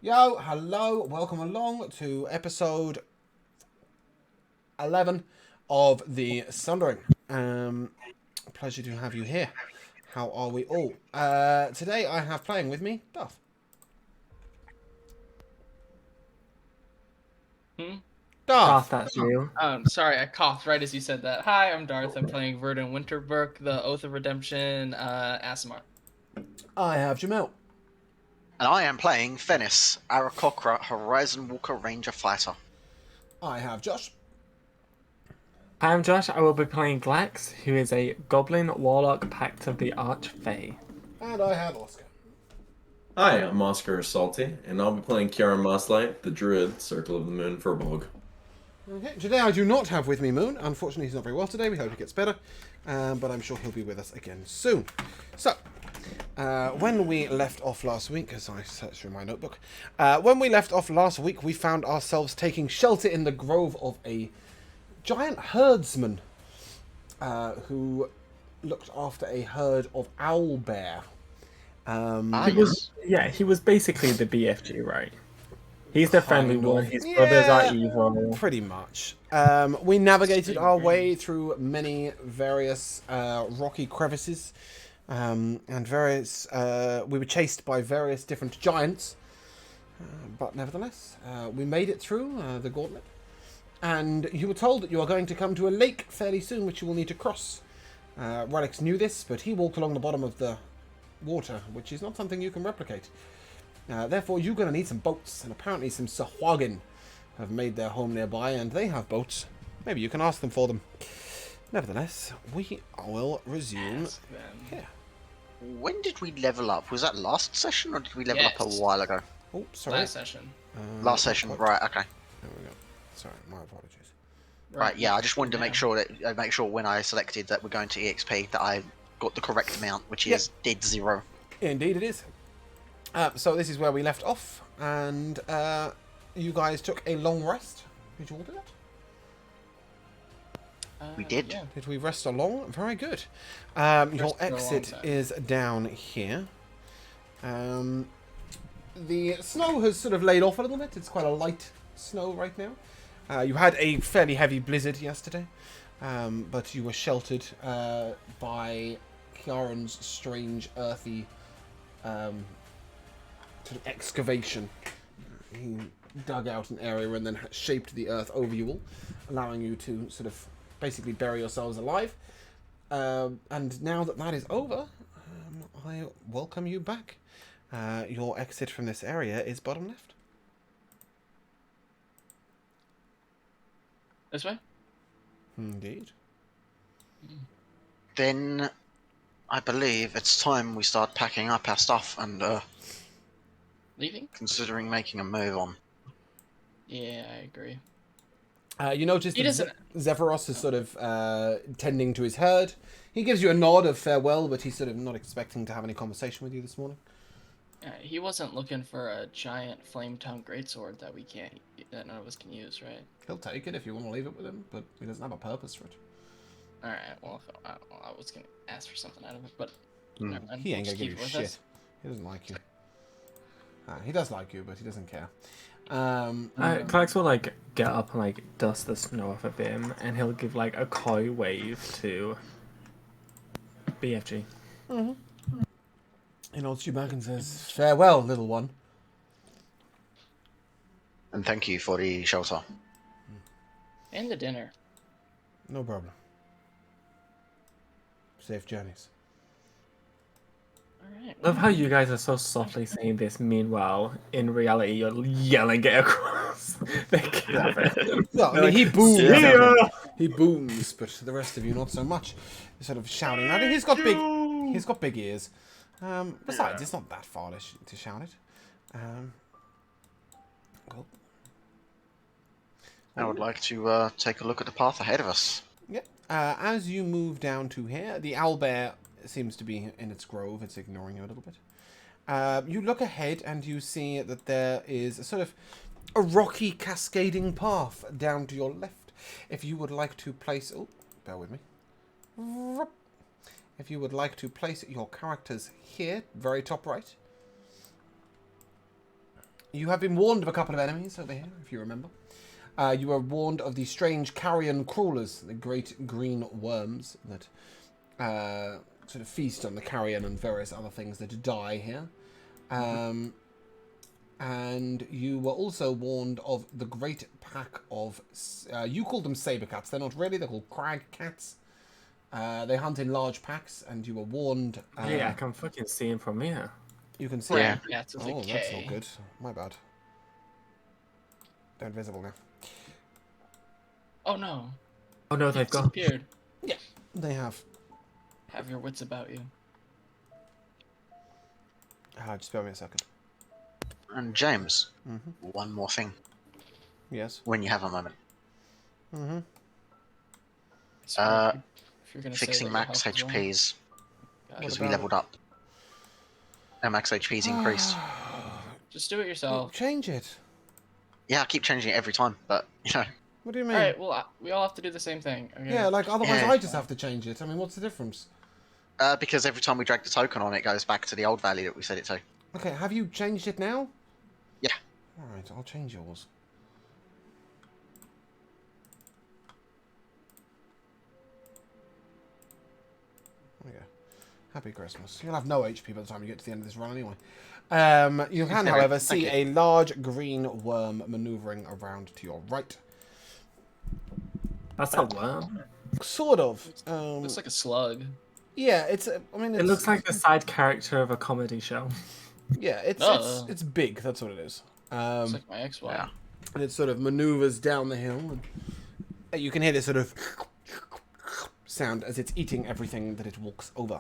Yo, hello, welcome along to episode 11 of the Sundering. Pleasure to have you here. How are we all? Today I have playing with me, Duff. Darth, Duff! that's you. Sorry, I coughed right as you said that. Hi, I'm Darth. I'm playing Verdun Winterbrook, the Oath of Redemption, Asimar. I have Jamel. And I am playing Fennis, Aarakocra, Horizon Walker Ranger Fighter. I have Josh. Hi, I'm Josh. I will be playing Glax, who is a Goblin Warlock Pact of the Archfey. And I have Oscar. Hi, I'm Oscar Salty, and I'll be playing Kiara Mosslight, the Druid, Circle of the Moon Furbog. Okay, today I do not have with me Moon. Unfortunately, he's not very well today. We hope he gets better. But I'm sure he'll be with us again soon. So, when we left off last week, as I searched through my notebook, when we left off last week, we found ourselves taking shelter in the grove of a giant herdsman who looked after a herd of owl bear. He was basically the BFG, right? He's the friendly Kind of. one. His brothers are evil. Pretty much. We navigated our way through many various rocky crevices, and various. We were chased by various different giants, but nevertheless, we made it through the gauntlet. And you were told that you are going to come to a lake fairly soon, which you will need to cross. Relics knew this, but he walked along the bottom of the water, which is not something you can replicate. Therefore, you're going to need some boats, and apparently some Sahuagin have made their home nearby, and they have boats. Maybe you can ask them for them. Nevertheless, we will resume here. When did we level up? Was that last session, or did we level up a Yes. while ago? Oh, sorry. Last session. Last session, what? right? Okay. There we go. Sorry, my apologies. Right. Yeah, I just wanted to make sure when I selected that we're going to EXP that I got the correct amount, which is dead 0. Indeed it is. So this is where we left off, and you guys took a long rest. Did you all do that? We did. Yeah. Did we rest along? Very good. Your for a long exit time. is down here. The snow has sort of laid off a little bit. It's quite a light snow right now. You had a fairly heavy blizzard yesterday, but you were sheltered by Kieran's strange, earthy sort of excavation. He dug out an area and then shaped the earth over you all, allowing you to sort of basically bury yourselves alive. And now that that is over, I welcome you back. Your exit from this area is bottom left. This way? Indeed. Then I believe it's time we start packing up our stuff and Leaving? considering making a move on. Yeah, I agree. You notice He that doesn't- Zephyros is sort of tending to his herd. He gives you a nod of farewell, but he's sort of not expecting to have any conversation with you this morning. He wasn't looking for a giant flame-tongue greatsword that none of us can use, right? He'll take it if you want to leave it with him, but he doesn't have a purpose for it. Alright, well, I was gonna ask for something out of it, but never mind. He ain't We'll gonna just give keep you it with shit. us. He doesn't like you. He does like you, but he doesn't care. Glax will get up and dust the snow off of him, and he'll give a coy wave to BFG. He nods you back and says, "Farewell, little one." And thank you for the shelter. And the dinner. No problem. Safe journeys. Alright. Love how you guys are so softly saying this. Meanwhile, in reality, you're yelling it across the cabin. Well, I mean, he booms. "Yeah!" He booms, but the rest of you not so much. You're sort of shouting at him. He's got big ears. Besides, it's not that far to shout it. Cool. I would like to take a look at the path ahead of us. Yeah. As you move down to here, the owlbear seems to be in its grove. It's ignoring you a little bit. You look ahead and you see that there is a sort of a rocky cascading path down to your left. If you would like to place... Oh, bear with me. If you would like to place your characters here, very top right. You have been warned of a couple of enemies over here, if you remember. You were warned of the strange carrion crawlers, the great green worms that sort of feast on the carrion and various other things that die here. And you were also warned of the great pack of... you called them saber cats. They're not really. They're called crag cats. They hunt in large packs, and you were warned... yeah, I can fucking see him from here. You can see... Yeah. Yeah, it's with a Oh, K. that's not good. My bad. They're invisible now. Oh no. Oh no, they've gone. Disappeared. Yeah, they have. Have your wits about you. Just bear with me a second. And James, Mm-hmm. one more thing. Yes. When you have a moment. Mm-hmm. So if you're gonna say Fixing that max your health is HPs, low, because What we about leveled up. Our max HP's increased. just do it yourself. Change it. Yeah, I keep changing it every time, but, you know. What do you mean? All right, well, we all have to do the same thing. Okay? Yeah, like otherwise Yeah. I just have to change it. I mean, what's the difference? Because every time we drag the token on, it goes back to the old value that we set it to. Okay, have you changed it now? Yeah. Alright, I'll change yours. There we go. Happy Christmas. You'll have no HP by the time you get to the end of this run anyway. You can, Okay, however, thank see you. a large green worm maneuvering around to your right. That's a worm. Sort of. Looks like a slug. Yeah, it's... I mean, it's... It looks like the side character of a comedy show. Yeah, it's big, that's what it is. Looks like my ex-wife. Yeah. And it sort of maneuvers down the hill. And you can hear this sort of sound as it's eating everything that it walks over.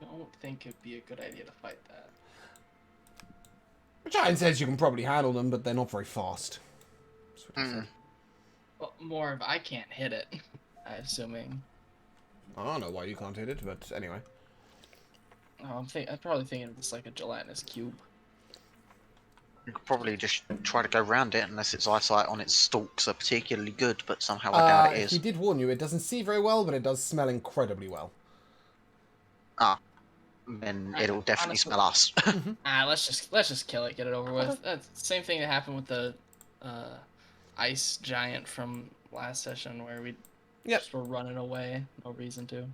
I don't think it'd be a good idea to fight that. The giant says you can probably handle them, but they're not very fast. That's what he said. Well, more of I can't hit it. I'm assuming. I don't know why you can't hit it, but anyway. Oh, I'm probably thinking of this like a gelatinous cube. You could probably just try to go round it, unless its eyesight on its stalks are particularly good, but somehow I doubt it He is. did warn you, it doesn't see very well, but it does smell incredibly well. Then it'll definitely Honestly. smell us. Let's just kill it, get it over with. That's the same thing that happened with the ice giant from last session, where we just were running away, no reason to.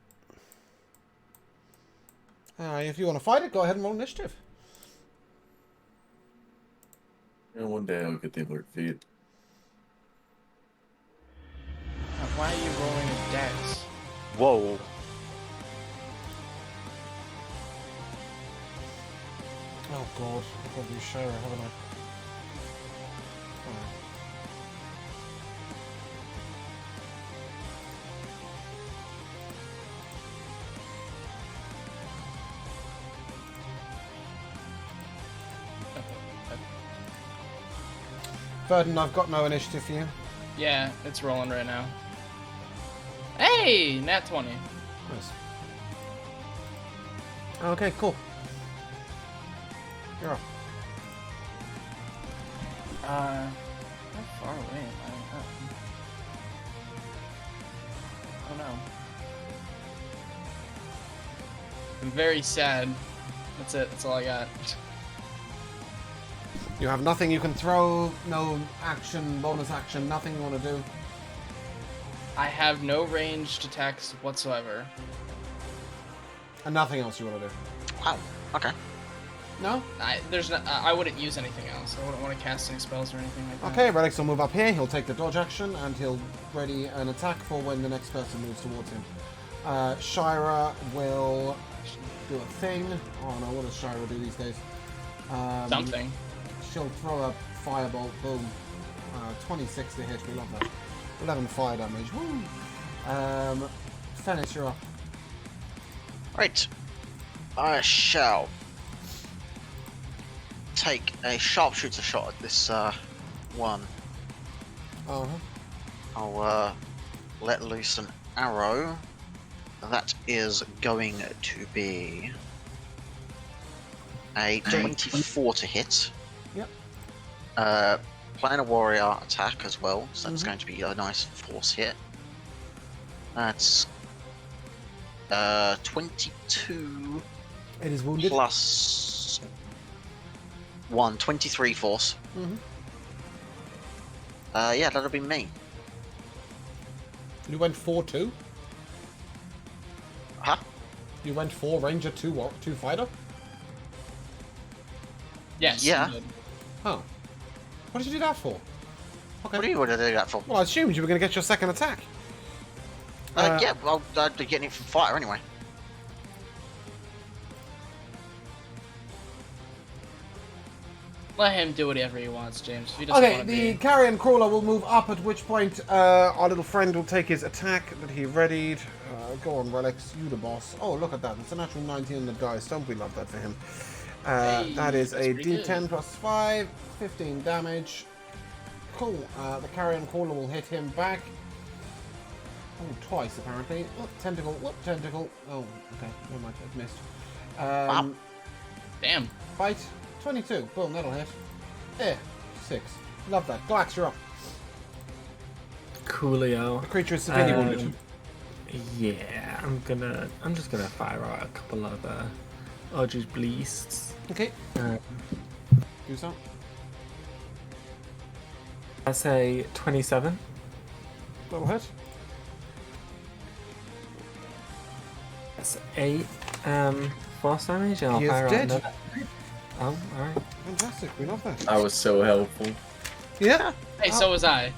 If you want to fight it, go ahead and roll initiative. And one day I'll get the alert feed. Why are you rolling a dex? Whoa. Oh god, I've got to do Shara, haven't I? Verdon, I've got no initiative for you. Yeah, it's rolling right now. Hey, nat 20. Nice. Okay, cool. You're off. How far away am I? Oh no. I'm very sad. That's it. That's all I got. You have nothing you can throw, no action, bonus action, nothing you want to do. I have no ranged attacks whatsoever. And nothing else you want to do. Wow. Okay. No? I wouldn't use anything else. I wouldn't want to cast any spells or anything like that. Okay, Redix will move up here, he'll take the dodge action, and he'll ready an attack for when the next person moves towards him. Shira will do a thing. Oh no, what does Shira do these days? Something. She'll throw a firebolt, boom. 26 to hit, we love that. 11 fire damage, woo! Fennis, you're up. Right. I shall take a sharpshooter shot at this one. Uh-huh. I'll let loose an arrow. That is going to be a 24 to hit. Yep. Playing a warrior attack as well, so that's going to be a nice force hit. That's 22 It is wounded. plus 1, 23 force. Mm-hmm. Yeah, that'll be me. You went 4-2? Huh? You went 4 ranger, 2 what? 2 fighter? Yes. Yeah. You did. Huh. What did you do that for? Okay. What do you want to do that for? Well, I assumed you were going to get your second attack. Yeah, well, I'd be getting it from fighter anyway. Let him do whatever he wants, James. If he doesn't Okay, want the to carrion crawler will move up, at which point our little friend will take his attack that he readied. Go on, Relics, you the boss. Oh, look at that. It's a natural 19 on the dice. Don't we love that for him? Hey, that is that's a pretty D10 good. plus 5, 15 damage. Cool. The carrion crawler will hit him back. Oh, twice apparently. Look, tentacle. Look, tentacle. Oh, okay. Never mind. I've missed. be. Damn. Bite. 22. Boom, that'll hit. There. 6. Love that. Glax, you're up. Coolio. The creature is severely wounded. Yeah, I'm just gonna fire out a couple of Ardu's Bleasts. Okay. Uh, Do so. I say 27. That'll hit. That's 8 force damage, and I'll He is fire out dead. another. Oh, alright. Fantastic. We love that. That was so helpful. Yeah. Hey, so was I.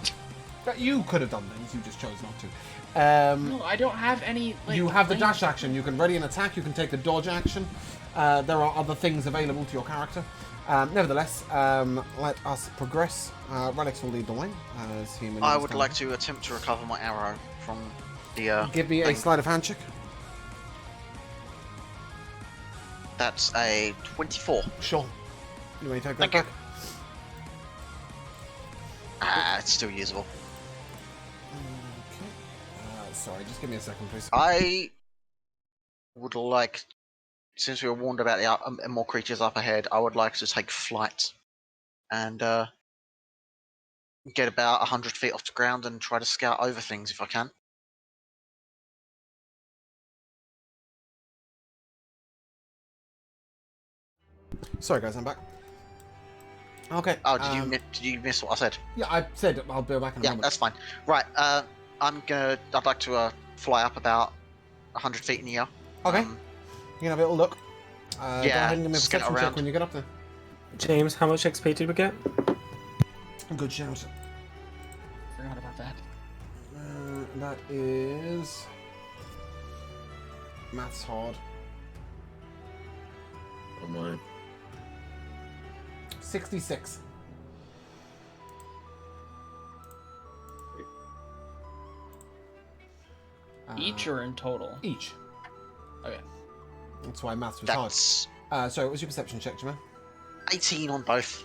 You could have done things. You just chose not to. No, I don't have any. Like, You have the range. dash action. You can ready an attack. You can take the dodge action. There are other things available to your character. Nevertheless, let us progress. Relics will lead the way. As he I would like to attempt to recover my arrow from the. Give me a thing. sleight of hand check. That's a 24. Sure. You may take that Thank you. back. It's still usable. Okay. Sorry, just give me a second, please. I would like, since we were warned about the more creatures up ahead, I would like to take flight and get about 100 feet off the ground and try to scout over things if I can. Sorry, guys, I'm back. Okay. Oh, did you miss what I said? Yeah, I said I'll be back in a Yeah, moment. that's fine. Right, I'd like to fly up about 100 feet in the air. Okay. You can have a little look. Go yeah, ahead and give me a scout perception check around. when you get up there. James, how much XP did we get? Good shout. Forgot about that. That is... Math's hard. Oh my. 66. Each or in total? Each. Okay. That's why maths was That's hard. Sorry, what was your perception check, Jimmy? 18 on both.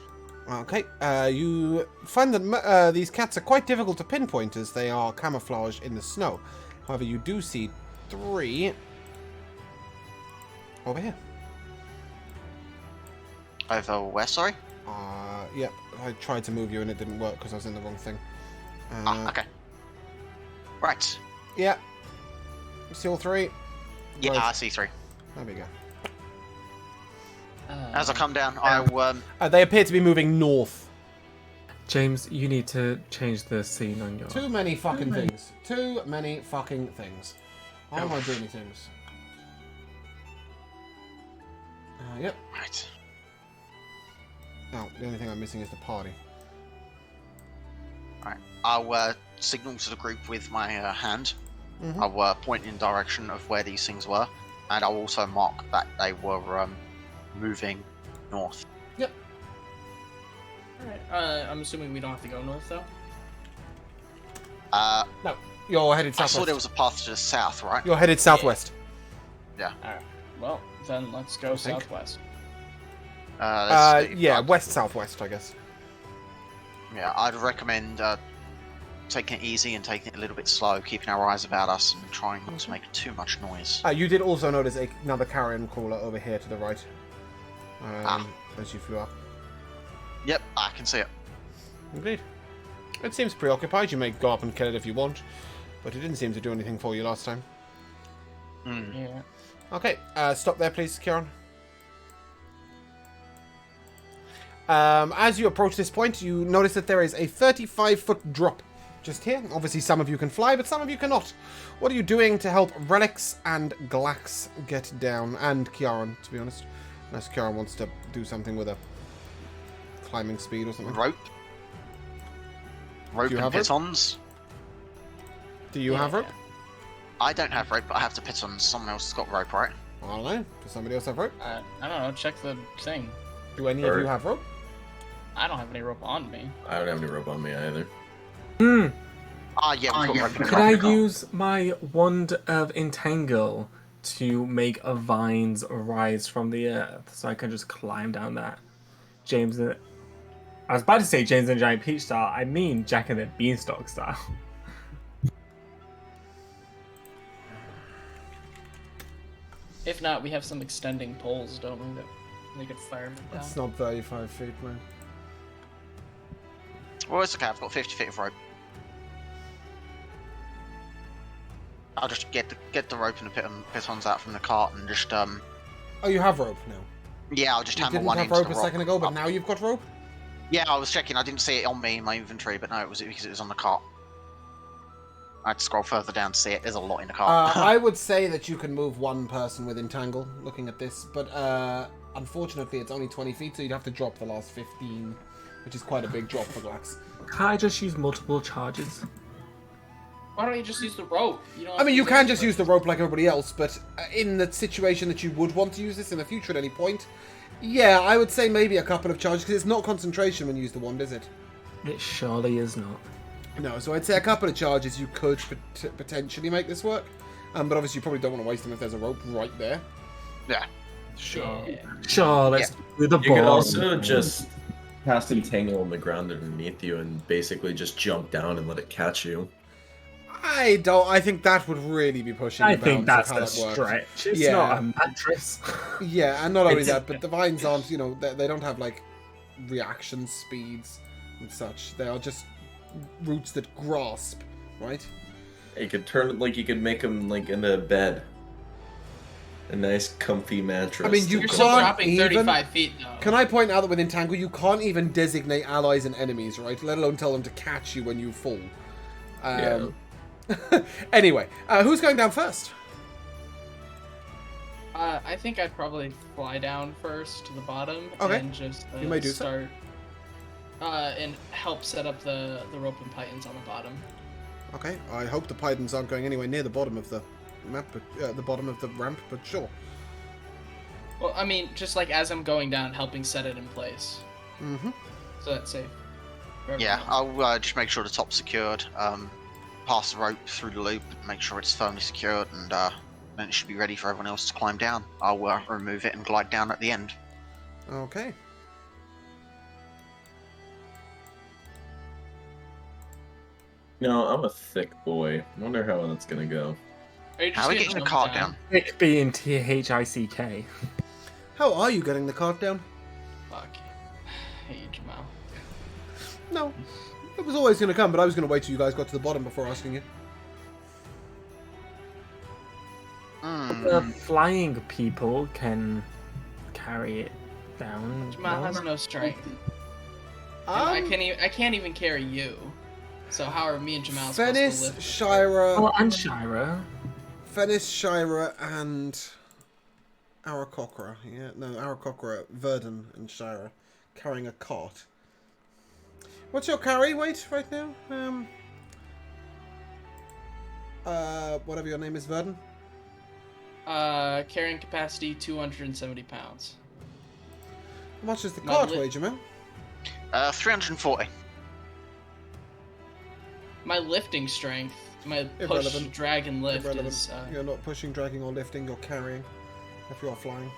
Okay. You find that these cats are quite difficult to pinpoint as they are camouflaged in the snow. However, you do see 3 over here. Over where, sorry? Yep. I tried to move you and it didn't work because I was in the wrong thing. Okay. Right. Yeah. You see all 3? Yeah, Right. I see 3. There we go. As I come down, I'll They appear to be moving north. James, you need to change the scene on your... Too many fucking things. Too many fucking things. Why am I doing these things? Yep. Right. Now, the only thing I'm missing is the party. Right. I'll signal to the group with my hand. Mhm. I'll point in direction of where these things were, and I'll also mark that they were moving north. Yep. Alright. I'm assuming we don't have to go north, though? No, you're headed I southwest. saw there was a path to the south, right? You're headed southwest. Alright. Well, then let's go think. southwest. Let's see. Yeah, I'd- west southwest, I guess. Yeah, I'd recommend taking it easy and taking it a little bit slow, keeping our eyes about us and trying not to make too much noise. You did also notice another carrion crawler over here to the right. As you flew up. Yep, I can see it. Indeed. It seems preoccupied. You may go up and kill it if you want, but it didn't seem to do anything for you last time. Mm. Yeah. Okay, stop there, please, Kieran. As you approach this point, you notice that there is a 35-foot drop just here. Obviously, some of you can fly, but some of you cannot. What are you doing to help Relix and Glax get down? And Kiaran, to be honest. Unless Kiaran wants to do something with a climbing speed or something. Rope Do you and have rope? pitons. Do you have rope? I don't have rope, but I have the pitons. Someone else has got rope, right? I don't know. Does somebody else have rope? I don't know. Check the thing. Do any of you have rope? I don't have any rope on me. I don't have any rope on me either. Ah, yeah, we've got rope in the Could I car. use my wand of entangle to make a vines rise from the earth so I can just climb down that? James, I was about to say James and the Giant Peach style. I mean Jack and the Beanstalk style. If not, we have some extending poles, don't we? That they could fire them down. It's not 35 feet, man. Well, it's okay. I've got 50 feet of rope. I'll just get the rope and the pitons out from the cart and just Oh, you have rope now. Yeah, I'll just You hammer didn't one have into rope the a rock. second ago, but now you've got rope? Yeah, I was checking. I didn't see it on me in my inventory, but no, it was because it was on the cart. I had to scroll further down to see it. There's a lot in the cart. I would say that you can move one person with entangle, looking at this, but unfortunately it's only 20 feet, so you'd have to drop the last 15, which is quite a big drop for Glax. Can I just use multiple charges? Why don't you just use the rope? You don't I mean, you have to can use just the use the rope like everybody else, but in the situation that you would want to use this in the future at any point, yeah, I would say maybe a couple of charges, because it's not concentration when you use the wand, is it? It surely is not. No, so I'd say a couple of charges you could potentially make this work, but obviously you probably don't want to waste them if there's a rope right there. Yeah. Sure. Yeah. Sure, let's do the You could ball. also just cast entangle on the ground underneath you and basically just jump down and let it catch you. I think that would really be pushing I the think bounds that's of how a that works. stretch. It's Yeah. not a mattress. Yeah, and not only It's- that, but the vines aren't, you know, they don't have, like, reaction speeds and such. They are just roots that grasp, right? You could turn it like you could make them like into a bed. A nice comfy mattress. I mean, you You're can't still dropping even... 35 feet, though. Can I point out that with Entangle, you can't even designate allies and enemies, right? Let alone tell them to catch you when you fall. Anyway, who's going down first? I think I'd probably fly down first to the bottom Okay. and just You may do so. start and help set up the rope and pythons on the bottom. Okay, I hope the Pythons aren't going anywhere near the bottom of the map, but, the bottom of the ramp, but sure. Well, I mean, just like as I'm going down, helping set it in place. Mm-hmm. So that's safe. for Yeah, everyone. I'll just make sure the top's secured. Pass the rope through the loop, make sure it's firmly secured, and then it should be ready for everyone else to climb down. I'll remove it and glide down at the end. Okay. No, I'm a thick boy. Wonder how that's gonna go. Are you just How are we gonna getting the jump cart down? Thick being THICK. How are you getting the cart down? Fuck. Hey, Jamal. No. It was always going to come, but I was going to wait till you guys got to the bottom before asking you. The flying people can carry it down. Jamal no? has no strength. I can't even carry you. So how are me and Jamal supposed to Fennis, lift? Shira, Oh, and Shira. Fennis, Shira, and Arakokra. Yeah, no, Arakokra, Verdun, and Shira carrying a cart. What's your carry weight right now? Whatever your name is, Verdun. Carrying capacity 270 pounds. How much is the My cart li- weigh, Jamal? 340. My lifting strength, my push, Irrelevant. drag, and lift Irrelevant. is. You're not pushing, dragging, or lifting. You're carrying. If you're flying.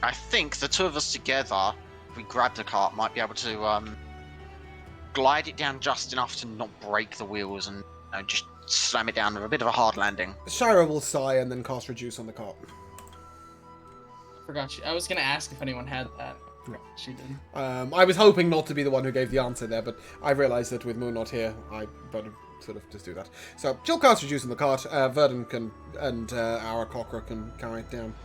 I think the two of us together, if we grab the cart, might be able to glide it down just enough to not break the wheels and just slam it down with a bit of a hard landing. Shira will sigh and then cast Reduce on the cart. Forgot. I was gonna ask if anyone had that. No. She did. I was hoping not to be the one who gave the answer there, but I realised that with Moon not here, I better sort of just do that. So, she'll cast Reduce on the cart. Verdun can, and Arakokra can carry it down.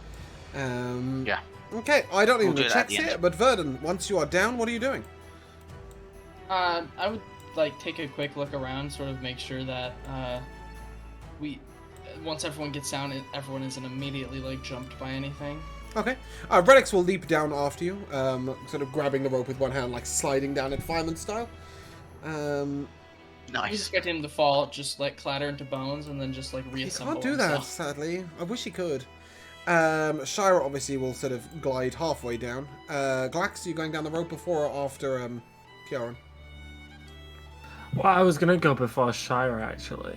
Yeah. Okay, I don't need We'll the do that at checks the end. here, but Verdun, once you are down, what are you doing? I would like take a quick look around, sort of make sure that once everyone gets down, everyone isn't immediately like jumped by anything. Okay. Redix will leap down after you, sort of grabbing the rope with one hand, like sliding down it fireman style. I was Nice. expecting him to fall, just like clatter into bones, and then just like He reassemble can't do that, himself. sadly. I wish he could. Shira obviously will sort of glide halfway down. Glax, are you going down the rope before or after Kieran? Well, I was gonna go before Shira actually.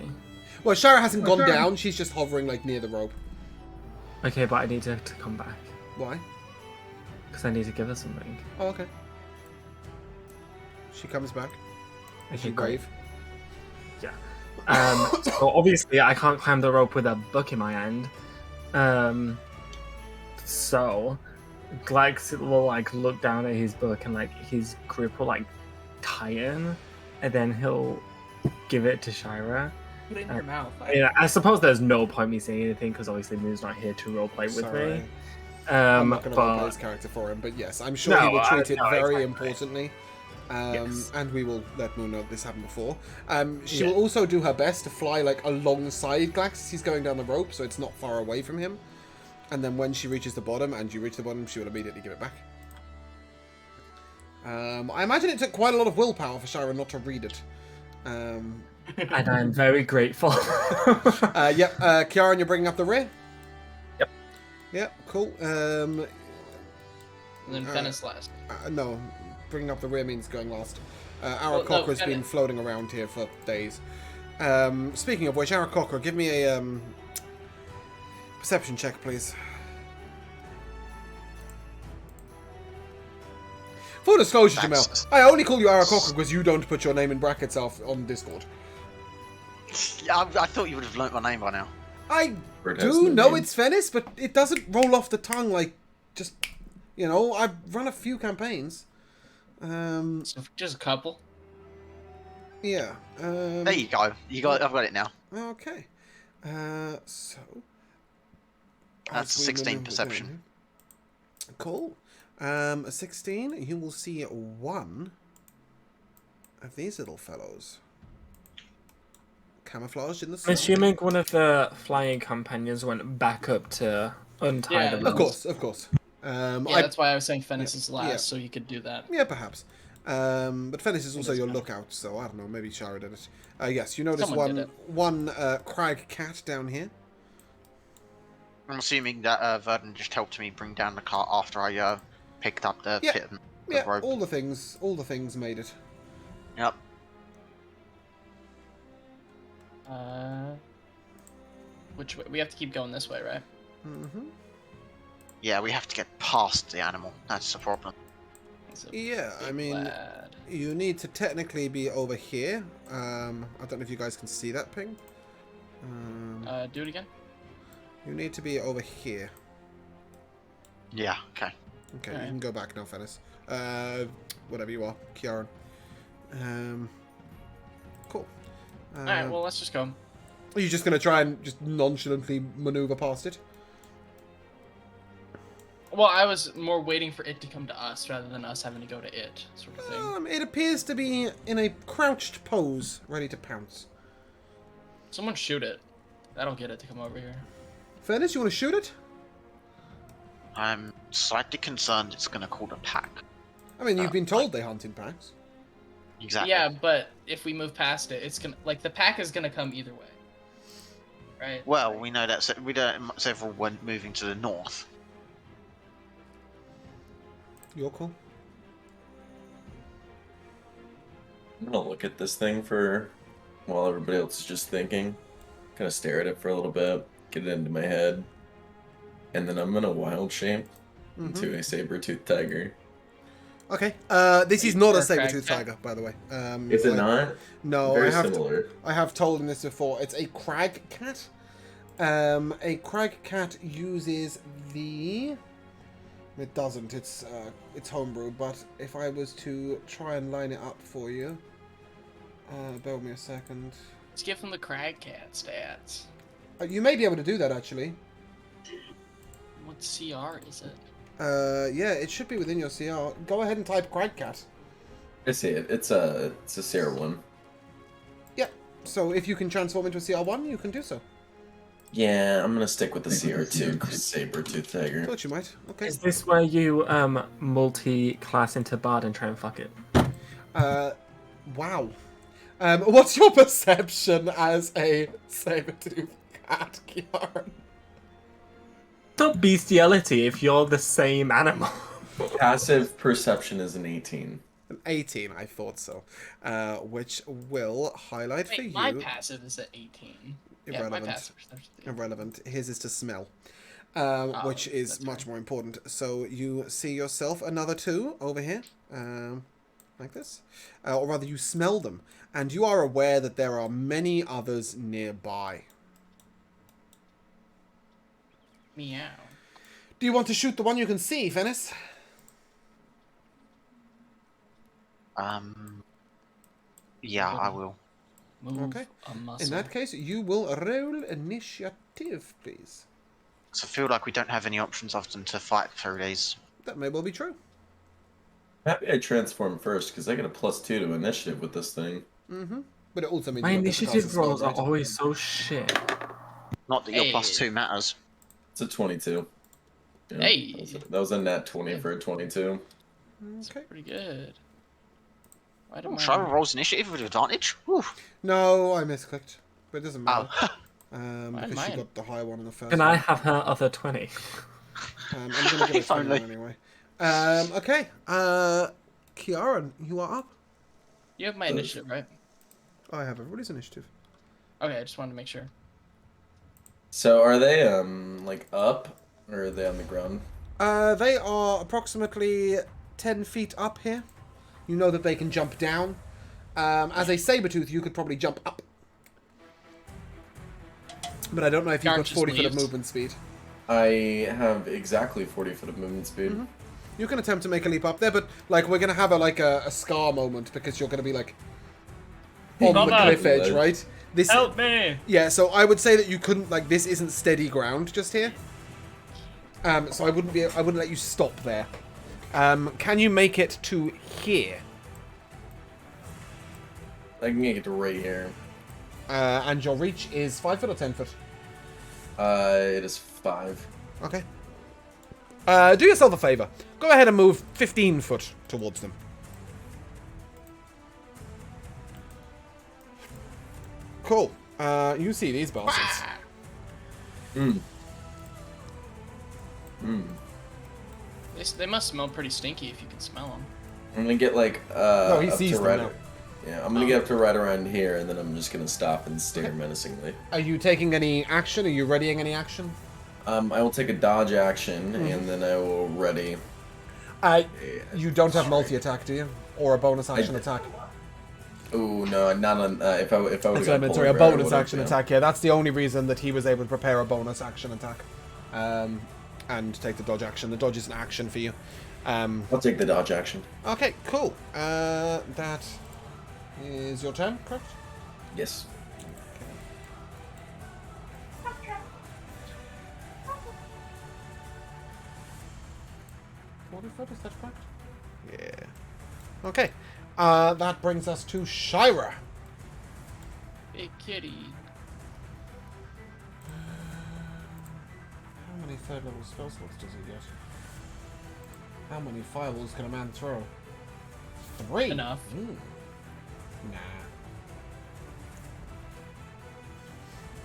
Well, Shira hasn't gone Sure. down. She's just hovering like near the rope. Okay, but I need to come back Why? because I need to give her something. Oh, okay. She comes back. Is Okay, she great. brave? Yeah. So obviously I can't climb the rope with a book in my hand. So Glax will like look down at his book and like his grip will like tighten, and then he'll give it to Shira. Put it in your mouth. I suppose there's no point me saying anything because obviously Moon's not here to roleplay with Sorry. me. I'm not going to roleplay But his character for him, but yes, I'm sure he No, will treat it no, very exactly. importantly. Yes. And we will let Moon know this happened before. She Yeah. will also do her best to fly like alongside Glax as he's going down the rope, so it's not far away from him. And then when she reaches the bottom, and you reach the bottom, she will immediately give it back. I imagine it took quite a lot of willpower for Shira not to read it. and I'm very grateful. Yep, Kieran, you're bringing up the rear? Yep. Yep, cool. And then Fennis last. No, bringing up the rear means going last. Well, no, Aarakocra's been Fennis. floating around here for days. Speaking of which, Aarakocra, give me a perception check, please. Full disclosure, Jamel, Thanks. I only call you Aarakocra because you don't put your name in brackets on Discord. I thought you would have learnt my name by now. I Bird has do no know name. it's Venice, but it doesn't roll off the tongue like just, you know, I've run a few campaigns. So just a couple. Yeah. There you go. I've got it now. Okay. So. That's as we 16 maneuver perception. down- Cool. A 16, you will see one of these little fellows. Camouflaged in the I'm snow. assuming one of the flying companions went back up to untie Yeah, the of Of rope. course, of course. Yeah, I, that's why I was saying Fennis is last, yeah. so you could do that. yeah, perhaps. But Fennis is also doesn't your matter. lookout, so I don't know, maybe Shara did it. Yes, you notice Someone did one crag cat down here. I'm assuming that Verdun just helped me bring down the cart after I picked up the Yeah. pit and the Yeah, rope. all the things made it. Yep. Which way? We have to keep going this way, right? Mm-hmm. Yeah, we have to get past the animal. That's the problem. He's a Yeah, I big mean, lad. you need to technically be over here. I don't know if you guys can see that ping. Do it again. You need to be over here. Yeah, okay. Okay, Alright. you can go back now, Fennis. Whatever you are, Kieran. Cool. Alright, well, let's just go. Are you just going to try and just nonchalantly maneuver past it? Well, I was more waiting for it to come to us rather than us having to go to it, sort of thing. It appears to be in a crouched pose, ready to pounce. Someone shoot it. That'll get it to come over here. Fennis, you want to shoot it? I'm slightly concerned it's going to call the pack. I mean, you've been told they hunt in packs. Exactly. Yeah, but if we move past it, it's gonna the pack is gonna come either way, right? Well, we know that several went moving to the north. You're cool. I'm gonna look at this thing for while everybody else is just thinking. Kind of stare at it for a little bit, get it into my head, and then I'm gonna wild shape into a saber-toothed tiger. Okay. This is not a saber-toothed Crag cat. tiger, by the way. Is it not? No, Very I have similar. I have told him this before. It's a crag cat. A crag cat uses the. It doesn't. It's homebrew. But if I was to try and line it up for you, bear with me a second. Let's give them the crag cat stats. You may be able to do that actually. What CR is it? Yeah, it should be within your CR. Go ahead and type Cragcat. I see it. It's a CR one. Yeah. So if you can transform into a CR1, you can do so. Yeah, I'm gonna stick with the CR2 Saber-tooth tiger. Thought you might. Okay. Is this where you multi-class into Bard and try and fuck it? Wow. What's your perception as a saber-tooth cat, Kiaran? Not bestiality if you're the same animal. Passive perception is an 18. An 18, I thought so. Which will highlight for Wait, you. my passive is at 18. Yeah, my Irrelevant. passive is 13. Irrelevant. His is to smell. Which is that's much right. more important. So you see yourself another 2 over here. Like this. Or rather, you smell them. And you are aware that there are many others nearby. Meow. Do you want to shoot the one you can see, Venice? Yeah, I will. Move Okay. a muscle. In that case, you will roll initiative, please. So I feel like we don't have any options other than to fight through these. That may well be true. Happy I transformed first, because I get a +2 to initiative with this thing. Mm-hmm. But it also means My you don't get to cast a initiative spell, rolls are right? always so shit. Not that your Hey. +2 matters. It's a 22. Yeah, Hey. that was a net 20 for a 22. Okay. Pretty good. Why do Oh, my... Shira rolls initiative with advantage. Whew. No, I misclicked. But it doesn't matter. Oh, Because she mine? got the high one in the first Can one. I have her other 20? I'm going to give it If to only. you anyway. Okay. Kiaran, you are up. You have my initiative, right? I have everybody's initiative. Okay, I just wanted to make sure. So are they like up, or are they on the ground? They are approximately 10 feet up here. You know that they can jump down. As a Sabertooth, you could probably jump up. But I don't know if you've Garth got just 40 foot of leaves. movement speed. I have exactly 40 foot of movement speed. Mm-hmm. You can attempt to make a leap up there, but like we're gonna have a scar moment because you're gonna be like on the Mama. cliff edge, right? This, Help me! yeah. So I would say that you couldn't like this isn't steady ground just here. So I wouldn't let you stop there. Can you make it to here? I can get to right here. And your reach is 5 foot or 10 foot? It is 5. Okay. Do yourself a favor. Go ahead and move 15 foot towards them. Cool. You see these bastards. They must smell pretty stinky if you can smell them. I'm gonna get like No, he up sees to them right. now. Yeah, I'm gonna get up to right around here, and then I'm just gonna stop and stare menacingly. Are you taking any action? Are you readying any action? I will take a dodge action, and then I will ready. You don't have multi-attack, do you? Or a bonus action attack? Oh no, not on. If I would That's what I meant, sorry, a bonus action attack, yeah. That's the only reason that he was able to prepare a bonus action attack. And take the dodge action. The dodge is an action for you. I'll take the dodge action. Okay, cool. That is your turn, correct? Yes. 40 foot, is that correct? Yeah. Okay. That brings us to Shira. Big kitty. How many third level spell slots does he get? How many fireballs can a man throw? 3? Enough.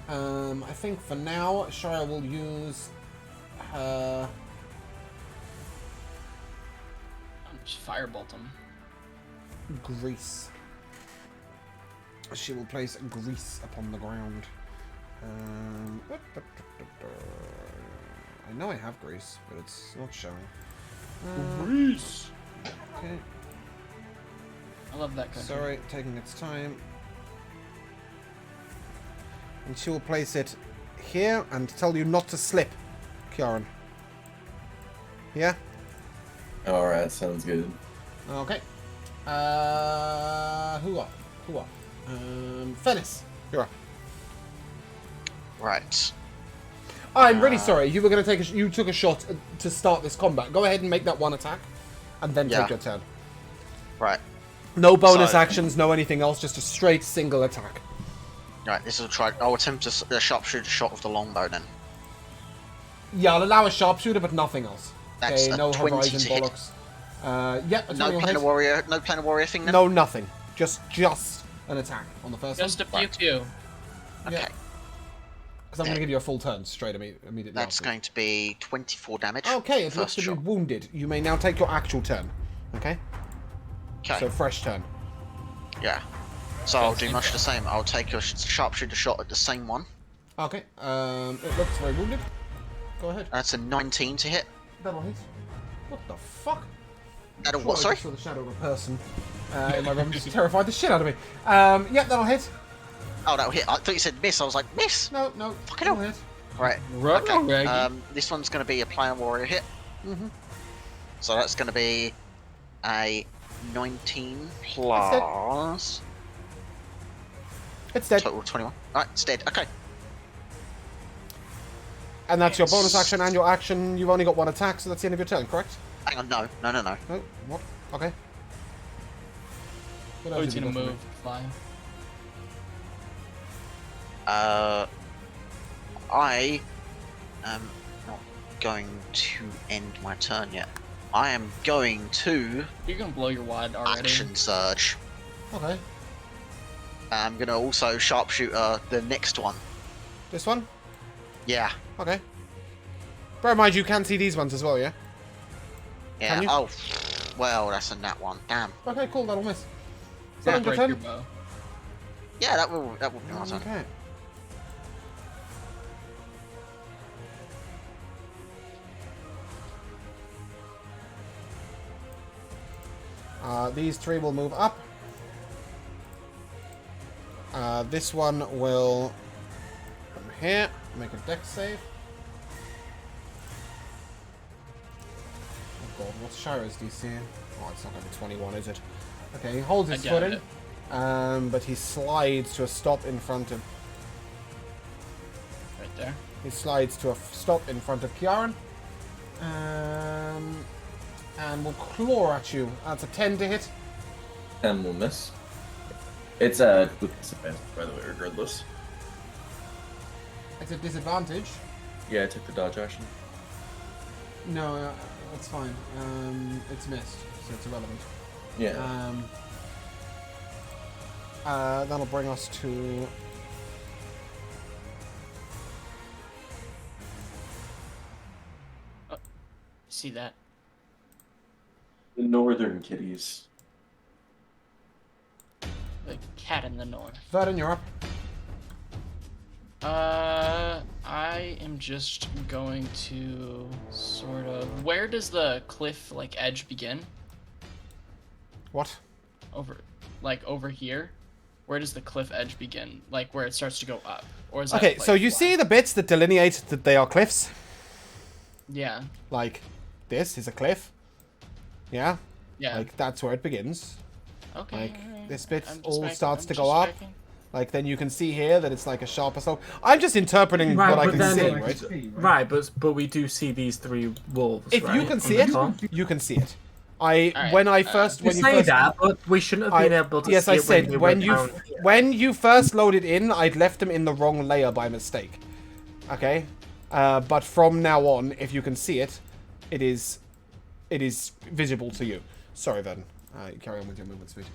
Nah. I think for now, Shira will use her... I'll just firebolt them. grease. She will place grease upon the ground. I know I have grease, but it's not showing. Grease! Okay. I love that country. Sorry, taking its time. And she will place it here and tell you not to slip, Kieran. Yeah? Alright, sounds good. Okay. Who up? Fennis, you're up. right. I'm really sorry. You were going to take you took a shot to start this combat. Go ahead and make that one attack, and then take your turn. Right. No bonus actions, no anything else. Just a straight single attack. Right. This is a try. I'll attempt a sharpshooter shot with the longbow then. Yeah, I'll allow a sharpshooter, but nothing else. That's okay, a no 20 horizon to hit. bollocks. Yep. No planar warrior. No planar warrior thing then. No, nothing. Just an attack on the first Just one. a pew. Okay. Because I'm going to give you a full turn straight immediately. That's after. going to be 24 damage. Okay, it looks first to be shot. wounded. You may now take your actual turn. Okay? Okay. So, fresh turn. Yeah. So I'll do much the same. I'll take a sharpshooter shot at the same one. Okay. It looks very wounded. Go ahead. That's a 19 to hit. That'll hit. What the fuck? That'll what? Sorry. I saw the shadow of a person in my room. Just terrified the shit out of me. Yep, that'll hit. Oh, that'll hit. I thought you said miss. I was like, miss. No. Fucking that'll hell. hit. Right. Okay. This one's going to be a planar warrior hit. So that's going to be a 19 plus It's dead. total 21. Right, it's dead. Okay. And that's your bonus action and your action. You've only got one attack, so that's the end of your turn, correct? Hang on. No. No. What? Okay. What else Oh, he's have you gonna got for me? move, fly. I am not going to end my turn yet. I am going to You're gonna blow your wad already. action surge. Okay. I'm going to also sharpshooter the next one. This one? Yeah. Okay. Bear in mind, you can see these ones as well, yeah? Yeah. Can you? Oh, well, that's a nat one. Damn. Okay, cool, that'll miss. Is that Yeah, end your break turn? your bow. Yeah, that will be my turn. Okay. These three will move up. This one will come here, make a dex save. Oh god, what's Shira's DC? Oh, it's not going to be 21, is it? Okay, he holds his I foot doubt in, but he slides to a stop in front of... Right there. He slides to a stop in front of Kiaran. And will claw at you. That's a 10 to hit. 10 will miss. It's a with disadvantage, by the way, regardless. It's a disadvantage. Yeah, I took the dodge action. No, that's fine. It's missed, so it's irrelevant. Yeah. That'll bring us to... See that? The northern kitties. The cat in the north. Verden, you're up. I am just going to sort of... Where does the cliff, like, edge begin? What? Over here? Where does the cliff edge begin? Like, where it starts to go up? Or is Okay, that, so like, you flat? see the bits that delineate that they are cliffs? Yeah. Like, this is a cliff. Yeah? Yeah. Like, that's where it begins. Okay. Like, alright. this bit I'm just all checking, starts I'm to just go up. checking. Like, then you can see here that it's like a sharper slope. I'm just interpreting what I can see, right? Right, but we do see these three wolves. If right, you can on see the it, top? you can see it. Alright, When you say that, but we shouldn't have been able to yes, see I it said they when were you down. when you first loaded in, I'd left them in the wrong layer by mistake. Okay, but from now on, if you can see it, it is visible to you. Sorry, then. Carry on with your movement speed.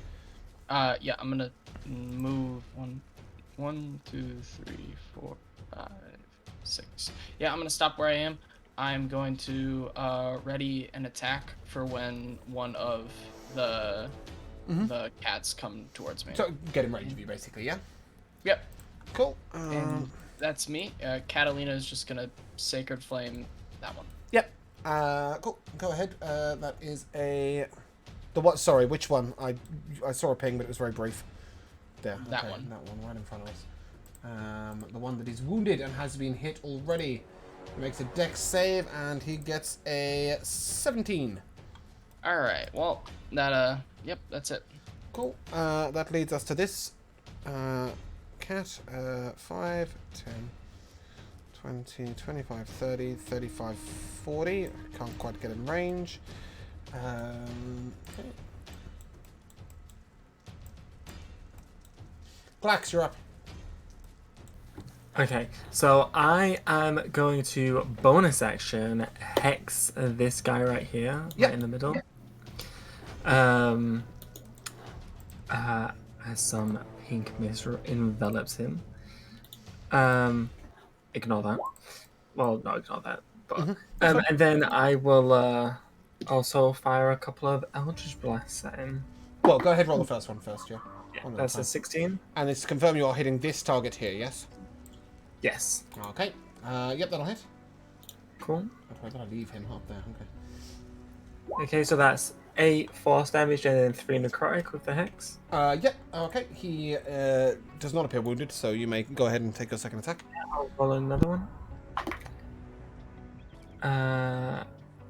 Yeah, I'm gonna move 1, 2, 3, 4, 5, 6. Yeah, I'm gonna stop where I am. I'm going to ready an attack for when one of the cats come towards me. So get him ready to be basically, yeah. Yep. Cool. And that's me. Catalina is just gonna Sacred Flame that one. Yep. Cool. Go ahead. That is a. The what? Sorry, which one? I saw a ping, but it was very brief. There. That okay, one. That one right in front of us. The one that is wounded and has been hit already. He makes a dex save and he gets a 17. All right. Well, that yep, that's it. Cool. That leads us to this cat. 5, 10, 20, 25, 30, 35, 40. I can't quite get in range. Okay. Glax, you're up. Okay, so I am going to bonus action hex this guy right here, Yep. right in the middle. As some pink mist envelops him. Ignore that. Well, not ignore that. But and then I will also fire a couple of Eldritch Blasts at him. Well, go ahead, roll the first one first, yeah. One at That's time. a 16. And it's to confirm you are hitting this target here, yes? Yes. Okay. Yep, that'll hit. Cool. I've got to leave him up there. Okay. Okay, so that's 8 force damage and then 3 necrotic with the hex. Yep. Okay. He does not appear wounded, so you may go ahead and take your second attack. I'll roll another one.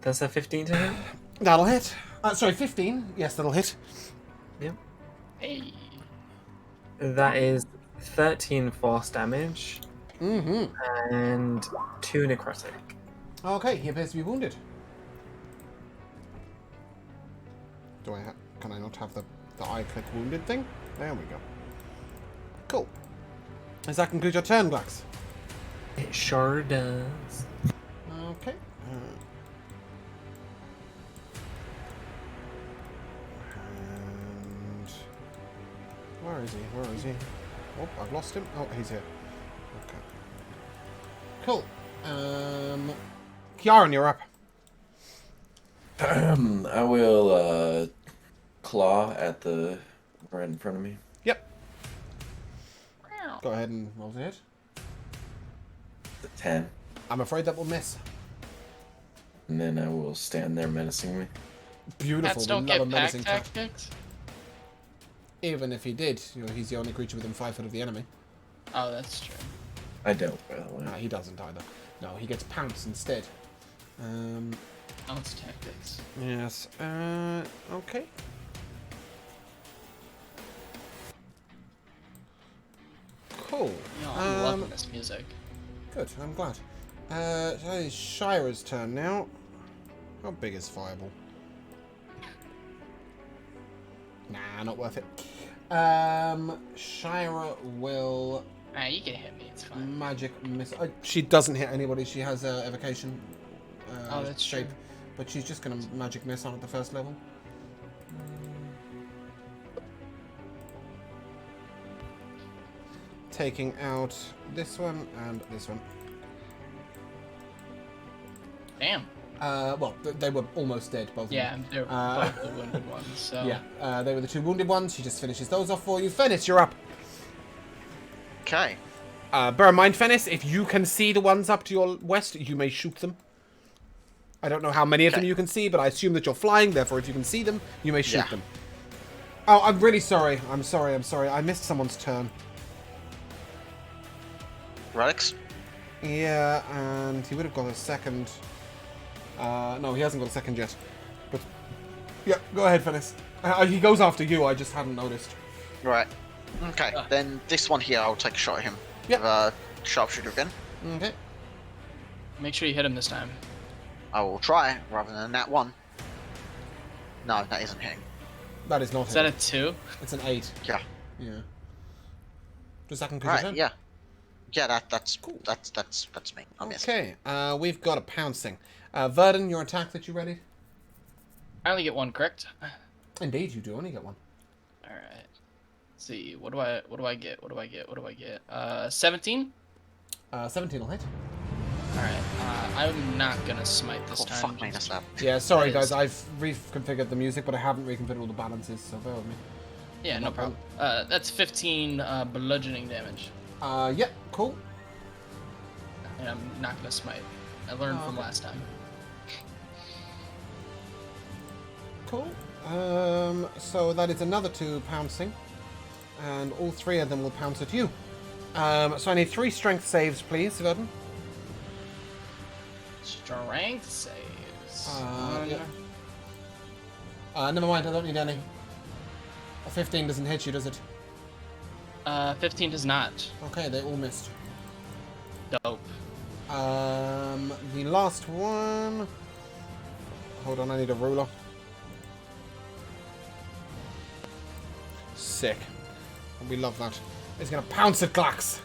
That's a 15 to hit. That'll hit. Sorry, 15. Yes, that'll hit. Yep. Hey. That is 13 force damage Mm-hmm. and 2 necrotic. Okay, he appears to be wounded. Can I not have the I-click wounded thing? There we go. Cool. Does that conclude your turn, Glax? It sure does. Okay. And where is he? Where is he? Oh, I've lost him. Oh, he's here. Okay. Cool. Kieran, you're up. I will claw at the right in front of me. Yep. Go ahead and roll the hit. The 10. I'm afraid that will miss. And then I will stand there menacing me. Beautiful. Cats don't We love get a pack menacing cat. tactics. Even if he did, he's the only creature within 5 foot of the enemy. Oh, that's true. I don't, by the way. No, he doesn't either. No, he gets pounced instead. Oh, it's tactics. Yes. Okay. Cool. I'm loving this music. Good. I'm glad. So it's Shira's turn now. How big is Fireball? Nah, not worth it. Shira will Ah, you can hit me. It's fine. magic miss. She doesn't hit anybody. She has evocation Oh, that's shape, true. but she's just gonna magic miss on at the first level. Taking out this one and this one. Damn. Well, they were almost dead, both of them. Yeah, they're both the wounded ones. So. Yeah, they were the 2 wounded ones. She just finishes those off for you. Fennis, you're up. Okay. Bear in mind, Fennis, if you can see the ones up to your west, you may shoot them. I don't know how many of them Okay. you can see, but I assume that you're flying, therefore if you can see them, you may shoot Yeah. them. Oh, I'm really sorry. I'm sorry. I missed someone's turn. Relics? Yeah, and he would have got a second. No, he hasn't got a second yet. But, yeah, go ahead, Fennis. He goes after you, I just hadn't noticed. Right. Okay, then this one here, I'll take a shot at him. Yep. With sharpshooter again. Okay. Make sure you hit him this time. I will try, rather than that one. No, that isn't hitting. That is not Is that him. a 2? It's an 8. Yeah. Yeah. Does that conclude your Right, turn? yeah. Yeah, that's cool. That's me. I miss. Okay, we've got a pouncing. Verdun, your attack that you ready? I only get one correct. Indeed, you do only get one. All right. Let's see. What do I get? 17. 17 will hit. All right. I'm not gonna smite this Oh, time. fuck me, that's just- that. Yeah, sorry That is- guys, I've reconfigured the music, but I haven't reconfigured all the balances, so bear with me. Yeah, no problem. That's 15 bludgeoning damage, Yep, cool. and I'm not gonna smite. I learned from last time. Cool. So that is another 2 pouncing, and all 3 of them will pounce at you. So I need 3 strength saves, please, Verdun. Strength saves. Yeah. Never mind, I don't need any. A 15 doesn't hit you, does it? 15 does not. Okay, they all missed. Dope. The last one. Hold on, I need a ruler. Sick. We love that. He's gonna pounce at Glax.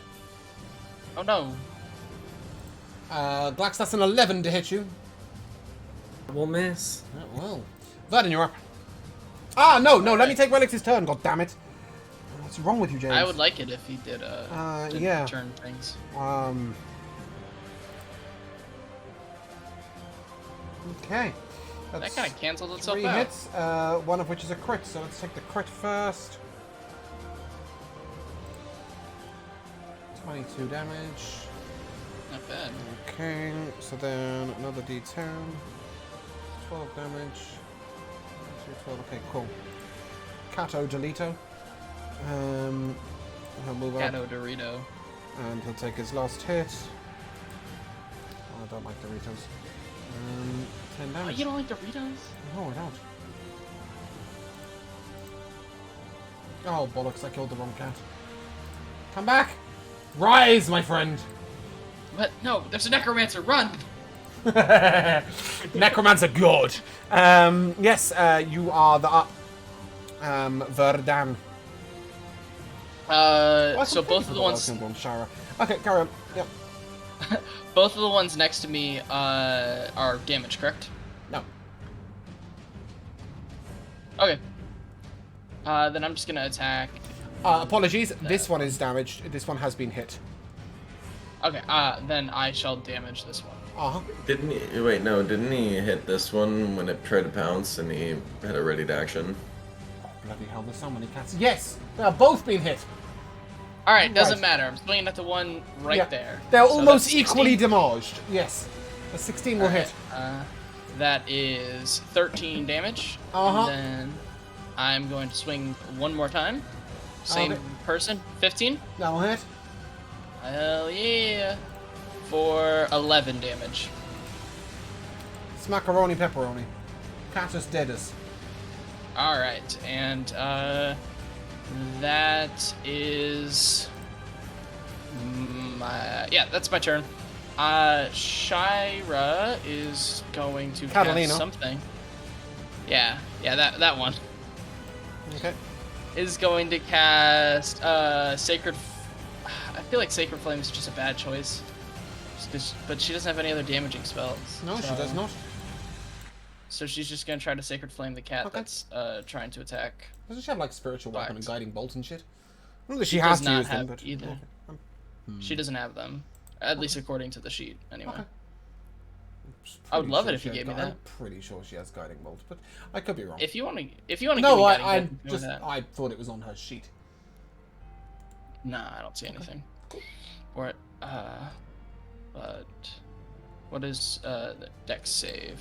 Oh no. Glax, that's an 11 to hit you. We'll miss. Oh, well. Verden, you're up. Ah, no, let me take Relix's turn, god damn it. What's wrong with you, James? I would like it if he did yeah. turn things. Okay. That kind of cancels itself 3 out. hits, one of which is a crit, so let's take the crit first. 22 damage. Not bad. Okay, so then another d10. 12 damage. 12, okay, cool. Cato Delito. He'll move up. Gato Dorito. And he'll take his last hit. Oh, I don't like Doritos. 10 Oh, damage. you don't like Doritos? No, I don't. Oh, bollocks, I killed the wrong cat. Come back! Rise, my friend! What? No, there's a necromancer. Run! Necromancer good! Yes, you are the Verdan. So both of the ones... Okay, carry on. Yep. Both of the ones next to me are damaged, correct? No. Okay. Then I'm just gonna attack. Apologies, this one is damaged. This one has been hit. Okay, then I shall damage this one. Uh-huh. Didn't he? Wait, no. Didn't he hit this one when it tried to pounce and he had a ready to action? Oh, bloody hell, there's so many cats. Yes! They are both being hit! Alright, doesn't Right. matter. I'm swinging at the one right Yeah. there. They're So almost that's equally 16. damaged. Yes. The 16 will hit. That is 13 damage. Uh-huh. And then I'm going to swing one more time. Same Okay. person. 15. That will hit. Hell yeah. For 11 damage. Smackaroni pepperoni. Cat is dead as. Alright, and that is... yeah, that's my turn. Shira is going to Catalina. cast something. Yeah, that one. Okay. Is going to cast Sacred... I feel like Sacred Flame is just a bad choice. But she doesn't have any other damaging spells. No, she does not. So she's just going to try to Sacred Flame the cat that's trying to attack. Doesn't she have like spiritual weapon and Right. guiding bolt and shit? Not that she She has does to not use them, have but either. Okay. She doesn't have them. At least according to the sheet, anyway. Okay. I would Pretty love sure it if she you has gave me I'm that. pretty sure she has guiding bolt, but I could be wrong. If you want to give No, me guiding I bolt, go with that. I thought it was on her sheet. Nah, I don't see anything. Or but what is the dex save?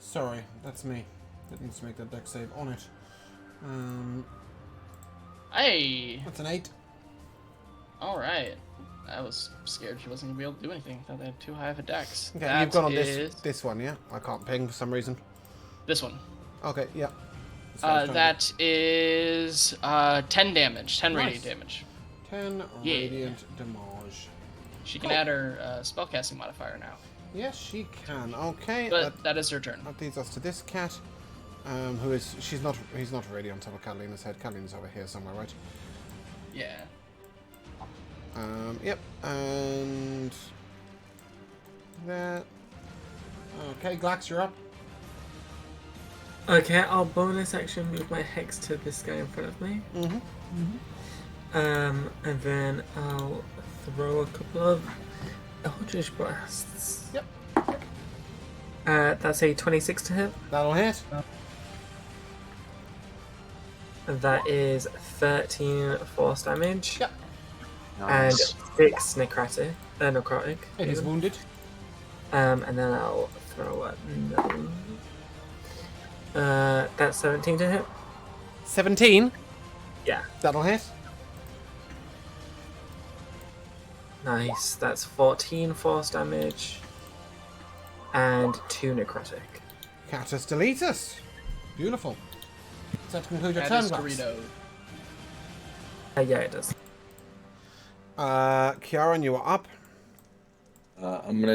Sorry, that's me. Didn't make that dex save on it. Hey, That's an 8. all right. I was scared she wasn't gonna be able to do anything. Thought they had too high of a dex. Okay, That you've gone on is this one, yeah? I can't ping for some reason. this one. Okay, yeah. That's what I was trying That is 10 damage, 10 Nice. radiant damage. to do. 10 Yeah. radiant damage. She can Cool. add her spellcasting modifier now. Yes, she can. Okay, But that is her turn. that leads us to this cat, who is he's not already on top of Catalina's head. Catalina's over here somewhere, right? Yeah. Yep, and that. Okay, Glax, you're up. Okay, I'll bonus action move my hex to this guy in front of me. And then I'll throw a couple of Eldritch Blasts. Yep. That's a 26 to hit. That'll hit. And that is 13 force damage. Yep. And Nice. 6 necrotic. It is wounded. And then I'll throw another. That's 17 to hit. 17. Yeah. That'll hit. Nice. That's 14 force damage. And 2 necrotic. Catus deletus. Beautiful. Does that conclude your That turn, is Glax? Dorito. Yeah, it does. Kiaran, you are up. I'm gonna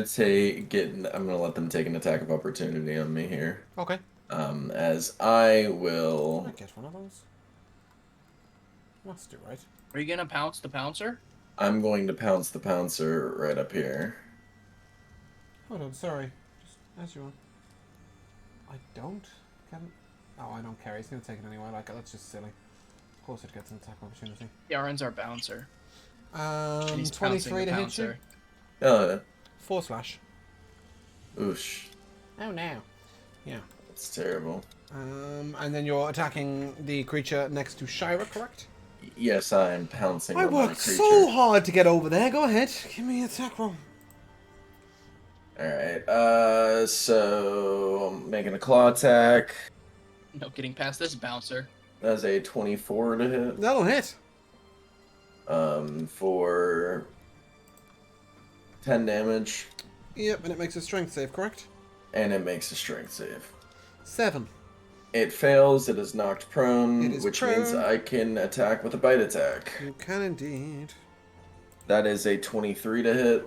let them take an attack of opportunity on me here. Okay. As I Can will. I get one of those? Must do, right? Are you gonna pounce the pouncer? I'm going to pounce the pouncer right up here. Hold on, sorry. Just as you are. I don't? Can... Oh, I don't care. He's going to take it anyway. Like, that's just silly. Of course it gets an attack opportunity. Yaren's our bouncer. And he's 23 pouncing to the hit you. pouncer. Oh, 4 slash. oosh. Oh, no. Yeah. That's terrible. And then you're attacking the creature next to Shira, correct? Yes, I am pouncing I on that worked creature. so hard to get over there. Go ahead. Give me an attack roll. Alright, so I'm making a claw attack. No getting past this bouncer. That's a 24 to hit. That'll hit. For 10 damage, Yep, and it makes a strength save, correct? and it makes a strength save. 7. It fails, it is knocked prone, It is which means prone. I can attack with a bite attack. You can indeed. That is a 23 to hit.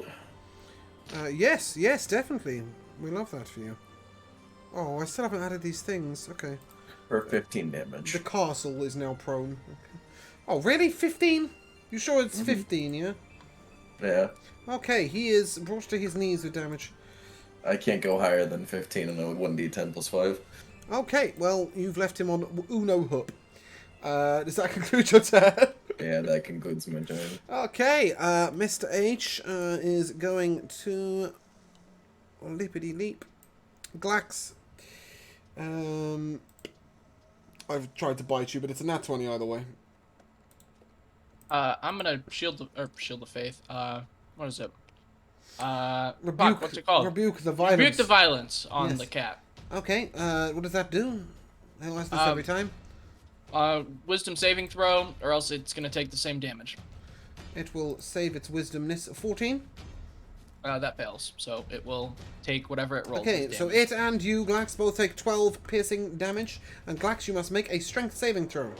Yes, definitely. We love that for you. Oh, I still haven't added these things. Okay. For 15 damage. The castle is now prone. Okay. Oh, really? 15? You sure it's 15, yeah? Yeah. Okay, he is brought to his knees with damage. I can't go higher than 15 on a 1d10 plus 5. Okay, well, you've left him on Uno Hup. Does that conclude your turn? Yeah, that concludes my turn. Okay, Mr. H is going to leapity leap. Glax. I've tried to bite you, but it's a nat 20 either way. I'm gonna shield the faith. What is it? Rebuke, what's it called? Rebuke the violence. Rebuke the violence on Yes. the cat. Okay, what does that do? I ask this every time. Wisdom saving throw, or else it's gonna take the same damage. It will save its wisdomness. 14. That fails, so it will take whatever it rolls. Okay, as so damage. it and you, Glax, both take 12 piercing damage. And Glax, you must make a strength saving throw.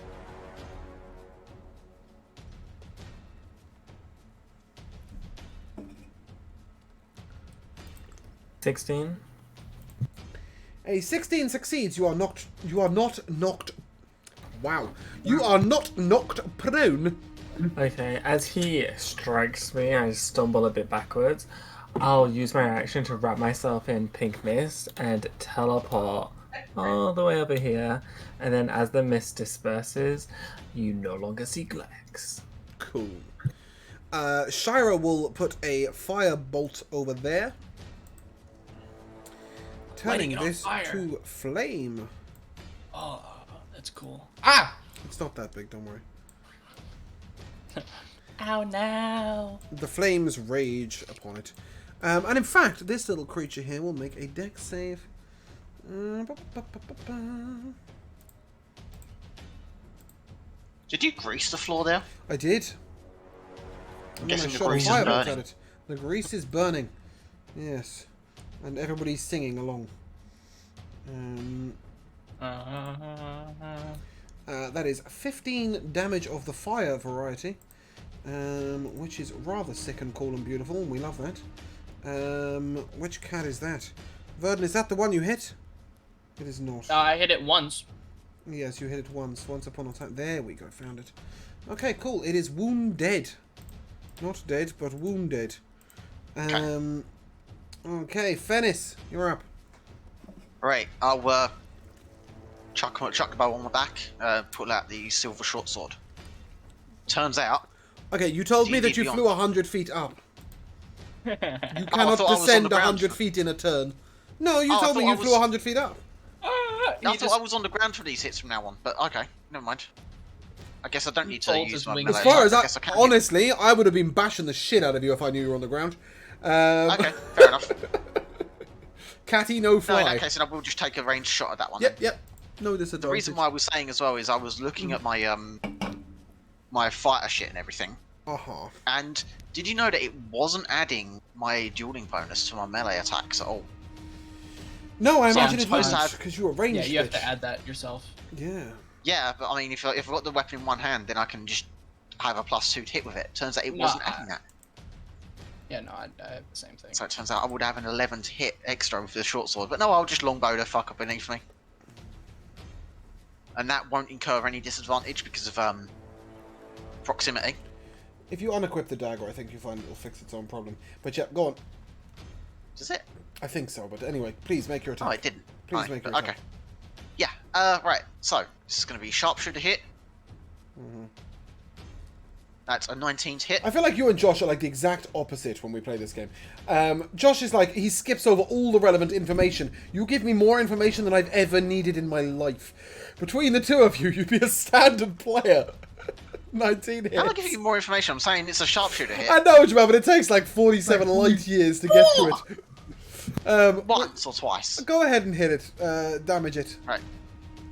$16. A 16 succeeds. You are not knocked. Wow. You are not knocked prone. Okay, as he strikes me, I stumble a bit backwards. I'll use my action to wrap myself in pink mist and teleport all the way over here. And then as the mist disperses, you no longer see Glax. Cool. Shira will put a fire bolt over there, turning Lighting it on this fire. to flame. Oh, that's cool. Ah! It's not that big, don't worry. Ow, now. The flames rage upon it. And in fact, this little creature here will make a dex save. Did you grease the floor there? I did. I'm And then I guessing the shot a grease is firebolt burning. at it. The grease is burning. Yes. And everybody's singing along. That is 15 damage of the fire variety. Which is rather sick and cool and beautiful, and we love that. Which cat is that? Verdon, is that the one you hit? It is not. I hit it once. Yes, you hit it once upon a time. There we go, found it. Okay, cool. It is wounded. Not dead, but wounded. Okay, Fennis, you're up. Right, I'll chuck the bow on my back, pull out the silver short sword. Turns out, Okay, you told me that you Beyond. flew 100 feet up. You I cannot thought I was on descend the ground. 100 feet in a turn. No, you Oh, I told me thought you I flew was- 100 feet up. I thought I was on the ground for these hits from now on, but okay, never mind. I guess I don't need to Folds use his my wings. melee As far as attack. I guess I can. honestly, I would have been bashing the shit out of you if I knew you were on the ground. Okay, fair enough. Catty, no No, fly. in that case, then I will just take a ranged shot at that one. Yep, then. yep. No disadvantage. The reason why I was saying as well is I was looking at my my fighter shit and everything. Uh-huh. And did you know that it wasn't adding my dueling bonus to my melee attacks at all? No, I So imagine I'm it supposed to wouldn't, have- because you're a ranged Yeah, you have bitch. to add that yourself. Yeah. Yeah, but I mean, if I've got the weapon in one hand, then I can just have a +2 to hit with it. Turns out it No, wasn't adding that. Yeah, no, I have the same thing. So it turns out I would have an 11 to hit extra with the short sword. But no, I'll just longbow the fuck up beneath me. And that won't incur any disadvantage because of proximity. If you unequip the dagger, I think you find it'll fix its own problem. But yeah, go on. Does it? I think so, but anyway, please make your attack. Oh, it didn't. Please Right, make your but attack. okay. Yeah. Right. So this is going to be sharpshooter hit. That's a 19 to hit. I feel like you and Josh are like the exact opposite when we play this game. Josh is like, he skips over all the relevant information. You give me more information than I've ever needed in my life. Between the two of you, you'd be a standard player. 19 hits. I'm not giving you more information. I'm saying it's a sharpshooter hit. I know what you mean, but it takes like 47 light years to get to it. Once or twice. Go ahead and hit it. Damage it. Right.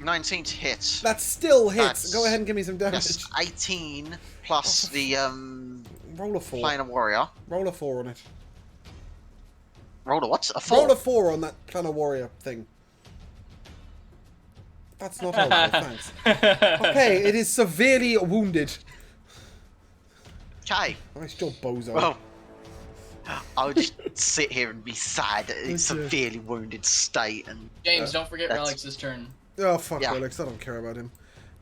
19 to hit. That still hits. That's- Go ahead and give me some damage. Yes, 18 plus the Roll a 4. planar warrior. Roll a 4 on it. Roll a what? A 4. Roll a 4 on that planar warrior thing. That's not helpful, thanks. Okay, it is severely wounded. Okay. Nice job, bozo. Well, I'll just sit here and be sad at its Okay. severely wounded state and James, don't forget that's- Relix's turn. Oh, fuck Yeah. Relics, I don't care about him.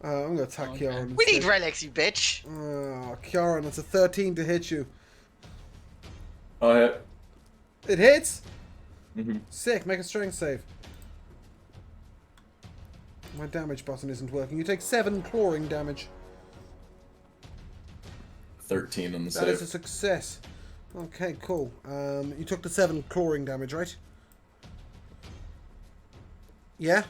I'm going to attack Okay. Kieran. we need instead. relics, you bitch. Oh, Kieran, that's a 13 to hit you. Oh, hit. It hits? Mhm. Sick, make a strength save. My damage button isn't working. You take 7 clawing damage. 13 on the That is a save. success. Okay, cool. You took the 7 clawing damage, right? Yeah?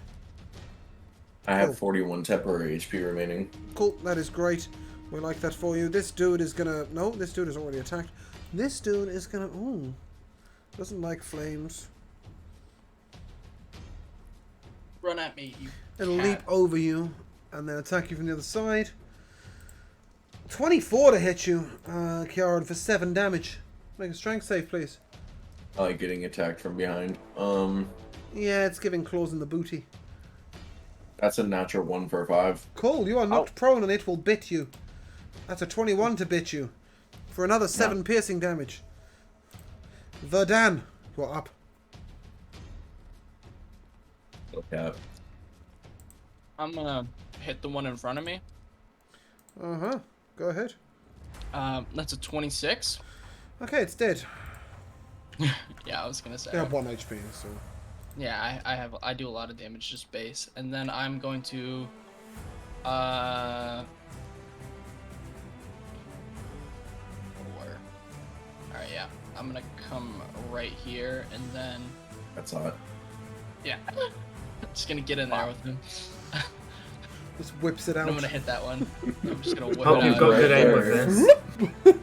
I have Cool. 41 temporary HP remaining. Cool, that is great. We like that for you. This dude is gonna... No, this dude is already attacked. This dude is gonna... Ooh. Doesn't like flames. Run at me, you It'll cat. leap over you and then attack you from the other side. 24 to hit you, Kieran, for 7 damage. Make a strength save, please. I like getting attacked from behind. Yeah, it's giving claws in the booty. That's a natural 1 for 5. Cool, you are knocked prone and it will bit you. That's a 21 to bit you. For another 7 piercing damage. Verdan, you're up. Okay. I'm gonna hit the one in front of me. Uh-huh, go ahead. That's a 26. Okay, it's dead. Yeah, I was gonna say. They have 1 HP, so... Yeah, I do a lot of damage just base, and then I'm going to, Four. All right, yeah, I'm gonna come right here, and then That's hot. yeah, just gonna get in there with him. Just whips it out. I'm gonna hit that one. I'm just gonna whip Hope it you've out. got Right good aim there. with this.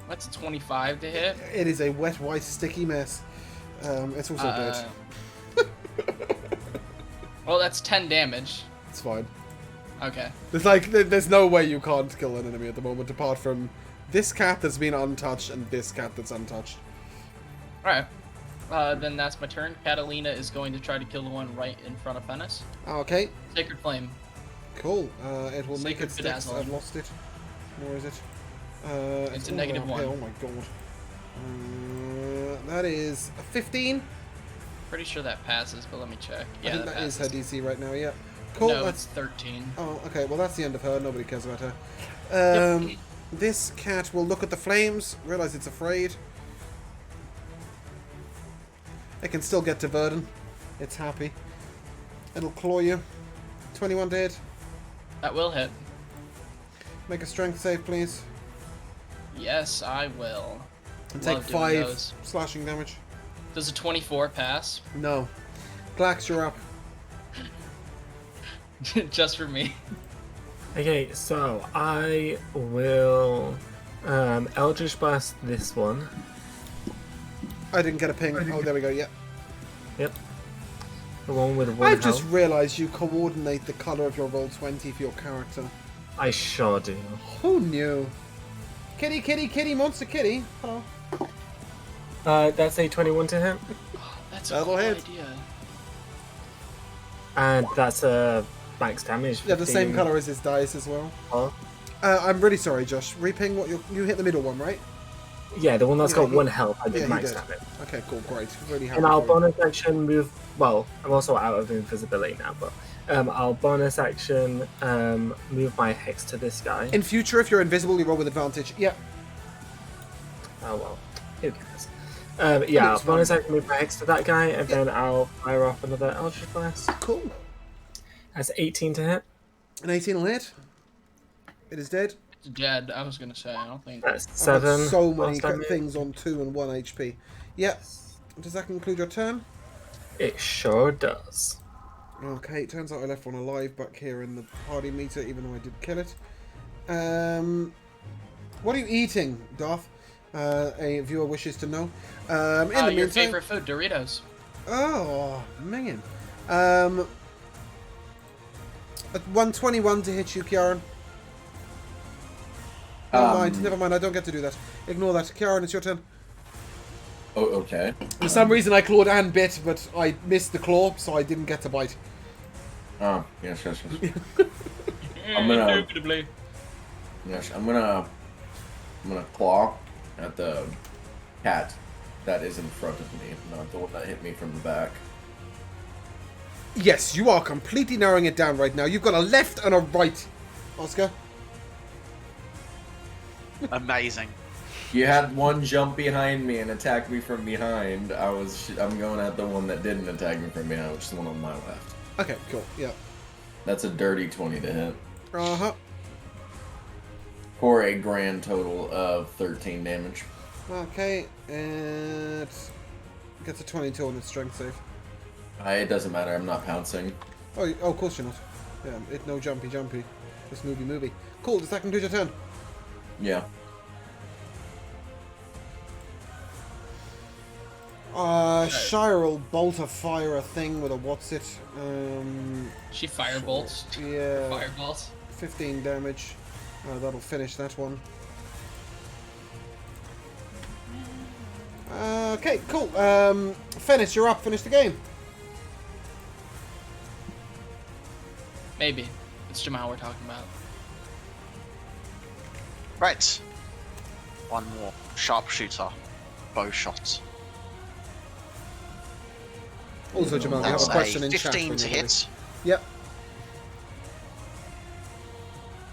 That's a 25 to hit. It is a wet, white, sticky mess. It's also dead. Well, that's 10 damage. It's fine. Okay. There's like, there's no way you can't kill an enemy at the moment, apart from this cat that's been untouched and this cat that's untouched. All right. Then that's my turn. Catalina is going to try to kill the one right in front of Fennis. Okay, Sacred Flame. cool. It will make Sacred its dex. Bedazzle. I've lost it. Where is it? It's a all negative the way up 1. here. Oh my god. That is a 15. Pretty sure that passes, but let me check. I Yeah, think that that is passes. her DC right now, yeah. Cool, No, that's... it's 13. Oh, okay, well that's the end of her. Nobody cares about her. Yep. This cat will look at the flames, realize it's afraid. It can still get to Verdun. It's happy. It'll claw you. 21 to hit. That will hit. Make a strength save, please. Yes, I will. And take Love doing 5 those. slashing damage. Does a 24 pass? No. Glax, you're up. Just for me. Okay, so I will Eldritch Blast this one. I didn't get a ping. Oh, there we go, yeah. Yep. The one with 1 I've just health. realised you coordinate the colour of your Roll20 for your character. I sure do. Who knew? Kitty, kitty, kitty, monster kitty. Hello. That's a 21 to hit. That's That's a That'll cool hit. idea. And that's max damage. Yeah, the same 15. color as his dice as well. Oh. I'm really sorry, Josh. Reping what you hit the middle one, right? Yeah, the one that's Yeah, got 1 health. I did he max did. damage. Okay, cool, great. Really happy. And I'll for you. bonus action move. Well, I'm also out of invisibility now, but I'll bonus action move my hex to this guy. In future, if you're invisible, you roll with advantage. Yeah. Oh well, who cares? Yeah, I'll bonus action move my hex to that guy, and then I'll fire off another Eldritch Blast. Cool. That's 18 to hit. An 18 will hit. It is dead. It's dead. I was gonna say. I don't think. That's I've got 7. so many force damage. things on 2 and 1 HP. Yep. Does that conclude your turn? It sure does. Okay, it turns out I left one alive back here in the party meter, even though I did kill it. What are you eating, Darth? A viewer wishes to know. In the Your meantime, favorite food, Doritos. oh man, at 121 to hit you, Kieran. Never mind. I don't get to do that. Ignore that. Kieran, it's your turn. Oh, okay. For some reason, I clawed and bit, but I missed the claw, so I didn't get to bite. Oh, yes. I'm gonna- Indubitably. Yes, I'm gonna claw at the cat that is in front of me, not the one that hit me from the back. Yes, you are completely narrowing it down right now. You've got a left and a right, Oscar. Amazing. You had one jump behind me and attack me from behind. I'm going at the one that didn't attack me from behind, which is the one on my left. Okay, cool. Yeah. That's a dirty 20 to hit. Uh-huh. For a grand total of 13 damage. Okay, and gets a 22 on its strength save. It doesn't matter, I'm not pouncing. Oh, of course you're not. Yeah, it no jumpy. Just movie. Cool, does that conclude your turn? Yeah. Shire will bolt a fire a thing with a what's it? She firebolts. Yeah, Fireballs. 15 damage. That'll finish that one. Okay, cool. Fennis, you're up. Finish the game. Maybe. It's Jamal we're talking about. Right. One more. Sharpshooter. Bow shot. Also, Jamal, you have That's a question in chat. 15 when to you're ready. hit. Yep.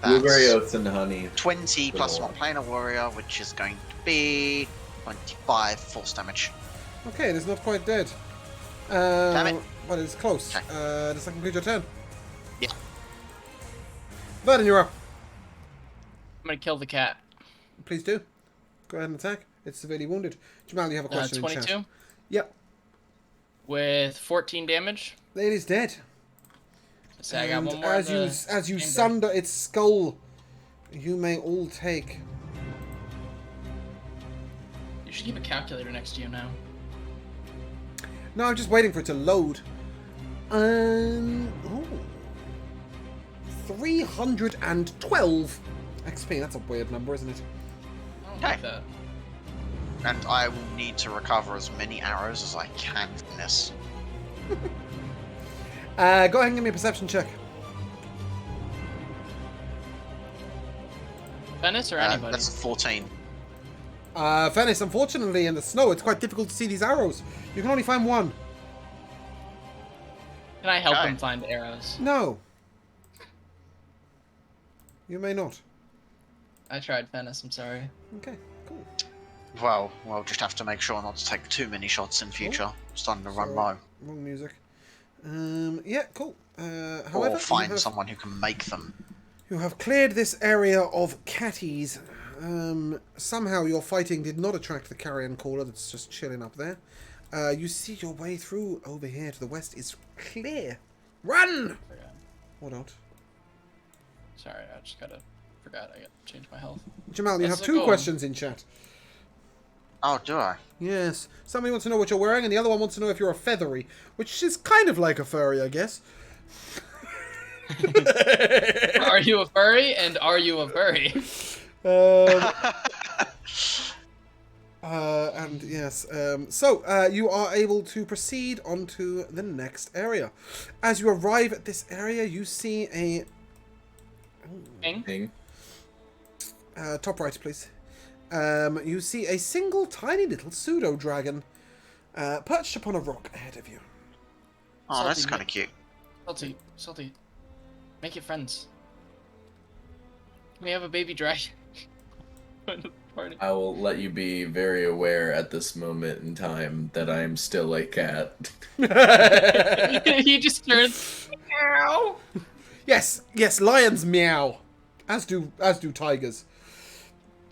Blueberry That's oats and honey. 20 plus Good one planar warrior, which is going to be 25 force damage. Okay, it is not quite dead. Damn it. But it's close. Okay. Does that conclude your turn? Yeah. Vernon, you're up. I'm gonna kill the cat. Please do. Go ahead and attack. It's severely wounded. Jamal, you have a question in 22 chat. Yep. with 14 damage. It is dead. So I got And one more. as in you the as you chamber. sunder its skull, you may all take. You should keep a calculator next to you now. No, I'm just waiting for it to load. Oh. 312 XP. That's a weird number, isn't it? I don't like that. And I will need to recover as many arrows as I can from this. Go ahead and give me a perception check. Venice or anybody? That's a 14. Venice, unfortunately, in the snow, it's quite difficult to see these arrows. You can only find one. Can I help Okay. him find arrows? No. You may not. I tried Venice, I'm sorry. Okay, cool. Well, we'll just have to make sure not to take too many shots in future. Starting to run Sorry. low. Wrong music. Yeah, cool. However, Or find you have, someone who can make them. you have cleared this area of catties. Somehow your fighting did not attract the carrion caller that's just chilling up there. You see your way through over here to the west is clear. Run! Forgot. Or not. Sorry, I just forgot I got to change my health. Jamal, you Let's have two go. questions in chat. Oh, do I? Yes. Somebody wants to know what you're wearing, and the other one wants to know if you're a feathery, which is kind of like a furry, I guess. Are you a furry? And are you a furry? And yes, you are able to proceed onto the next area. As you arrive at this area, you see a Thing. top right, please. You see a single tiny little pseudo dragon perched upon a rock ahead of you. Oh, that's Salty kind of cute. Salty. Make it friends. We have a baby dragon. Party. I will let you be very aware at this moment in time that I am still a cat. He just turns. Meow. Yes, lions meow, as do tigers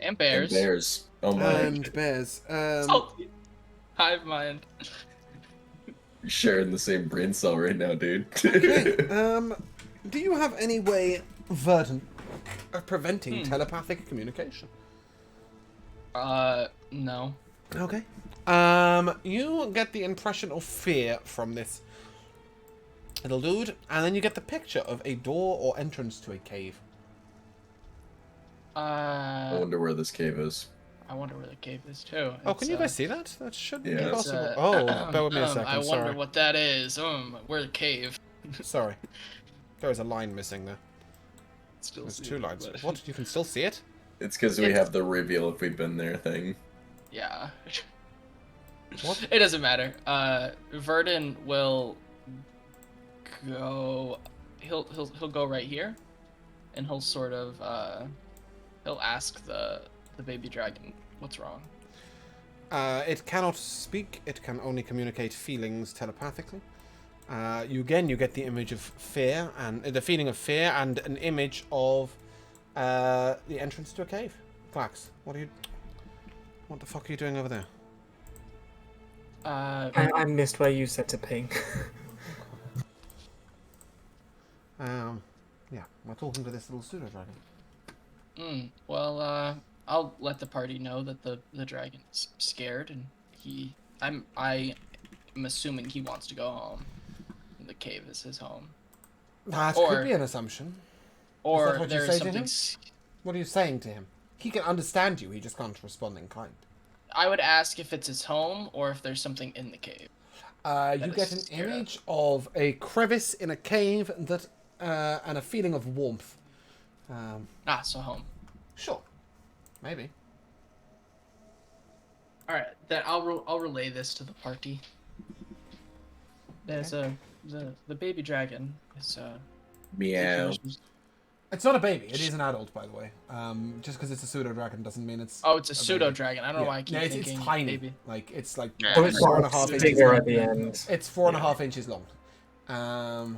And bears. And bears. Oh my. and bears. Salty. Hive mind. You're sharing the same brain cell right now, dude. Okay, do you have any way, Verdant, of preventing telepathic communication? No. Okay. You get the impression of fear from this little dude, and then you get the picture of a door or entrance to a cave. I wonder where this cave is. I wonder where the cave is too. Oh, can you guys see that? That should be Yeah. possible. Oh, bear with me a second. I wonder Sorry. what that is. Where the cave? Sorry. There is a line missing there. Still There's see two it, lines. but- What? You can still see it? It's because we have the reveal if we've been there thing. Yeah. What? It doesn't matter. Verdun will go. He'll go right here, and he'll sort of he'll ask the baby dragon what's wrong. It cannot speak. It can only communicate feelings telepathically. You get the image of fear and the feeling of fear and an image of the entrance to a cave. Clax, what the fuck are you doing over there? I missed where you said to ping. Yeah, we're talking to this little pseudo dragon. Well, I'll let the party know that the dragon is scared, and I'm assuming he wants to go home. The cave is his home. That Or- could be an assumption. Or what you there say is to something. him? What are you saying to him? He can understand you. He just can't respond in kind. I would ask if it's his home or if there's something in the cave. You get an is scared of. image of a crevice in a cave that, and a feeling of warmth. So home. Sure, maybe. All right, then I'll relay this to the party. There's the baby dragon is Meow. It's not a baby. It is an adult, by the way. Just because it's a pseudo dragon doesn't mean it's. Oh, it's a baby. pseudo dragon. I don't know Yeah. why I keep No, it's thinking tiny. baby. Like it's like Yeah. Oh, it's 4.5 inches bigger long. at the end. It's 4.5 inches long. And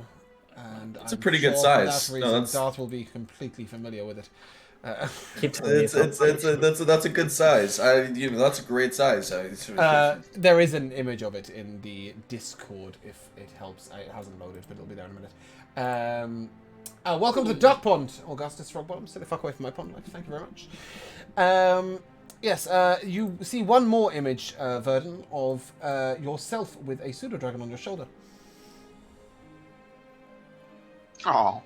It's a I'm pretty good sure size. For No, that reason, that's- Darth will be completely familiar with it. Keep telling me That's a good size. That's a great size. There is an image of it in the Discord if it helps. It hasn't loaded, but it'll be there in a minute. Welcome to the Duck Pond, Augustus Rogbottom. Sit the fuck away from my pond, mate. Thank you very much. Yes, you see one more image, Verdun, of yourself with a pseudo dragon on your shoulder. Oh,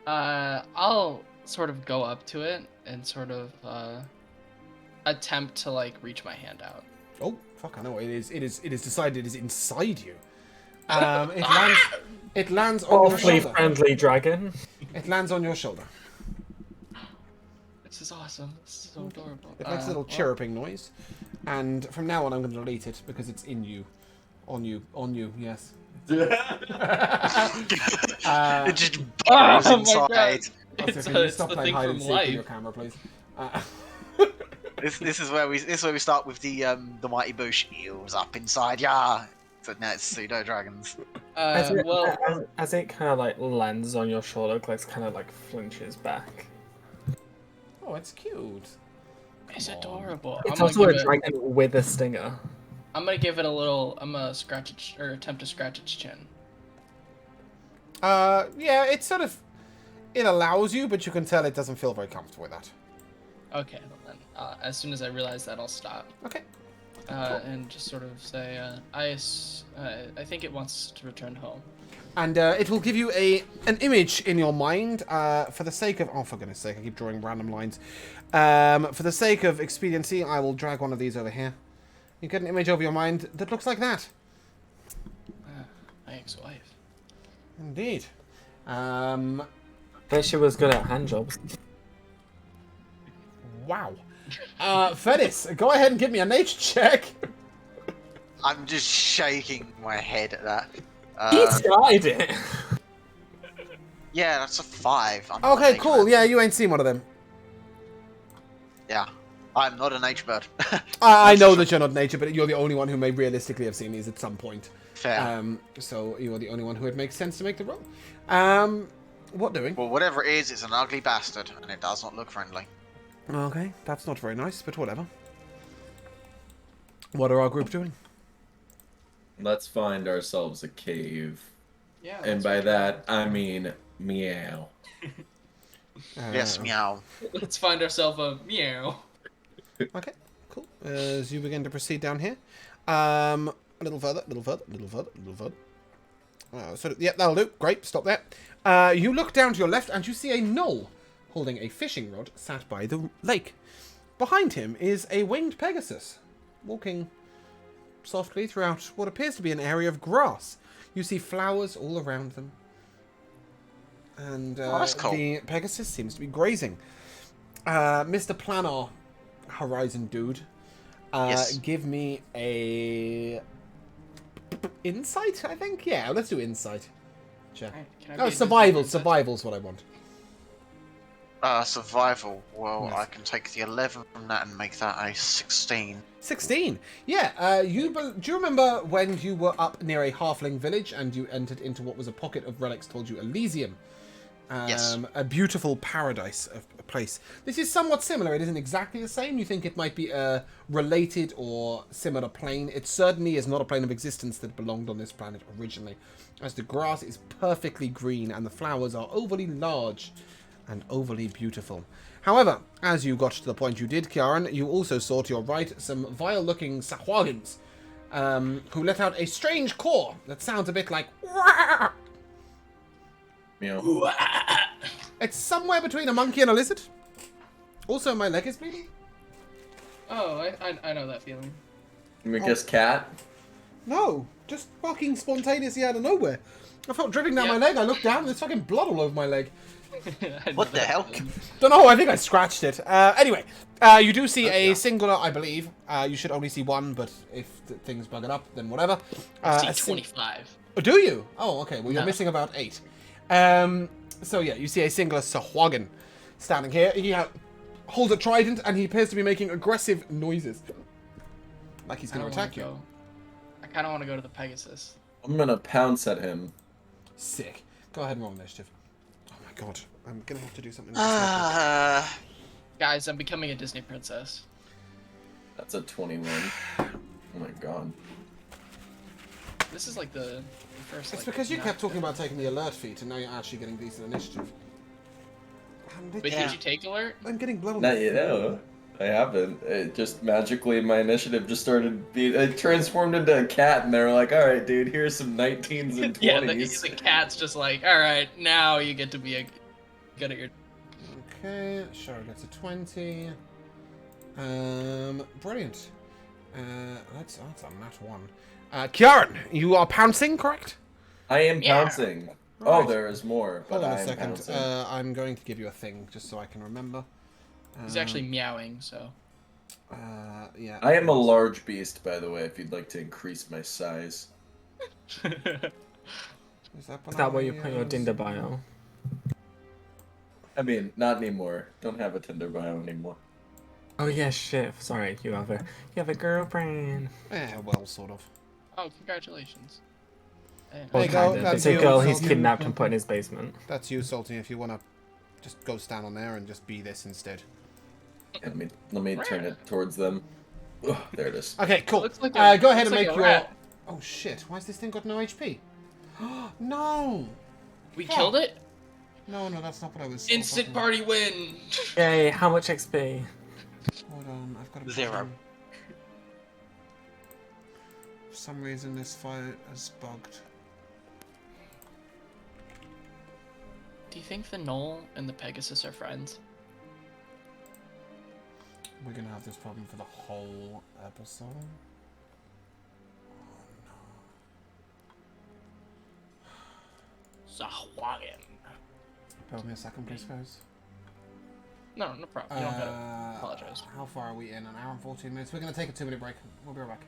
I'll sort of go up to it and sort of attempt to like reach my hand out. Oh, fuck! I know it is. It is decided. It is inside you. It lands on your awfully shoulder. friendly dragon. It lands on your shoulder. This is awesome. This is so adorable. It makes a little chirruping noise, and from now on, I'm going to delete it because it's in you, on you. Yes. it just Oh burrows my inside. God. Also, It's can you it's stop the playing thing hide and from seek with life. your camera, please? This is where we start with the mighty bush eels up inside. Yeah. So now it's pseudo dragons. As it, Well, as it kind of like lands on your shoulder, Clex kind of like flinches back. Oh, it's cute. it's adorable. It's I'm also gonna a give it, dragon with a stinger. I'm gonna give it a little. I'm gonna scratch its or attempt to scratch its chin. Yeah, it's sort of. It allows you, but you can tell it doesn't feel very comfortable with that. Okay, well then. As soon as I realize that, I'll stop. Okay. And just sort of say, I think it wants to return home. And it will give you an image in your mind for the sake of... Oh, for goodness sake, I keep drawing random lines. For the sake of expediency, I will drag one of these over here. You get an image over your mind that looks like that. My ex-wife. Indeed. Bet she was good at hand jobs. Wow. Fedis, go ahead and give me a nature check. I'm just shaking my head at that. He started it. Yeah, that's a 5. I'm not an Okay, nature cool. bird. Yeah, you ain't seen one of them. Yeah, I'm not a nature bird. I know that you're not nature, but you're the only one who may realistically have seen these at some point. Fair. So you are the only one who it makes sense to make the roll. What doing? Well, whatever it is, it's an ugly bastard, and it does not look friendly. Okay, that's not very nice, but whatever. What are our group doing? Let's find ourselves a cave. Yeah. And by that, I mean meow. Yes, meow. Let's find ourselves a meow. Okay, cool. As you begin to proceed down here, a little further, little further, little further, little further. Yeah, that'll do. Great. Stop there. You look down to your left, and you see a gnoll holding a fishing rod sat by the lake. Behind him is a winged Pegasus, walking softly throughout what appears to be an area of grass. You see flowers all around them. And that's cool. the Pegasus seems to be grazing. Mr. Planar, Horizon Dude, Yes. give me a insight, I think? Yeah, let's do insight. Check. Can I No, be a survival. Disney princess? Survival's what I want. Survival. Well, Yes. I can take the 11 from that and make that a 16. 16. Yeah. Do you remember when you were up near a halfling village and you entered into what was a pocket of relics told you Elysium? Yes. A beautiful paradise of a place. This is somewhat similar. It isn't exactly the same. You think it might be a related or similar plane. It certainly is not a plane of existence that belonged on this planet originally, as the grass is perfectly green and the flowers are overly large and overly beautiful. However, as you got to the point you did, Kiaran, you also saw to your right some vile-looking Sahwagins, who let out a strange caw that sounds a bit like... Meow. It's somewhere between a monkey and a lizard. Also, my leg is bleeding. Oh, I know that feeling. Can we guess cat? No, just fucking spontaneously out of nowhere. I felt dripping down my leg. I looked down and there's fucking blood all over my leg. I know What the that hell? feeling. Don't know, I think I scratched it. Anyway, you do see a singular, I believe. You should only see one, but if things bug it up, then whatever. I a see 25. Oh, do you? Oh, okay. Well, you're No. missing about 8. So yeah, you see a singular Sahwagin standing here. He holds a trident and he appears to be making aggressive noises. Like he's going to attack you. I kind of want to go to the Pegasus. I'm gonna pounce at him. Sick. Go ahead and roll initiative. Oh my god. I'm going to have to do something. Guys, I'm becoming a Disney princess. That's a 21. Oh my god. This is like the first. It's because you kept talking about taking the alert feat and now you're actually getting decent initiative. Wait, Yeah. did you take alert? I'm getting blood on Not my yet. No, I haven't. It just magically, my initiative just started being. It transformed into a cat, and they were like, "All right, dude, here's some 19s and 20s." Yeah, the cat's just like, all right, now you get to be good at your. Okay, sure, gets a 20. Brilliant. That's a nat 1. Kiaran, you are pouncing, correct? I am Yeah. pouncing. Right. Oh, there is more, but Hold on I a am second. pouncing. I'm going to give you a thing just so I can remember. He's actually meowing, so. Yeah. I am a large beast, by the way. If you'd like to increase my size. Is Is that where you put your Tinder bio? I mean, not anymore. Don't have a Tinder bio anymore. Oh yeah, shit. Sorry, you have a girlfriend. Yeah, well, sort of. Oh, congratulations. There you go, Kinda. that's It's a you, girl he's Salty. kidnapped and put in his basement. That's you, Salty. If you want to just go stand on there and just be this instead. Let me turn it towards them. Ugh, there it is. Okay, cool. Looks like a- Go ahead and looks like make a your... rat. Oh, shit. Why has this thing got no HP? No! We killed it? No, that's not what I was... Instant party win! Yay! How much XP? Hold on, I've got to... 0. For some reason, this file is bugged. Do you think the Knoll and the Pegasus are friends? We're gonna have this problem for the whole episode. Zahwagen. Bear with me a second, please, guys. No, no problem. You don't gotta apologize. How far are we in? An hour and 14 minutes. We're gonna take a 2-minute break. We'll be right back.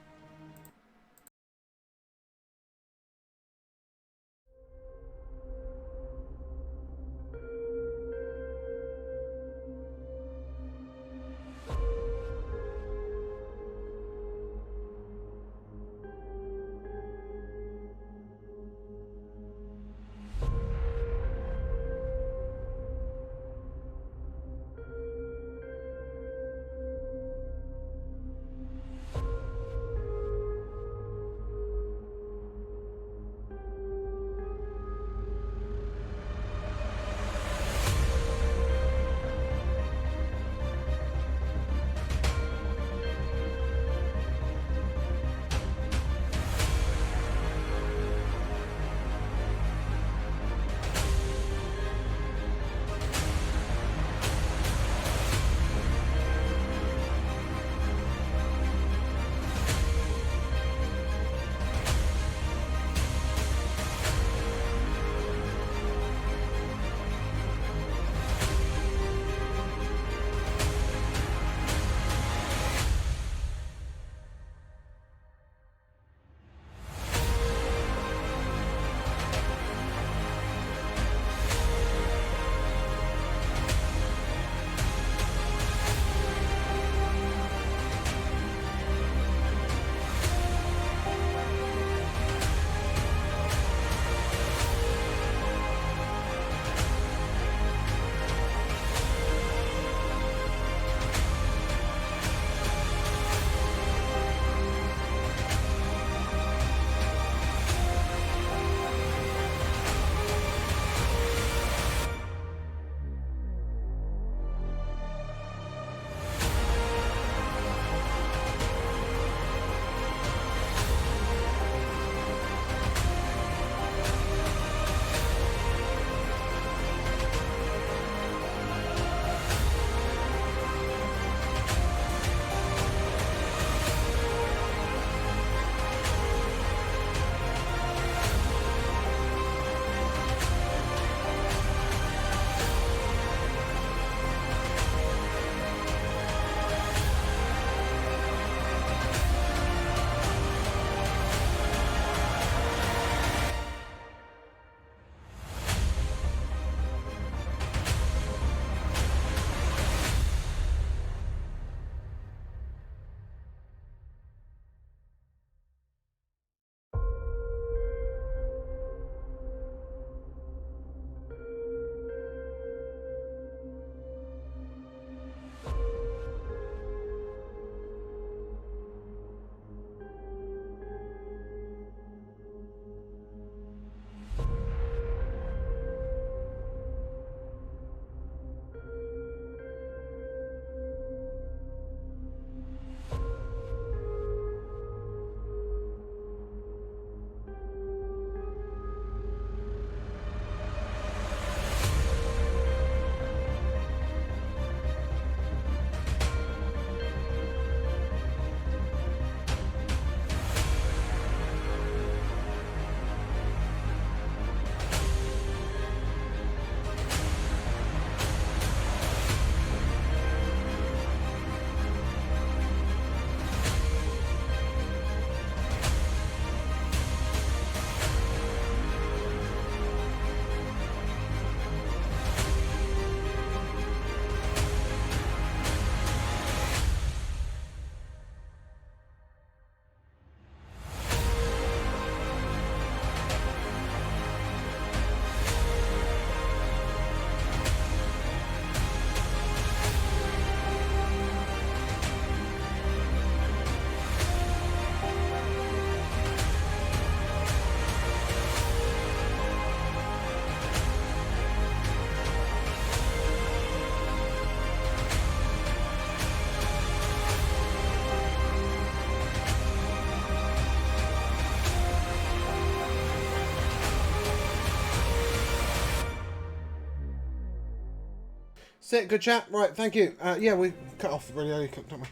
Sit, good chat. Right, thank you. Yeah, we cut off really early, don't we?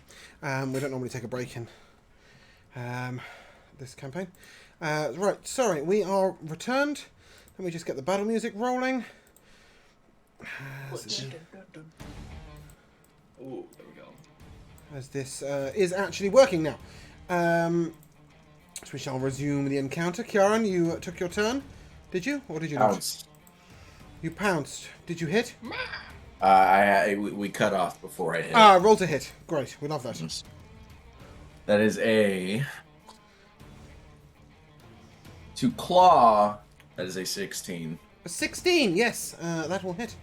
We don't normally take a break in this campaign. Right, sorry, we are returned. Let me just get the battle music rolling. Ooh, there we go. As this is actually working now. So we shall resume the encounter. Kieran, you took your turn. Did you? Or did you not? Pounced. You pounced. Did you hit? We cut off before I hit. Roll to hit. Great. We love that. That is a... To claw, that is a 16. A 16, yes. That will hit.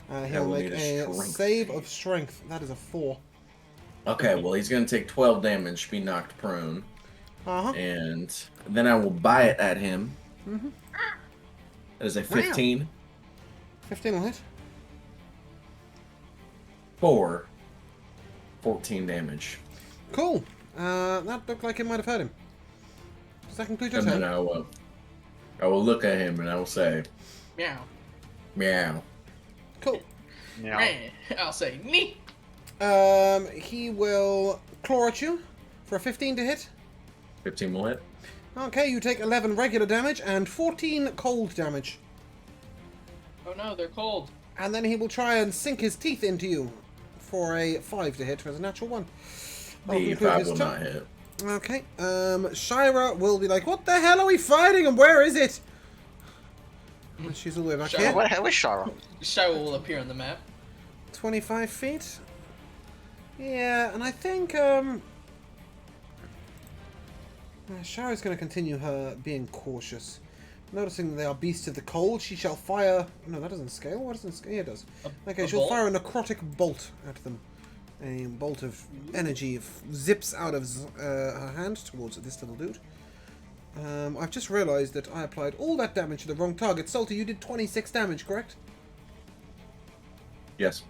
He'll will make need a a strength save save. of strength. That is a 4. Okay, well, he's going to take 12 damage, be knocked prone. Uh-huh. And then I will bite at him. Mm-hmm. That is a 15. 15 will hit. 14 damage. Cool. That looked like it might have hurt him. Does that conclude your And then turn? I will look at him and I will say, Meow. meow. Cool. Yeah. Meh. I'll say me. He will claw at you for a 15 to hit. 15 will hit. Okay, you take 11 regular damage and 14 cold damage. Oh no, they're cold. And then he will try and sink his teeth into you for a 5 to hit as a natural 1. That'll The conclude 5 his will turn. not hit. Okay, Shira will be like, what the hell are we fighting and where is it? And she's all the way back Shira, here. Where's Shara? Shadow will appear on the map. 25 feet. Yeah, and I think, Shara's going to continue her being cautious. Noticing they are beasts of the cold, she shall fire... No, that doesn't scale. What doesn't scale? Yeah, it does. Okay, a she'll bolt? fire a necrotic bolt at them. A bolt of energy zips out of her hand towards this little dude. I've just realised that I applied all that damage to the wrong target. Salty, you did 26 damage, correct? Yes.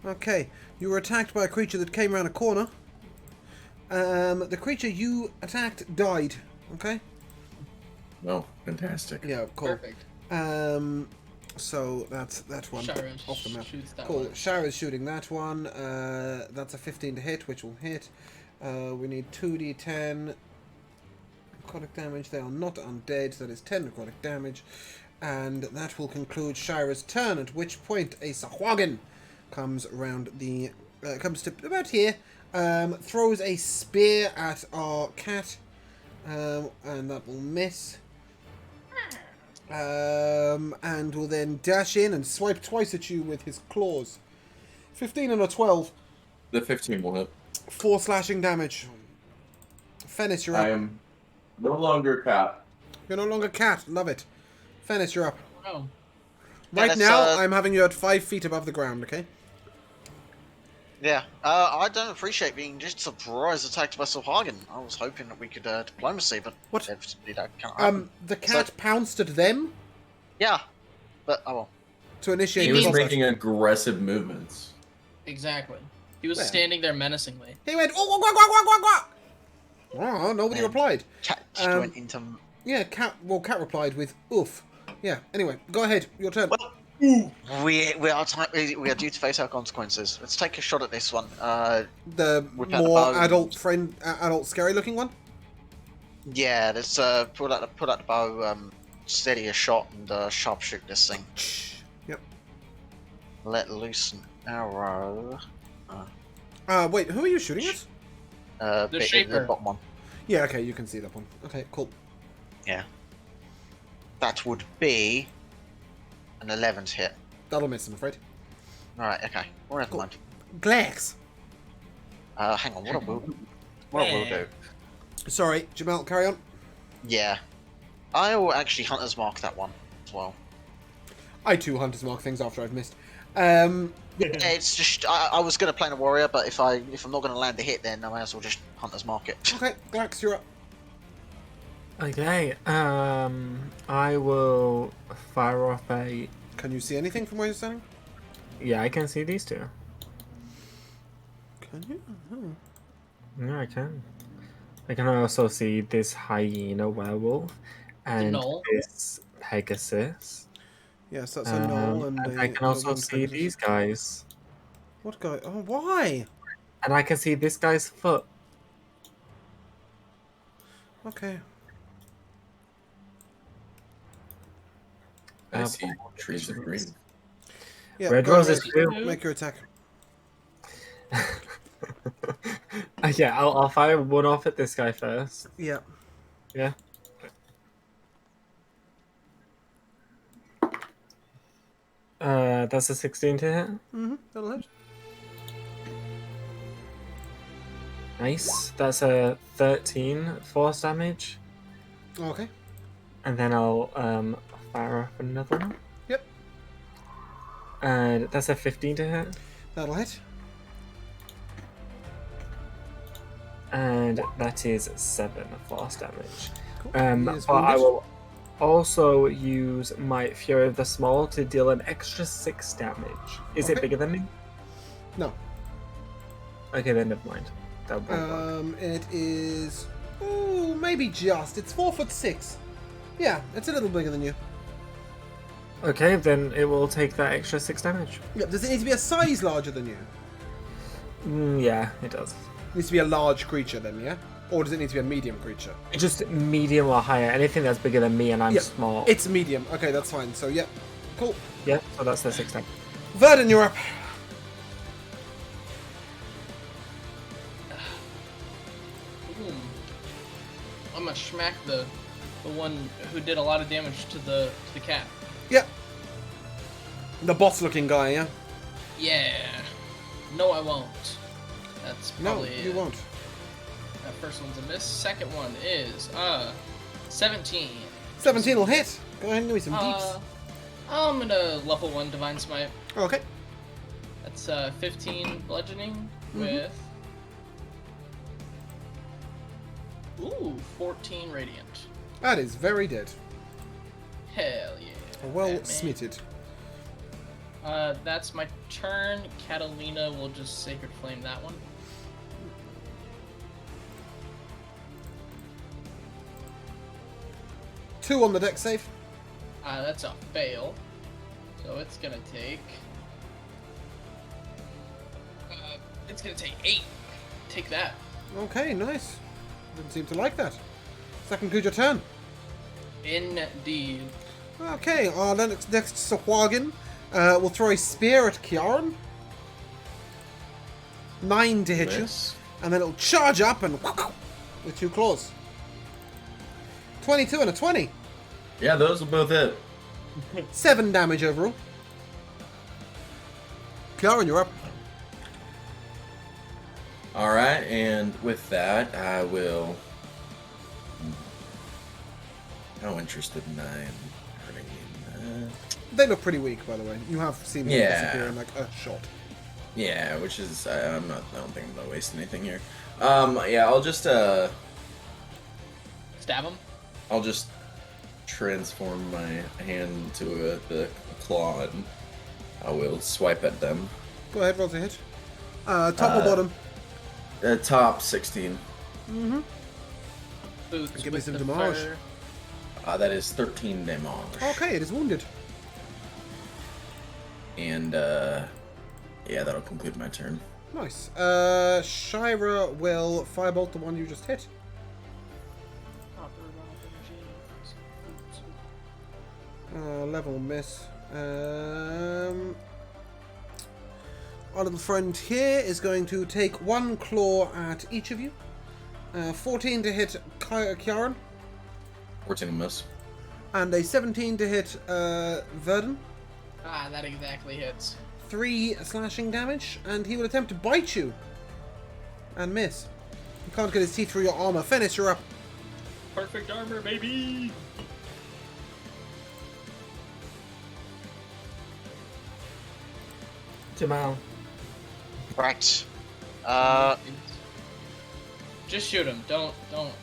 Okay, you were attacked by a creature that came around a corner. The creature you attacked died. Okay? Oh, fantastic. Yeah, cool. Perfect. So that's that one Shara off the map. shoots that Cool. one. Shara's shooting that one. That's a 15 to hit, which will hit. We need 2d10 necrotic damage. They are not undead, so that is 10 necrotic damage. And that will conclude Shira's turn, at which point a Sahwagan comes around the... comes to about here, throws a spear at our cat, and that will miss. And will then dash in and swipe twice at you with his claws. 15 and a 12. The 15 will hit. 4 slashing damage. Fennis, you're up. I am no longer cat. You're no longer cat. Love it. Fennis, you're up. Oh. Right let's, now, I'm having you at 5 feet above the ground, okay? Yeah. I don't appreciate being just surprise attacked by Silhagen. I was hoping that we could diplomacy, but What? evidently that can't happen. The cat pounced at them Yeah. But, oh well. to initiate He was combat. making aggressive movements. Exactly. He was Well. standing there menacingly. He went, oh, quack, quack, quack, quack, quack. Oh, nobody replied. Cat just went into... Yeah, cat replied with, oof. Yeah, anyway, go ahead. Your turn. Well, we are due to face our consequences. Let's take a shot at this one. The whip out the more bow. adult, scary looking one? Yeah, let's pull out the bow, steady a shot, and sharpshoot this thing. Yep. Let loose an arrow. Wait, who are you shooting at? The Shaper. The bottom one. Yeah, okay, you can see that one. Okay, cool. Yeah. That would be an 11 to hit. That'll miss, I'm afraid. Alright, okay. Well, never Cool. mind. Glax. Hang on, what I will do. Sorry, Jamel, carry on. Yeah. I will actually Hunter's Mark that one as well. I too Hunter's Mark things after I've missed. It's just, I was going to play a warrior, but if I'm not going to land a hit, then I might as well just Hunter's Mark it. Okay, Glax, you're up. Okay, I will fire off a... Can you see anything from where you're standing? Yeah, I can see these two. Can you? Oh. Yeah, I can. I can also see this hyena werewolf and gnoll? this Pegasus. Yes, that's a gnoll and I can also one's see Pegasus. these guys. What guy? Oh, why? And I can see this guy's foot. Okay. I see trees of green. Yeah, Red go roses ahead. too. Make your attack. Yeah, I'll fire one off at this guy first. Yeah. Yeah. That's a 16 to hit. That'll hit. Nice. That's a 13 force damage. Okay. And then I'll fire off another one. Yep. And that's a 15 to hit. That'll hit. And that is 7 force damage. Cool. But He is I wounded. will also use my Fury of the Small to deal an extra 6 damage. Is it Okay. bigger than me? No. Okay, then never mind. That won't work. It is. Ooh, maybe just. It's 4'6". Yeah, it's a little bigger than you. Okay, then it will take that extra 6 damage. Yeah. Does it need to be a size larger than you? Yeah, it does. It needs to be a large creature then, yeah? Or does it need to be a medium creature? It's just medium or higher. Anything that's bigger than me and I'm Yeah, small. It's medium. Okay, that's fine. So, yeah. Cool. Yeah, so that's the 6 damage. Verdun, you're up. I'm gonna smack the one who did a lot of damage to the cat. Yep. The boss-looking guy, yeah? Yeah. No, I won't. That's No, probably you won't. That first one's a miss. Second one is 17. 17 will hit. Go ahead and give me some deeps. I'm gonna level 1 Divine Smite. Okay. That's 15 bludgeoning with 14 radiant. That is very dead. Hell yeah. Well Batman. smitted. That's my turn. Catalina will just Sacred Flame that one. Two on the deck save. That's a fail. So it's gonna take. It's gonna take 8. Take that. Okay, nice. Didn't seem to like that. Second, conclude your turn. Indeed. Okay, next Sahwagan. We'll throw a spear at Kiaran. 9 to hit Miss. you. And then it'll charge up and with 2 claws. 22 and a 20. Yeah, those will both hit. 7 damage overall. Kiaran, you're up. Alright, and with that, I will... How interested am I in hurting him? They look pretty weak, by the way. You have seen them Yeah. disappear in like a shot. Yeah, which is... I don't think I'm gonna waste anything here. Yeah, I'll just Stab him. I'll just transform my hand to the claw and I will swipe at them. Go ahead, roll to hit. Top or bottom? Top 16. Boots Give me with some the damage. fire. That is 13 damage. Okay, it is wounded. And yeah, that'll conclude my turn. Nice. Shira will firebolt the one you just hit. Level miss. Our little friend here is going to take 1 claw at each of you. 14 to hit Kiaran, 14 to miss. and a 17 to hit Verdun. That exactly hits. 3 slashing damage, and he will attempt to bite you. And miss. He can't get his teeth through your armor. Fennis, you're up. Perfect armor, baby! Jamal. Right. Just shoot him. Don't.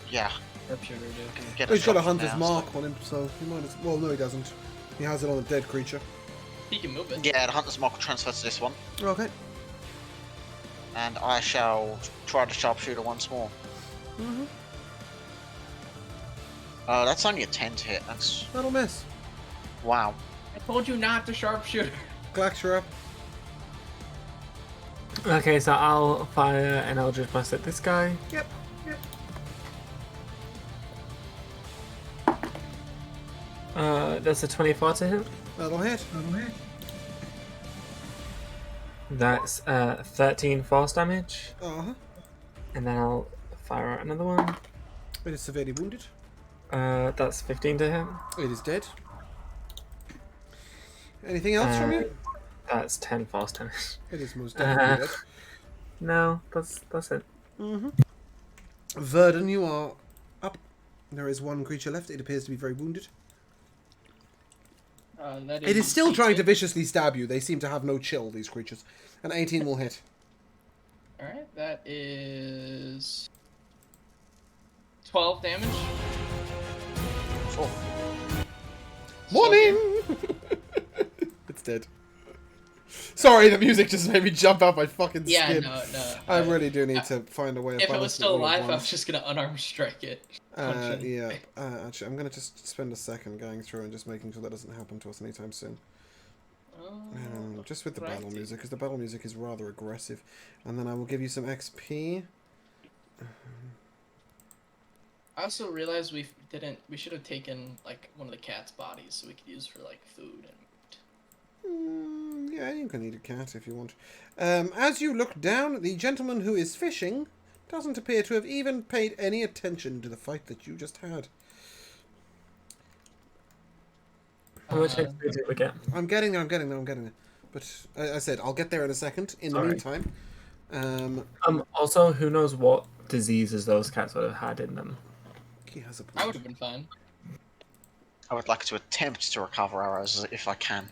Yeah. Sharpshooter, dude. I can get He's got a shot hunter's now, mark on him, so he might as well. No, he doesn't. He has it on a dead creature. He can move it. Yeah, the hunter's mark will transfer to this one, Okay. and I shall try the sharpshooter once more. That's only a 10 to hit. That's That'll miss. wow. I told you not to sharpshooter. Glax, you're up. Okay, so I'll fire and I'll just bust at this guy. Yep. Yep. That's a 24 to hit. That'll hit. That's 13 force damage. Uh-huh. And then I'll fire out another one. It is severely wounded. That's 15 to hit. It is dead. Anything else from you? That's 10 force damage. It is most definitely dead. No, that's it. Verdun, you are up. There is one creature left. It appears to be very wounded. It is still trying to viciously stab you. They seem to have no chill, these creatures. An 18 will hit. Alright, that is 12 damage. Oh, Morning! It's dead. Sorry, the music just made me jump out my fucking Yeah, skin. no. I really do need to find a way of If it was balancing still all at alive, I once. was just gonna unarmed strike it. Punch it. Yeah. Actually, I'm gonna just spend a second going through and just making sure that doesn't happen to us anytime soon. Just with the battle righty. music, because the battle music is rather aggressive. And then I will give you some XP. I also realized we should have taken like one of the cat's bodies so we could use for like food and Yeah, you can eat a cat if you want. As you look down, the gentleman who is fishing doesn't appear to have even paid any attention to the fight that you just had. How much XP did we get? I'm getting there. But I said, I'll get there in a second. In the Sorry. meantime, Also, who knows what diseases those cats would have had in them? he has a I point. would have been fine. I would like to attempt to recover arrows if I can.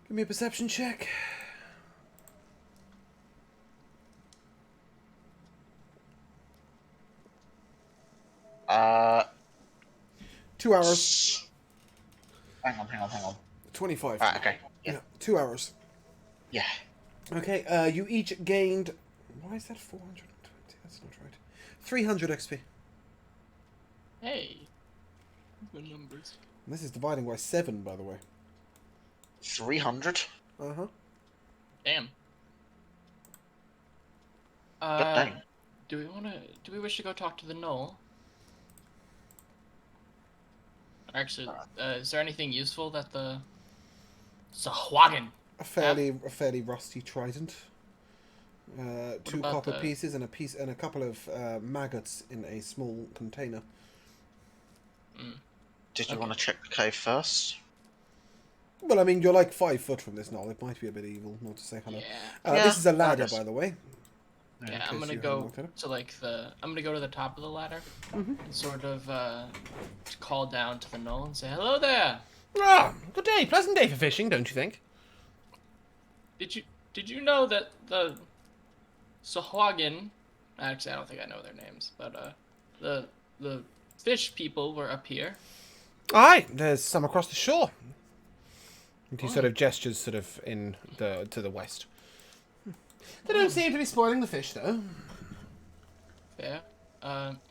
Give me a perception check. Uh, 2 hours. Hang on. 25. Right, okay. Yeah, 2 hours. Yeah. Okay, you each gained... Why is that 420? That's not right. 300 XP. Hey. Good numbers. And this is dividing by 7, by the way. 300? Uh-huh. Damn. God dang. Do we wish to go talk to the Knoll? Actually, is there anything useful that the Sahwagan? A fairly rusty trident. 2 about copper the- pieces and a couple of maggots in a small container. Did you want to check the cave first? Well, I mean, you're like 5 foot from this knoll. It might be a bit evil not to say hello. Yeah. Yeah, This is a ladder, I guess. by the way. Yeah, in I'm case gonna you go haven't looked at it. to like I'm gonna go to the top of the ladder, and sort of call down to the Knoll and say, "Hello there. Ah, good day. Pleasant day for fishing, don't you think? Did you know that the Sahwagan? Actually, I don't think I know their names, but the fish people were up here. Aye, there's some across the shore. And he sort of gestures sort of to the west. They don't seem to be spoiling the fish, though. Fair.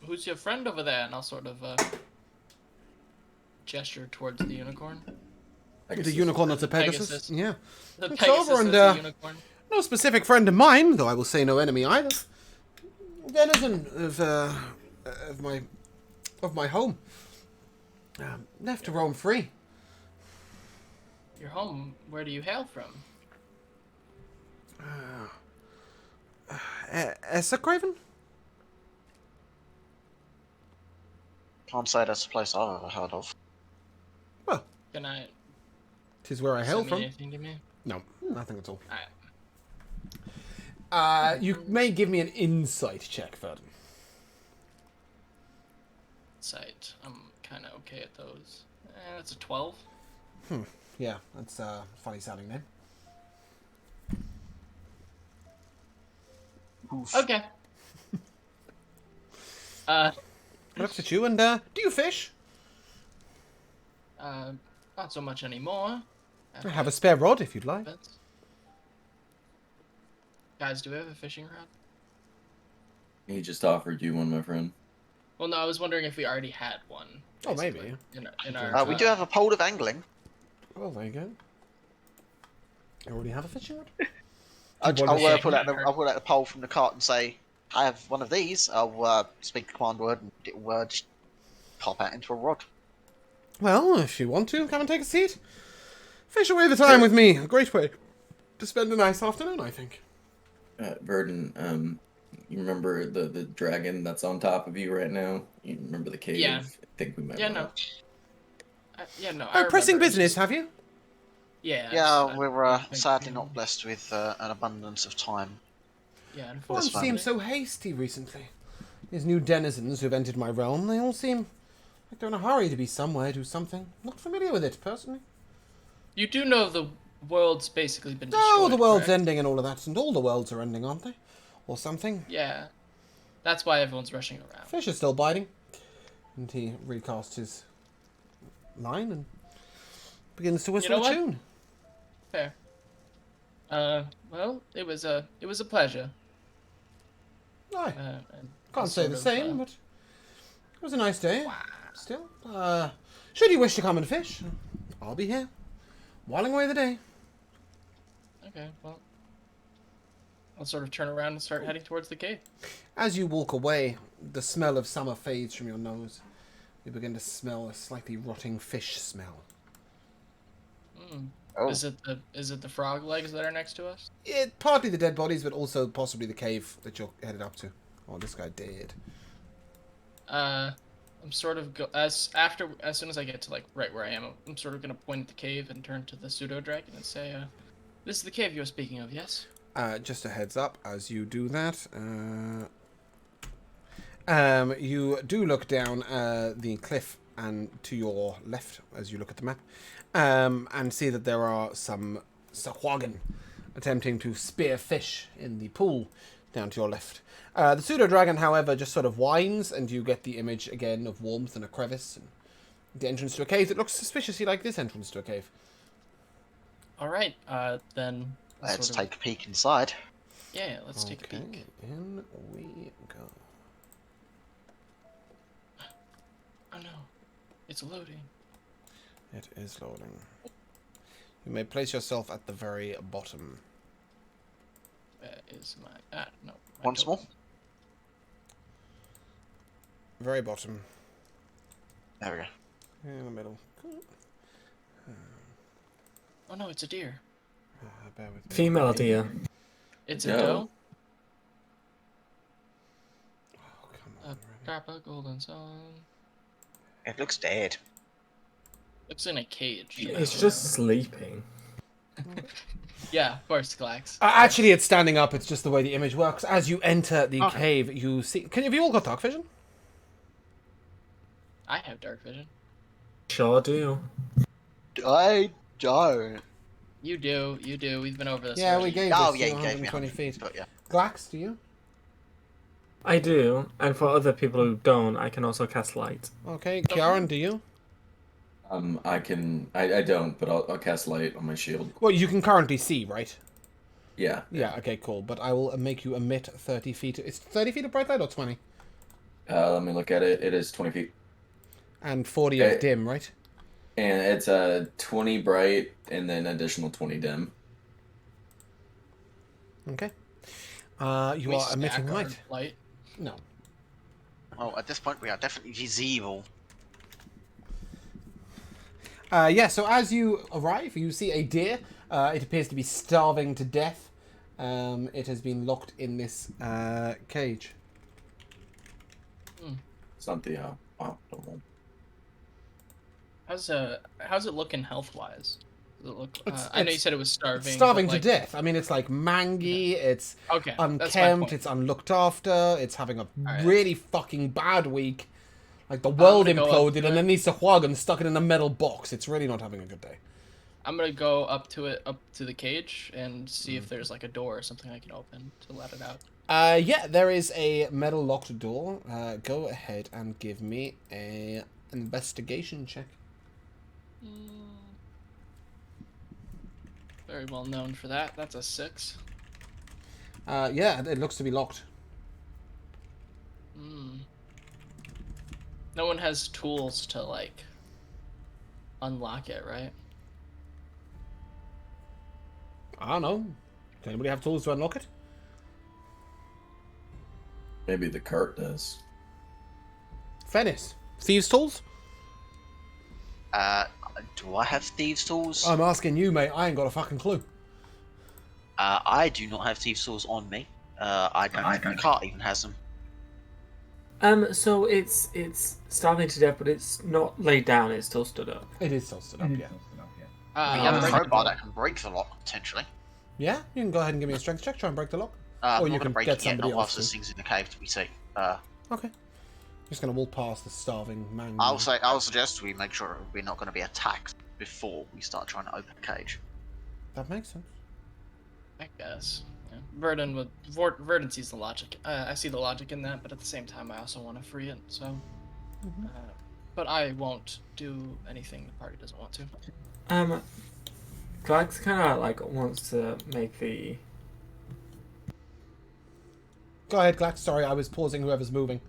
Who's your friend over there?" And I'll sort of gesture towards the unicorn. The unicorn, not the Pegasus. Pegasus. Yeah. The It's Pegasus over, and, is the unicorn. No specific friend of mine, though I will say no enemy either. Denizen of my home. Left to roam free. Your home. Where do you hail from? Essekraven? Can't say that's a place I've ever heard of. Well, Can I? 'tis where I hail Send me from. anything to me? No, nothing at all. Alright. You may give me an insight check, Verdun. Sight. I'm kind of okay at those. That's a 12. Yeah, that's a funny sounding name. Okay. Looks at you and, do you fish? Not so much anymore. I have a spare rod if you'd like. Guys, do we have a fishing rod? He just offered you one, my friend. Well, no, I was wondering if we already had one. Oh, maybe. basically, In our, We do have a pole of angling. Well, there you go. You already have a fishing rod? you want to I'll say? pull out the pole from the cart and say, "I have one of these." I'll speak the command word, and it will just pop out into a rod. Well, if you want to, come and take a seat. Fish away the time with me. A great way to spend a nice afternoon, I think. Verdon, you remember the dragon that's on top of you right now? You remember the cave? Yeah. I think we might Yeah, wanna... no. I Pressing remember. It's business, just- have you? Yeah. Yeah, it's- we're I think- sadly not blessed with an abundance of time. Yeah, One unfortunately. seems so hasty recently. These new denizens who've entered my realm, they all seem like they're in a hurry to be somewhere, do something. Not familiar with it, personally. You do know the world's basically been destroyed. Oh, the world's correct? ending and all of that, and all the worlds are ending, aren't they? Or something. Yeah. That's why everyone's rushing around. Fish is still biting. And he recasts his line and begins to whistle know a what? tune. Fair. Well, it was a pleasure. Aye. And Can't say the sort of, same, but it was a nice day. Still. Should you wish to come and fish, I'll be here. Whiling away the day. Okay, well, I'll sort of turn around and start heading towards the cave. As you walk away, the smell of summer fades from your nose. You begin to smell a slightly rotting fish smell. Oh, Is it the frog legs that are next to us? Partly the dead bodies, but also possibly the cave that you're headed up to. Oh, this guy dead. I'm sort of as soon as I get to like right where I am, I'm sort of gonna point at the cave and turn to the pseudo dragon and say, "This is the cave you were speaking of, yes?" Just a heads up, as you do that, you do look down the cliff and to your left as you look at the map, and see that there are some Sahuagin attempting to spear fish in the pool down to your left. The pseudo-dragon, however, just sort of whines, and you get the image again of warmth and a crevice, and the entrance to a cave that looks suspiciously like this entrance to a cave. All right, then. let's sort of- take a peek inside. Yeah, let's take a peek. In we go. Oh no, it's loading. It is loading. You may place yourself at the very bottom. That is my no. my Once more. token. Very bottom. There we go. In the middle. Oh no, it's a deer. Bear with me. Female deer. It's a No. doe. Oh, come on. A really. drop of golden sun. It looks dead. Looks in a cage. It's just sleeping. Yeah, of course, Glax. Actually, it's standing up. It's just the way the image works. As you enter the Okay. cave, you see... Have you all got dark vision? I have dark vision. Sure do. I don't. You do. We've been over this. Yeah, we already. gave Oh this yeah, to you gave me 120 100 feet. But yeah. Glax, do you? I do, and for other people who don't, I can also cast light. Okay, Kiaran, do you? I don't, but I'll cast light on my shield. Well, you can currently see, right? Yeah. Yeah, okay, cool. But I will make you emit 30 feet. Is 30 feet of bright light or 20? Let me look at it. It is 20 feet. And 40 of dim, right? And it's 20 bright and then additional 20 dim. Okay. You We are stack emitting our light. light. No. Well, at this point, we are definitely visible. Yeah, so as you arrive, you see a deer. It appears to be starving to death. It has been locked in this cage. It's not the optimal. How's it looking health wise? Does it look? It's- I know you it's- said it was starving. It's starving but, to like, death. I mean, it's like mangy, it's Okay, that's my unkempt, point. it's unlooked after, it's having a Alright. really fucking bad week. Like, the world gonna go up imploded, to and it. then these Sahuagins stuck it in a metal box. It's really not having a good day. I'm gonna go up to the cage and see if there's like a door or something I can open to let it out. Yeah, there is a metal locked door. Go ahead and give me a investigation check. Very well known for that. That's a 6. Yeah, it looks to be locked. No one has tools to like unlock it, right? I don't know. Does anybody have tools to unlock it? Maybe the cart does. Fennis. Thieves' tools? Do I have thieves' tools? I'm asking you, mate. I ain't got a fucking clue. I do not have thieves' tools on me. I don't think the cart even has them. So it's starving to death, but it's not laid down. It's still stood up. It is still stood up, yeah. I have a crowbar that can break the lock, potentially. Yeah? You can go ahead and give me a strength check. Try and break the lock. I'm Or you not going to can break get it yet, somebody not whilst else this to. thing's in the cave to be safe. Okay. Just going to walk past the starving man. I'll suggest we make sure we're not going to be attacked before we start trying to open the cage. That makes sense. I guess. Yeah. Verdun sees the logic. I see the logic in that, but at the same time, I also want to free it. So, but I won't do anything the party doesn't want to. Glax kind of like wants to make the. Go ahead, Glax. Sorry, I was pausing whoever's moving.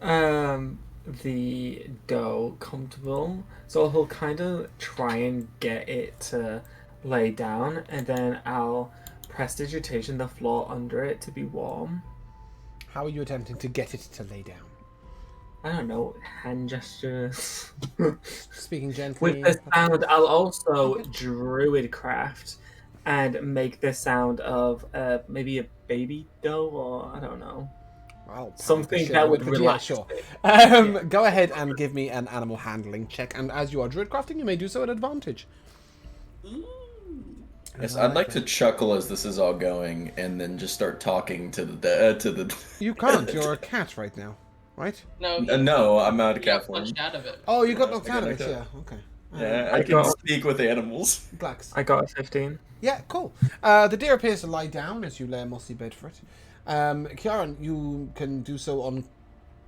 The dough comfortable, so he'll kind of try and get it to lay down, and then I'll prestidigitation the floor under it to be warm. How are you attempting to get it to lay down? I don't know, hand gestures. Speaking gently. With the sound, I'll also druidcraft and make the sound of maybe a baby dough, or I don't know. Well, Something that would relax. Yeah, sure. Go ahead and give me an animal handling check, and as you are druid crafting, you may do so at advantage. Yes, I'd like to chuckle as this is all going, and then just start talking to the. You can't. You're a cat right now, right? No, No, I'm out of got cat form. punched out of it. Oh, you got knocked I out got of it. knocked Yeah. Okay. Yeah, I I can got- speak with animals. Glax. I got a 15. Yeah, cool. The deer appears to lie down as you lay a mossy bed for it. Kieran, you can do so on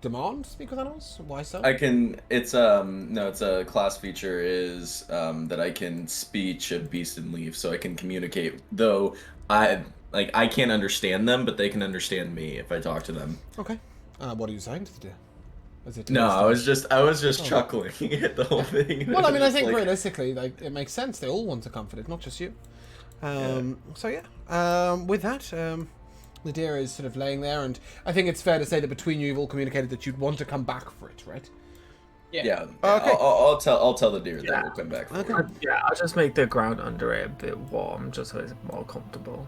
demand. Speak with animals. Why so? I can. It's a class feature is that I can speech a beast and leaf, so I can communicate. Though I can't understand them, but they can understand me if I talk to them. Okay. What are you saying to the deer? Is it No, I was just chuckling at the whole thing. Well, I mean, I think Like- realistically, like, it makes sense. They all want to comfort it, not just you. So yeah. With that, the deer is sort of laying there, and I think it's fair to say that between you, you've all communicated that you'd want to come back for it, right? Yeah. Okay. I'll tell the deer that Yeah. we'll come back. For Okay. it. Yeah, I'll just make the ground under it a bit warm, just so it's more comfortable.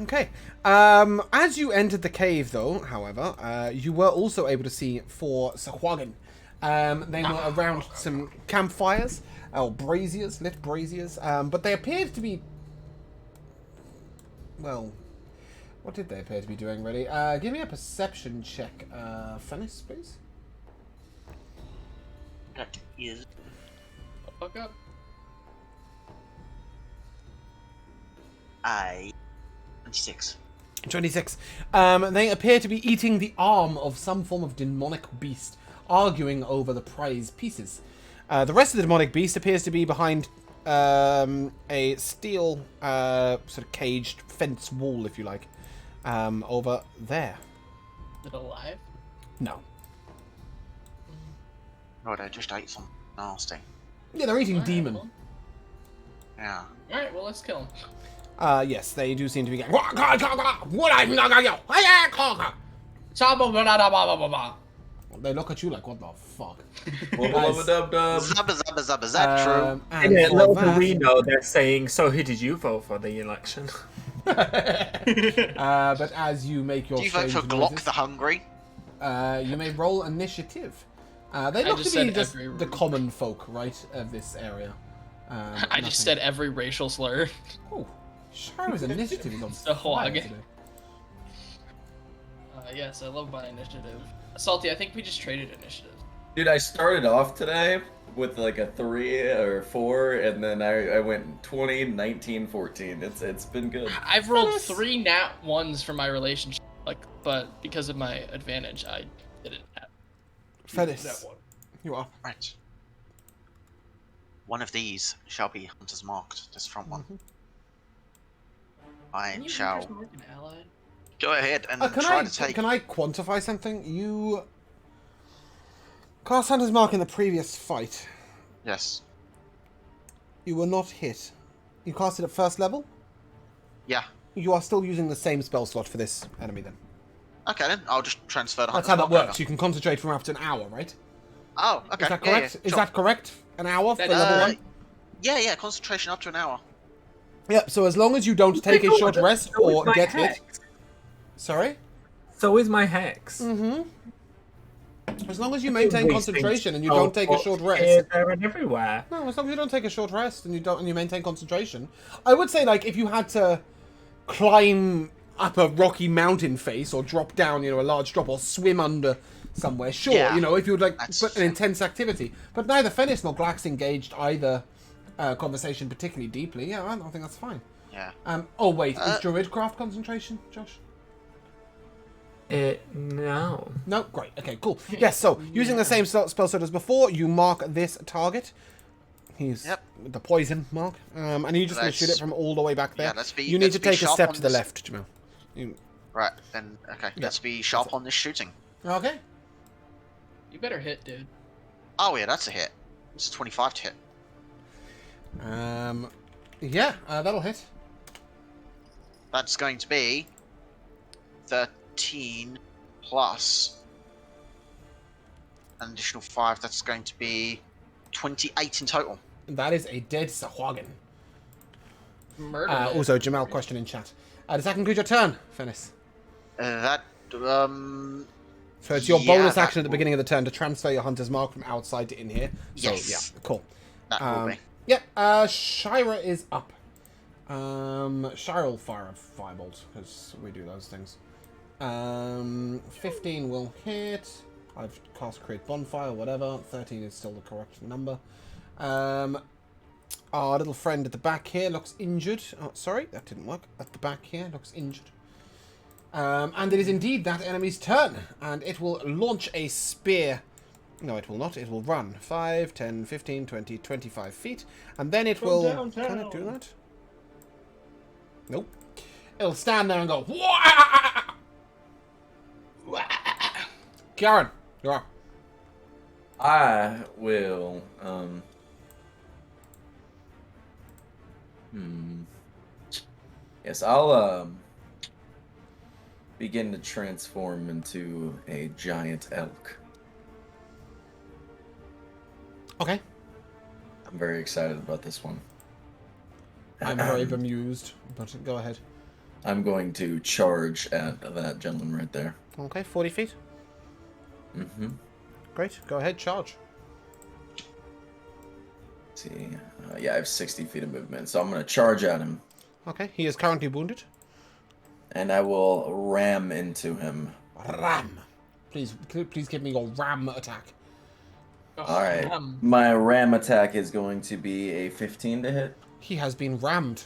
Okay. As you entered the cave, though, however, you were also able to see 4 Sahuagin. They were around some campfires, or braziers, lit braziers, but they appeared to be... Well, what did they appear to be doing, really? Give me a perception check, Fennis, please. That is Fuck up. 26. 26. They appear to be eating the arm of some form of demonic beast, arguing over the prize pieces. The rest of the demonic beast appears to be behind a steel sort of caged fence wall, if you like, over there. Is it alive? No. Right, I just ate some nasty. Yeah, they're eating Alright, demon. well- Yeah. Alright, well, let's kill him. Yes, they do seem to be getting... They look at you like, what the fuck? Wubba-lubba-dub-dub. Zubba zubba zubba, is that true? And And for little do that- we know, they're saying, so who did you vote for the election? but as you make your Do you vote for strange Glock noises, the Hungry? you may roll initiative. They look just to be said just every the room. common folk, right, of this area. I just said every racial slur. Oh, Shara's initiative is on The fire Hwag. today. Yes, I love my initiative. Salty, I think we just traded initiative. Dude, I started off today with like a 3 or 4, and then I went 20, 19, 14. It's been good. I've rolled Yes. 3 nat 1s for my relationship, but because of my advantage, I didn't have Fennis, that one. you are. Right. One of these shall be hunter's marked, this front one. I Can you shall Hunter's Mark an ally? go ahead and Can try I to take... can I quantify something? You cast Hunter's Mark in the previous fight. Yes. You were not hit. You cast it at first level. Yeah. you are still using the same spell slot for this enemy then. Okay, then I'll just transfer the That's Hunter's how that Mark works. over. You can concentrate for up to an hour, right? Oh, okay. Is that Yeah, correct? yeah, Is sure. that correct? An hour for That- level 1? Yeah, concentration up to an hour. Yep, so as long as you don't take a short rest So is or my get hex. hit... Sorry? So is my hex. As long as you maintain concentration and you don't take a short rest... Here, there, and everywhere. No, as long as you don't take a short rest and you maintain concentration. I would say, like, if you had to climb up a rocky mountain face or drop down, a large drop, or swim under somewhere, sure, Yeah, if you would, like, that's- put an intense activity. But neither Fennis nor Glax engaged either conversation particularly deeply. Yeah, I don't think that's fine. Yeah. Oh, wait, is Druidcraft concentration, Josh? No. No? Great. Okay, cool. Yes, so, using the same spell slot as before, you mark this target. He's the poison mark. And you're just going to shoot it from all the way back there. Yeah, let's be- you need let's to be take a sharp step on to the this. left, Jamil. Right, then, okay. Let's be sharp on this shooting. Okay. You better hit, dude. Oh, yeah, that's a hit. It's a 25 to hit. Yeah, that'll hit. That's going to be 13 plus an additional 5. That's going to be 28 in total. That is a dead Sahuagin. Murder. Also, Jamal question in chat. Does that conclude your turn, Fennis? That, So it's your yeah, bonus that action at the beginning of the turn to transfer your Hunter's Mark from outside to in here. So, Yes. yeah, cool. That will be. Yeah, Shira is up. Shira will fire a firebolt, because we do those things. 15 will hit. I've cast Create Bonfire, whatever. 13 is still the correct number. Our little friend at the back here looks injured. Oh, sorry, that didn't work. At the back here looks injured. And it is indeed that enemy's turn. And it will launch a spear. No, it will not. It will run 5, 10, 15, 20, 25 feet. And then it will... downtown. Can it do that? Nope. It'll stand there and go... Wah! Karen, you're up. I will, Yes, I'll, begin to transform into a giant elk. Okay. I'm very excited about this one. I'm very bemused, but go ahead. I'm going to charge at that gentleman right there. Okay, 40 feet. Mm-hmm. Great. Go ahead, charge. Let's see. Yeah, I have 60 feet of movement, so I'm going to charge at him. Okay, he is currently wounded. And I will ram into him. Ram. Please give me your ram attack. Alright. My ram attack is going to be a 15 to hit. He has been rammed.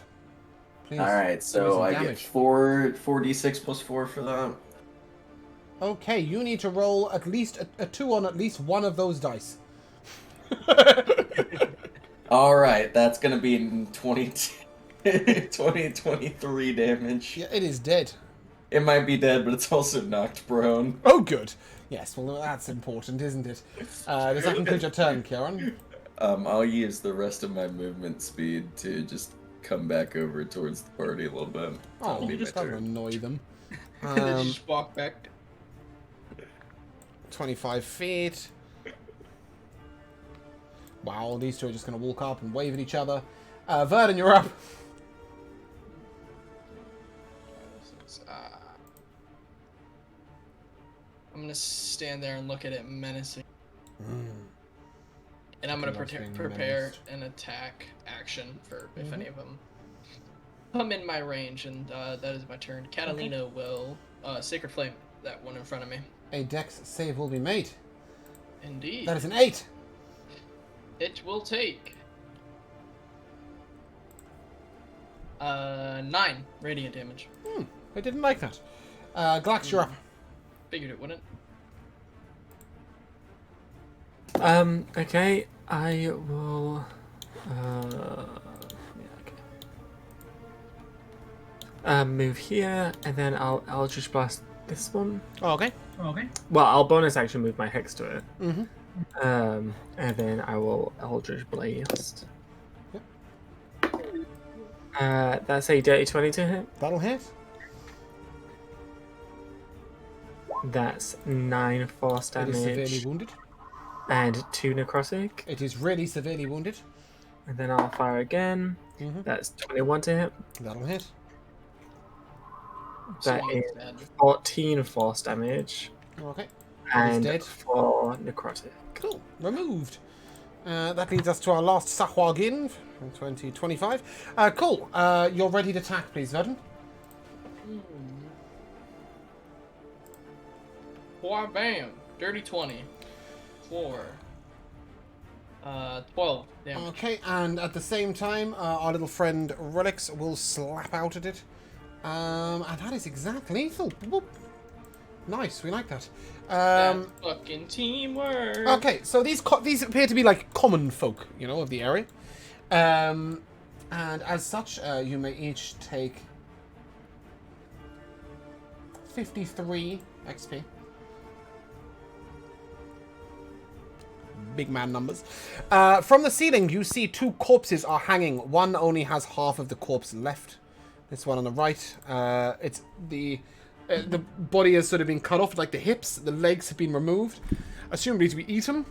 Please. Alright, give so me some I get damage. 4d6 plus 4 for that. Okay, you need to roll at least a 2 on at least one of those dice. Alright, that's going to be 23 damage. Yeah, it is dead. It might be dead, but it's also knocked prone. Oh, good. Yes, well, that's important, isn't it? Does that conclude your turn, Kieran? I'll use the rest of my movement speed to just come back over towards the party a little bit. Oh, That'll be you just my have to turn. annoy them. And then just walk back. 25 feet. Wow, these two are just going to walk up and wave at each other. Vernon, you're up. I'm gonna stand there and look at it menacing. And I'm gonna Loves being prepare menaced. an attack action for if any of them come in my range, and that is my turn. Catalina will Sacred Flame that one in front of me. A dex save will be made. Indeed. That is an 8. It will take 9 radiant damage. I didn't like that. Glax, you're up. Figured it wouldn't. Okay, I will, yeah, okay. Move here, and then I'll Eldritch Blast this one. Oh, okay. Well, I'll bonus action move my hex to it. Mm-hmm. And then I will Eldritch Blast. That's a dirty 20 to hit. That'll hit. That's 9 force It is severely damage wounded. and 2 necrotic. It is really severely wounded. And then I'll fire again. That's 21 to hit. That'll hit. That So is it's dead. 14 force damage Okay. and dead. 4 necrotic. Cool. Removed. That leads us to our last Sahwagin from 2025. Cool. You're ready to attack, please, Verdun. Why, bam. Dirty 20. 4. 12 damage. Okay, and at the same time, our little friend Relics will slap out at it. And that is exact lethal. Whoop. Nice, we like that. That's fucking teamwork. Okay, so these appear to be like common folk, you know, of the area. And as such, you may each take 53 XP. Big man numbers. From the ceiling, you see 2 corpses are hanging. One only has half of the corpse left. This one on the right, it's the body has sort of been cut off, like the hips, the legs have been removed, assumably to be eaten.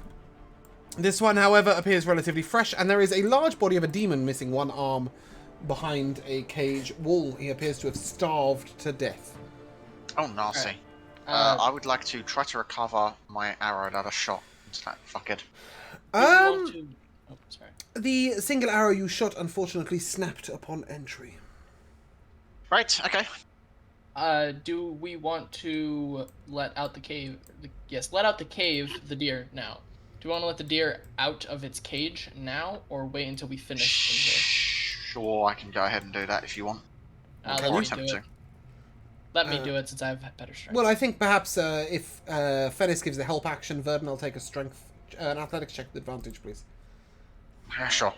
This one, however, appears relatively fresh, and there is a large body of a demon missing one arm behind a cage wall. He appears to have starved to death. Oh, nasty. I would like to try to recover my arrow that I shot. It's like, fuck it. Oh, sorry. The single arrow you shot unfortunately snapped upon entry. Right, okay. Do we want to let out the cave? Yes, let out the cave, the deer, now. Do we want to let the deer out of its cage now, or wait until we finish? Sure, I can go ahead and do that if you want. Let Or me attempt do to. it. Let me do it since I have better strength. Well, I think perhaps if Fennis gives the help action, Verdun will take an athletics check with advantage, please. Yeah, sure.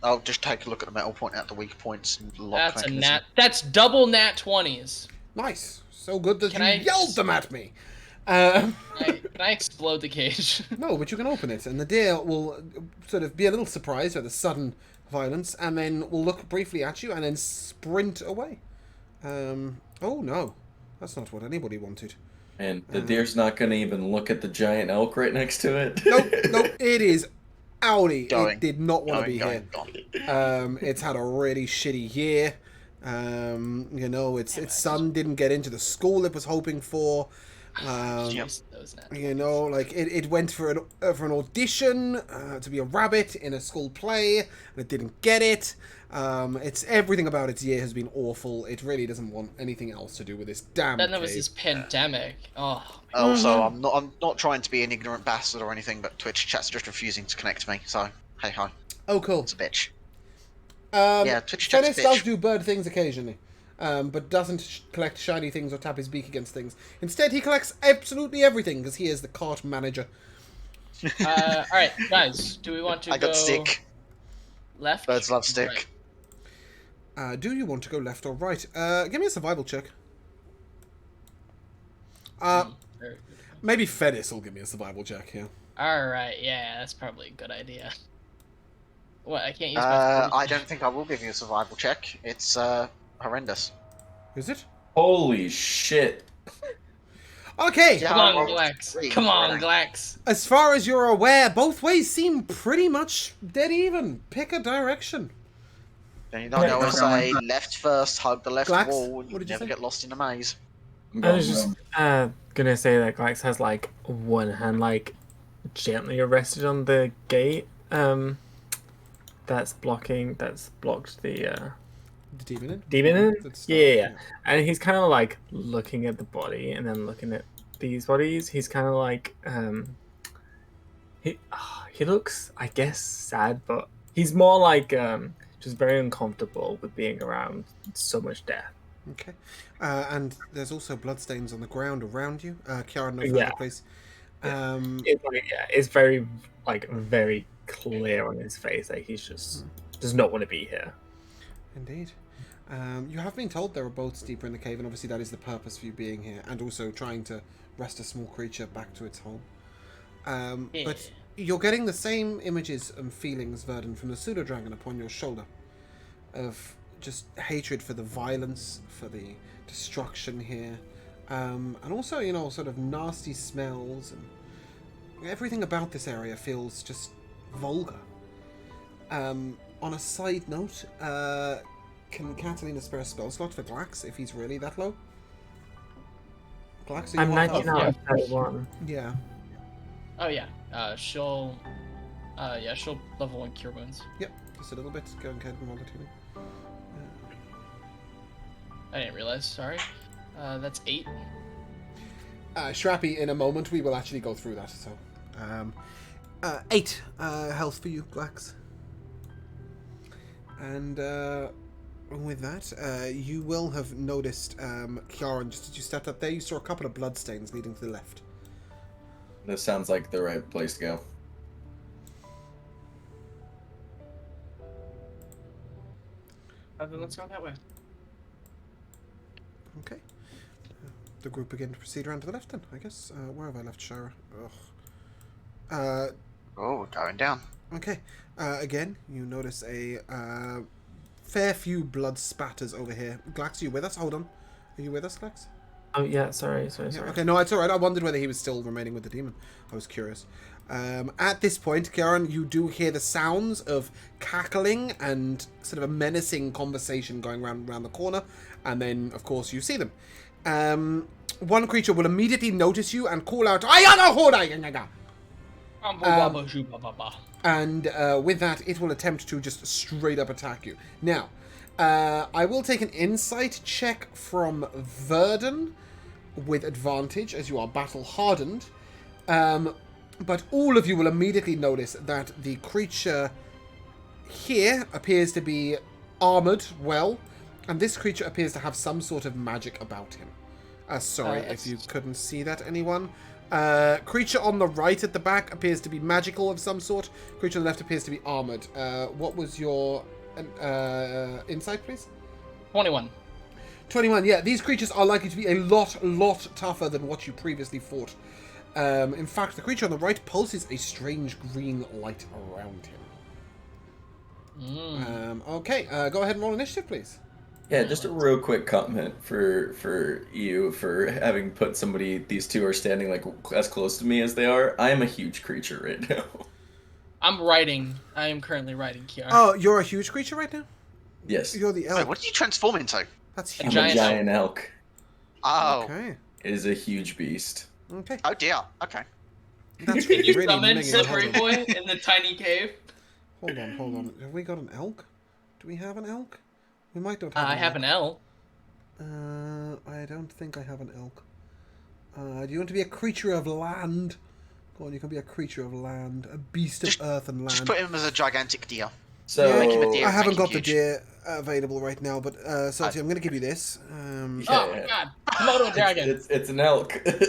I'll just take a look at the metal, point out the weak points, and lock That's a mechanism. that's double nat 20s. Nice. So good that Can you I yelled them at me. Can I explode the cage? No, but you can open it, and the deer will sort of be a little surprised at the sudden violence, and then will look briefly at you, and then sprint away. Oh no, that's not what anybody wanted. And the deer's not going to even look at the giant elk right next to it. Nope, it is outie. Going. It did not want to be Going. here. It's had a really shitty year. You know, its son didn't get into the school it was hoping for. You know, like it went for an audition to be a rabbit in a school play, and it didn't get it. It's everything about its year has been awful. It really doesn't want anything else to do with this damn. Then there was this pandemic. Oh. Also, I'm not trying to be an ignorant bastard or anything, but Twitch chat's just refusing to connect to me. So hey hi, Oh, cool. it's a bitch. Twitch chat's a Fennis does bitch. do bird things occasionally, but doesn't collect shiny things or tap his beak against things. Instead, he collects absolutely everything because he is the cart manager. All right, guys. Do we want to I got go stick. left? Birds love stick. Right. Do you want to go left or right? Give me a survival check. Very good. Maybe Fennis will give me a survival check here. All right. Yeah, that's probably a good idea. What? I can't use my. I don't think I will give you a survival check. It's horrendous. Is it? Holy shit. Okay. Yeah. Come on, I'll- Glax. Come on, Glax. As far as you're aware, both ways seem pretty much dead even. Pick a direction. You know, they always say left first, hug the left Glax, wall, what you did you never say? get lost in a maze. I was just gonna say that Glax has like one hand like gently rested on the gate. That's blocked the The demon in? demon in? That's- Yeah. And he's kind of like looking at the body and then looking at these bodies. He's kind of like he looks, I guess, sad, but he's more like just very uncomfortable with being around so much death. Okay. And there's also bloodstains on the ground around you. Kiara, no Yeah. further, please. It's like, it's very very clear on his face that he's just does not want to be here. Indeed. You have been told there are boats deeper in the cave, and obviously that is the purpose for you being here, and also trying to wrest a small creature back to its home. But you're getting the same images and feelings, Verdun, from the pseudo-dragon upon your shoulder. of just hatred for the violence, for the destruction here, and also, you know, sort of nasty smells, and everything about this area feels just vulgar. On a side note, can Catalina spare a spell slot for Glax if he's really that low? Glax, are you I'm on health? 19 out of 31. Yeah. Oh yeah. She'll level 1 cure wounds. Yep. Just a little bit. Go ahead and roll it to me. I didn't realize. Sorry. That's 8. Shrappy, in a moment we will actually go through that. So, 8 health for you, Glax. And with that, you will have noticed, Kieran, just as you stepped up there, you saw a couple of bloodstains leading to the left. This sounds like the right place to go. Then let's go that way. Okay. The group begin to proceed around to the left then, I guess. Where have I left Shira? Ugh. Oh, we're going down. Okay. Again, you notice a fair few blood spatters over here. Glax, are you with us? Hold on. Are you with us, Glax? Oh yeah, sorry. Yeah, okay, no, it's alright. I wondered whether he was still remaining with the demon. I was curious. At this point, Kieran, you do hear the sounds of cackling and sort of a menacing conversation going around the corner, and then, of course, you see them. One creature will immediately notice you and call out, and with that, it will attempt to just straight up attack you. Now, I will take an insight check from Verdun with advantage, as you are battle hardened. But all of you will immediately notice that the creature here appears to be armored well, and this creature appears to have some sort of magic about him. Sorry if you couldn't see that, anyone. Creature on the right at the back appears to be magical of some sort. Creature on the left appears to be armored. What was your insight, please? 21. 21, yeah. These creatures are likely to be a lot tougher than what you previously fought. In fact, the creature on the right pulses a strange green light around him. Okay, go ahead and roll initiative, please. Yeah, just a real quick comment for you for having put somebody. These two are standing like as close to me as they are. I am a huge creature right now. I am currently riding Kiara. Oh, you're a huge creature right now? Yes. You're the elk. Wait, what did you transform into? That's I'm huge. a giant elk. Oh. Okay. It is a huge beast. Okay. Oh dear. Okay. That's Can you really summon minging. Slippery Boy in the tiny cave? Hold on. Have we got an elk? Do we have an elk? We might not have I have an L. I don't think I have an elk. Do you want to be a creature of land? Go on, you can be a creature of land. A beast of earth and land. Just put him as a gigantic deer. So Yeah, Make him a deer. I haven't make him got the huge. deer available right now, but Salty, I'm going to give you this. Yeah. Oh my god. Moto Dragon. It's an elk. Yeah,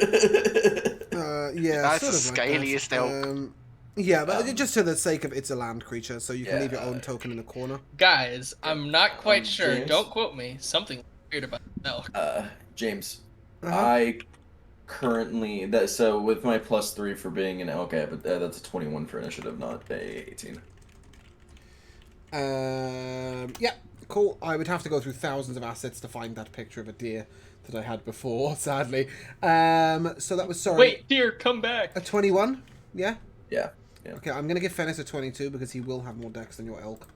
That's sort the of like that. scaliest elk. Yeah, but just for the sake of it's a land creature, so you can Yeah, leave your own token in the corner. Guys, I'm not quite sure. James? Don't quote me. Something weird about elk. James, Uh-huh. I currently so with my +3 for being an elk, but that's a 21 for initiative, not a 18. Yeah, cool. I would have to go through thousands of assets to find that picture of a deer that I had before, sadly. So that was, sorry. Wait, dear, come back. A 21? Yeah? Yeah. Okay, I'm going to give Fennis a 22 because he will have more dex than your elk.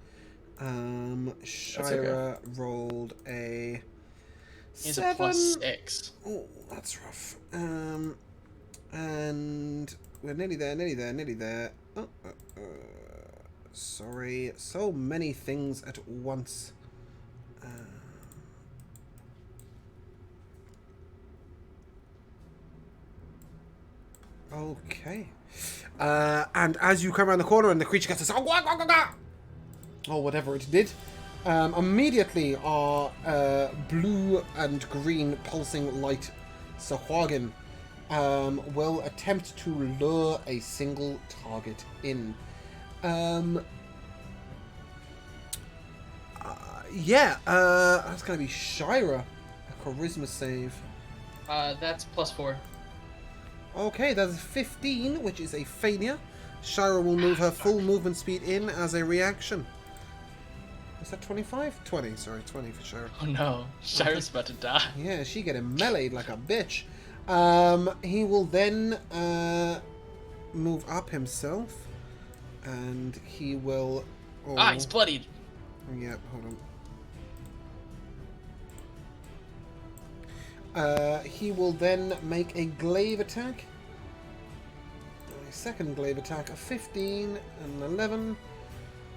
Shira rolled a He's 7. a +6. Oh, that's rough. And we're nearly there. Oh, sorry, so many things at once. Okay. And as you come around the corner and the creature gets a sound, or whatever it did, immediately our blue and green pulsing light Sahuagin will attempt to lure a single target in. That's going to be Shira. A charisma save. That's +4. Okay, that's 15, which is a failure. Shira will move her full movement speed in as a reaction. Was that 25? 20, sorry, 20 for sure. Oh no, Shira's about to die. Yeah, she getting meleeed like a bitch. He will then move up himself, and he will. Oh, Ah, he's bloodied. yeah, hold on. He will then make a glaive attack. A second glaive attack, a 15 and 11,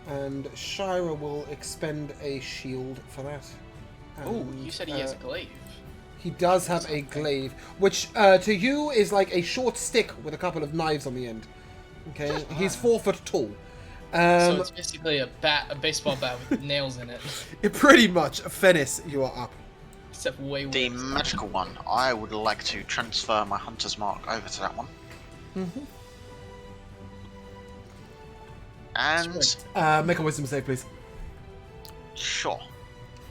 and Shira will expend a shield for that. Oh, And, you said he has a glaive. He does have a glaive, which to you is like a short stick with a couple of knives on the end. Okay, he's 4 foot tall. So it's basically a baseball bat with nails in it, Pretty much, Fennis, you are up. except way worse. The magical one, I would like to transfer my hunter's mark over to that one. Mm-hmm. And Make a wisdom save, please. sure.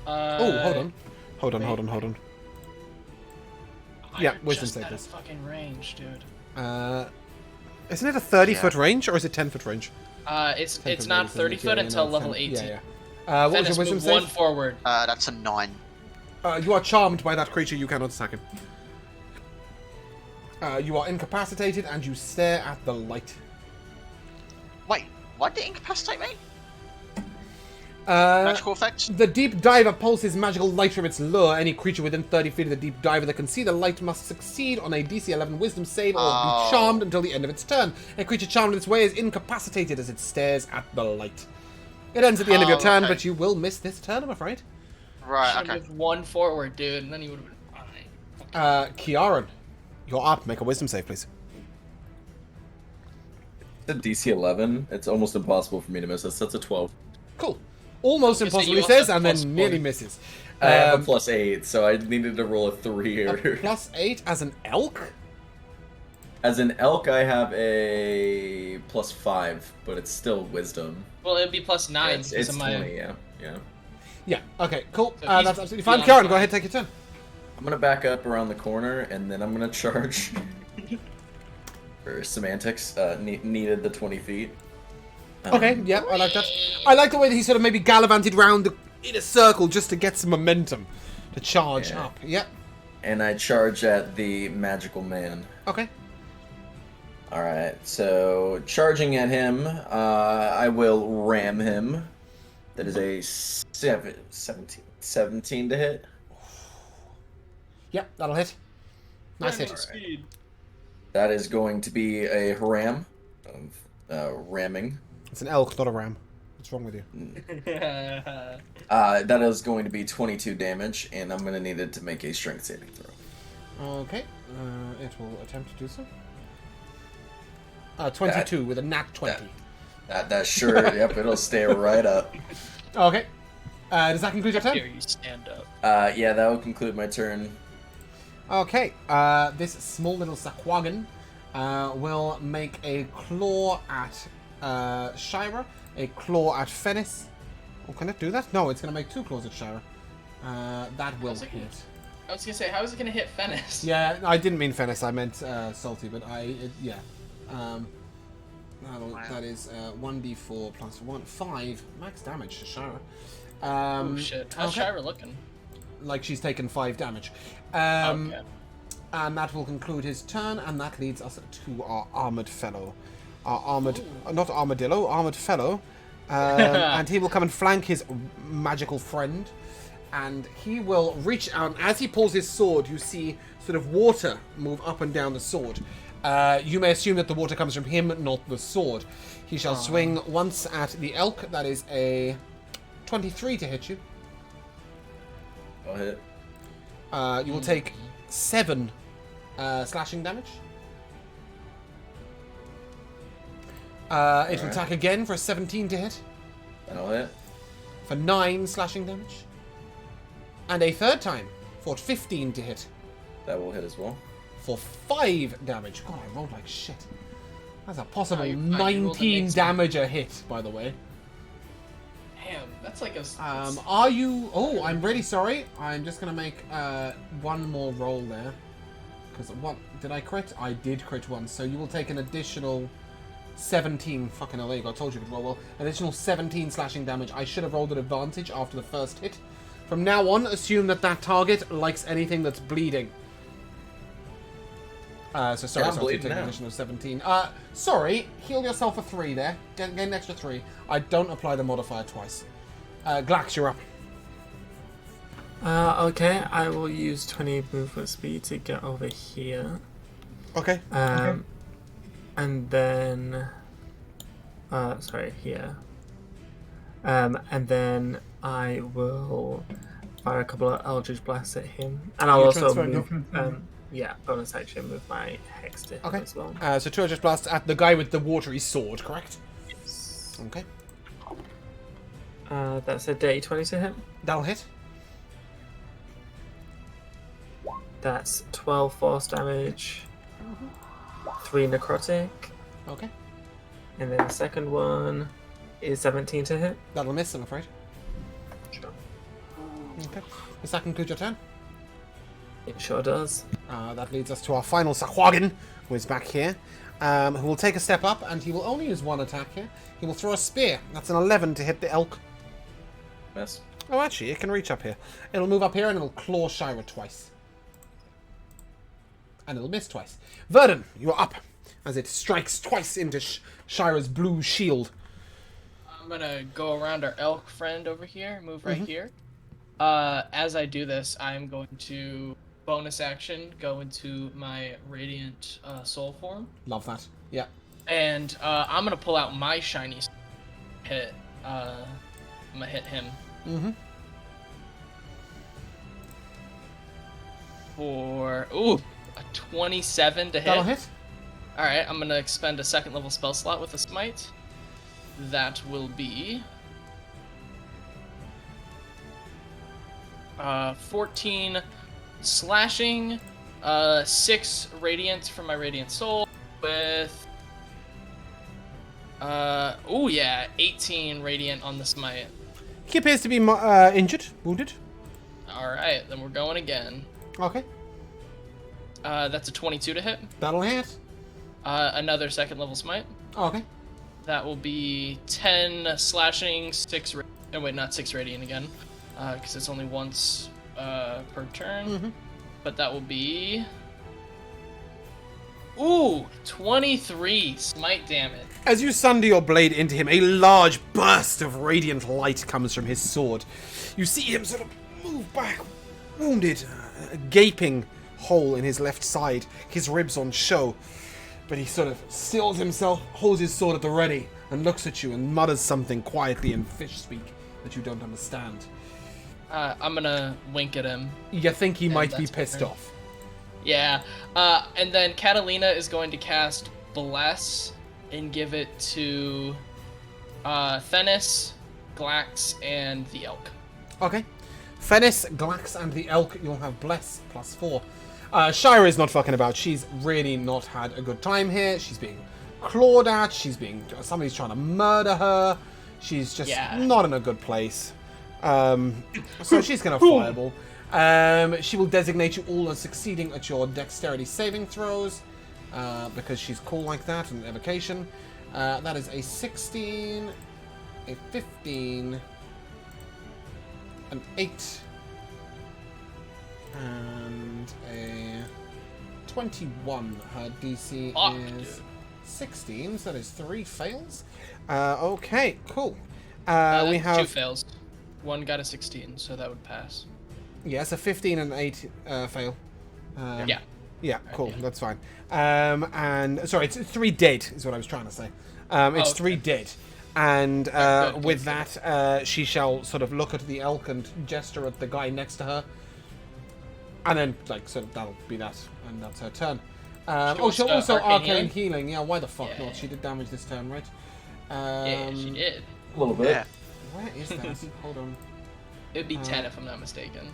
Oh, hold on. Yeah, I'm wisdom just save, out of please. fucking range, dude. Isn't it a 30-foot range or is it 10-foot range? It's 10-foot not range, 30 isn't it? foot Yeah, until no, level 10 18. Yeah. What was Fennis, your wisdom move save? 1 forward. That's a 9. You are charmed by that creature. You cannot attack him. You are incapacitated and you stare at the light. Wait, why did it incapacitate me? Uh, Magical effect? The deep diver pulses magical light from its lure. Any creature within 30 feet of the deep diver that can see the light must succeed on a DC 11 wisdom save or be charmed until the end of its turn. A creature charmed in this way is incapacitated as it stares at the light. It ends at the end of your turn, okay. but you will miss this turn, I'm afraid. Right, Should've okay. moved 1 forward, dude, and then he would have been fine. Kiaran, you're up. Make a wisdom save, please. The DC 11, it's almost impossible for me to miss this. That's a 12. Cool. Almost I was gonna impossible, say, he you also says, have and plus then nearly 4. misses. I have a +8, so I needed to roll a 3 a or +8 as an elk? As an elk, I have a +5, but it's still wisdom. Well, it'd be plus 9 Yeah, because it's of my. 20, yeah. Yeah, okay, cool. So That's he's absolutely fine. beyond Kiaran, fine. go ahead, take your turn. I'm gonna back up around the corner, and then I'm gonna charge. For semantics, needed the 20 feet. Okay, yeah, I like that. I like the way that he sort of maybe gallivanted round in a circle just to get some momentum to charge Yeah. up. Yep. And I charge at the magical man. Okay. Alright, so charging at him, I will ram him. That is a 17 to hit. Yep, that'll hit. Nice hit. Speed. That is going to be a haram of ramming. It's an elk, not a ram. What's wrong with you? That is going to be 22 damage, and I'm going to need it to make a strength saving throw. Okay, it will attempt to do so. 22 with a nat 20. That sure, yep, it'll stay right up. Okay. Does that conclude your Here, turn? you stand up. Yeah, that will conclude my turn. Okay, this small little Sakwagan will make a claw at Shira, a claw at Fennis. Oh, can it do that? No, it's going to make 2 claws at Shira. That will How's it hit. I was gonna say, how is it gonna hit Fennis? Yeah, I didn't mean Fennis, I meant Salty, but yeah. That is 1d4 plus 1, 5 max damage to Shira. Oh shit, how's okay. Shira looking? Like she's taken 5 damage. Okay. And that will conclude his turn, and that leads us to our armored fellow. Our armored, not armadillo, armored fellow. And he will come and flank his magical friend. And he will reach out, and as he pulls his sword, you see sort of water move up and down the sword. You may assume that the water comes from him, not the sword. He shall swing once at the elk. That is a 23 to hit you. I'll hit. You will take 7 slashing damage. It will attack again for a 17 to hit. That'll hit. For 9 slashing damage. And a third time for 15 to hit. That will hit as well. For 5 damage. God, I rolled like shit. That's a possible you're fine. You rolled an 19 18. damage a hit, by the way. Damn, that's like a. Are you... Oh, I'm really sorry. I'm just going to make one more roll there. Because what... Did I crit? I did crit once. So you will take an additional 17. Fucking hell, there you go. I told you could roll well. Additional 17 slashing damage. I should have rolled an advantage after the first hit. From now on, assume that that target likes anything that's bleeding. So sorry, I'm so bleeding take an now. additional 17. Sorry, heal yourself for 3 there. Get an extra 3. I don't apply the modifier twice. Glax, you're up. Okay, I will use 20 movement speed to get over here. Okay. And then... sorry, here. And then I will fire a couple of Eldritch Blasts at him. And I'll You also transfer, move... yeah, bonus action, move my Hex to him Okay. as well. So 2 Eldritch Blasts at the guy with the watery sword, correct? Yes. Okay. That's a dirty 20 to hit. That'll hit. That's 12 force damage, 3 necrotic, Okay. and then the second one is 17 to hit. That'll miss, I'm afraid. Sure. Okay. Does that conclude your turn? It sure does. That leads us to our final Sahwagin, who is back here, who will take a step up, and he will only use 1 attack here. He will throw a spear. That's an 11 to hit the elk. Miss. Oh, actually, it can reach up here. It'll move up here, and it'll claw Shira twice. And it'll miss twice. Verdun, you're up, as it strikes twice into Shira's blue shield. I'm gonna go around our elk friend over here, move right here. As I do this, I'm going to bonus action go into my radiant soul form, Love that. Yeah. and I'm gonna pull out my shiny hit. I'm gonna hit him Mm-hmm. for a 27 to hit. That'll hit. All right, I'm gonna expend a 2nd level spell slot with a smite. That will be 14 slashing, 6 radiant from my radiant soul with 18 radiant on the smite. He appears to be injured, wounded. All right, then we're going again. Okay. That's a 22 to hit. That'll hit. Another 2nd level smite. Okay. That will be 10 slashing, 6 oh wait, not 6 radiant again, because it's only once per turn. But that will be 23 smite damage. As you sunder your blade into him, a large burst of radiant light comes from his sword. You see him sort of move back, wounded, a gaping hole in his left side, his ribs on show. But he sort of stills himself, holds his sword at the ready, and looks at you and mutters something quietly in fish speak that you don't understand. I'm gonna wink at him. You think he might be that's pissed fair. off. Yeah. And then Catalina is going to cast Bless and give it to Thenis, Glax, and the elk. Okay. Fennis, Glax, and the elk, you'll have Bless +4. Shira is not fucking about. She's really not had a good time here. She's being clawed at. Somebody's trying to murder her. She's just not in a good place. So she's going to fireball. She will designate you all as succeeding at your dexterity saving throws, because she's cool like that, and evocation. That is a 16, a 15, an 8, and a 21. Her DC is 16, so that is 3 fails. Okay, cool. We have 2 fails. 1 got a 16, so that would pass. Yes, a 15 and 8 fail. Yeah. Yeah, cool. yeah. That's fine. And sorry, it's 3 dead is what I was trying to say. It's 3 dead. And Good, with good. that, she shall sort of look at the elk and gesture at the guy next to her. And then, so that'll be that. And that's her turn. She'll also arcane healing. Yeah, why the fuck Yeah. not? She did damage this turn, right? Yeah, she did. A little bit. Yeah. Where is that? Hold on. It'd be 10 if I'm not mistaken.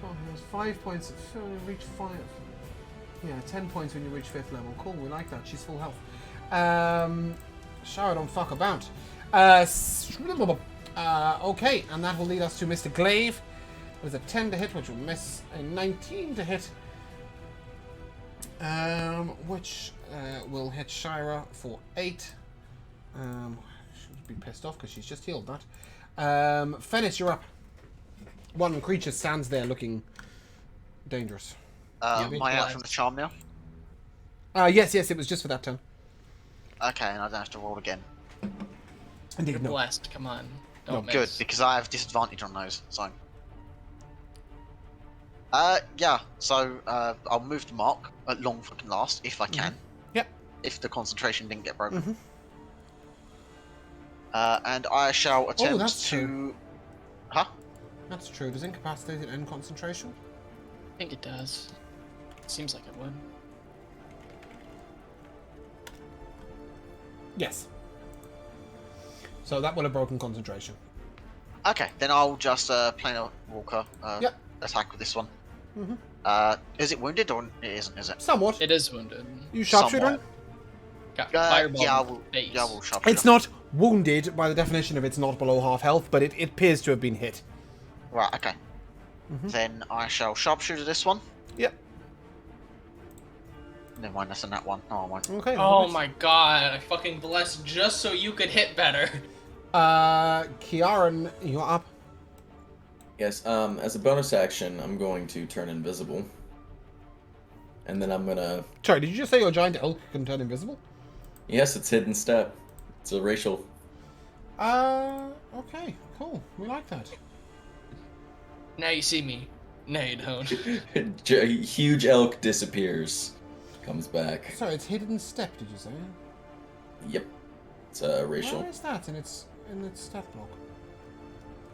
So there's 5 points. So you reach 5. Yeah, 10 points when you reach 5th level. Cool, we like that. She's full health. Shara don't fuck about. Okay, and that will lead us to Mr. Glaive. With a 10 to hit, which will miss. A 19 to hit. Which will hit Shira for 8. Should be pissed off because she's just healed that. Fennis, you're up. One creature stands there looking dangerous. Am I out from the charm now? Yes, it was just for that turn. Okay, and I don't have to roll again. Indeed, You're no. blessed. Come on. No, Don't Good, miss. because I have disadvantage on those, so... yeah, so, I'll move to Mark at long fucking last, if I can. Yep. If the concentration didn't get broken. And I shall attempt that's to... true. Huh? That's true. Does incapacitated end concentration? I think it does. Seems like it would. Yes. So that will have broken concentration. Okay, then I'll just, Planar Walker, Yep. attack with this one. Mhm. Is it wounded or it isn't, is it? Somewhat. It is wounded. You sharpshooter? Somewhat. Got fireball Yeah, I in the will, face. yeah, I will sharpshooter. It's not wounded by the definition of it's not below half health, but it appears to have been hit. Right, okay. Then I shall sharpshooter this one. Yep. Never mind, that's a nat one. Oh, I won't. Okay. Oh my god, I fucking blessed just so you could hit better. Kiaran, you're up. Yes, as a bonus action, I'm going to turn invisible. And then I'm gonna... Sorry, did you just say your giant elk can turn invisible? Yes, it's hidden step. It's a racial... Okay, cool. We like that. Now you see me. No, you don't. Huge elk disappears. Comes back. Sorry, it's hidden step, did you say? Yep. It's a racial. Where is that in its stat block?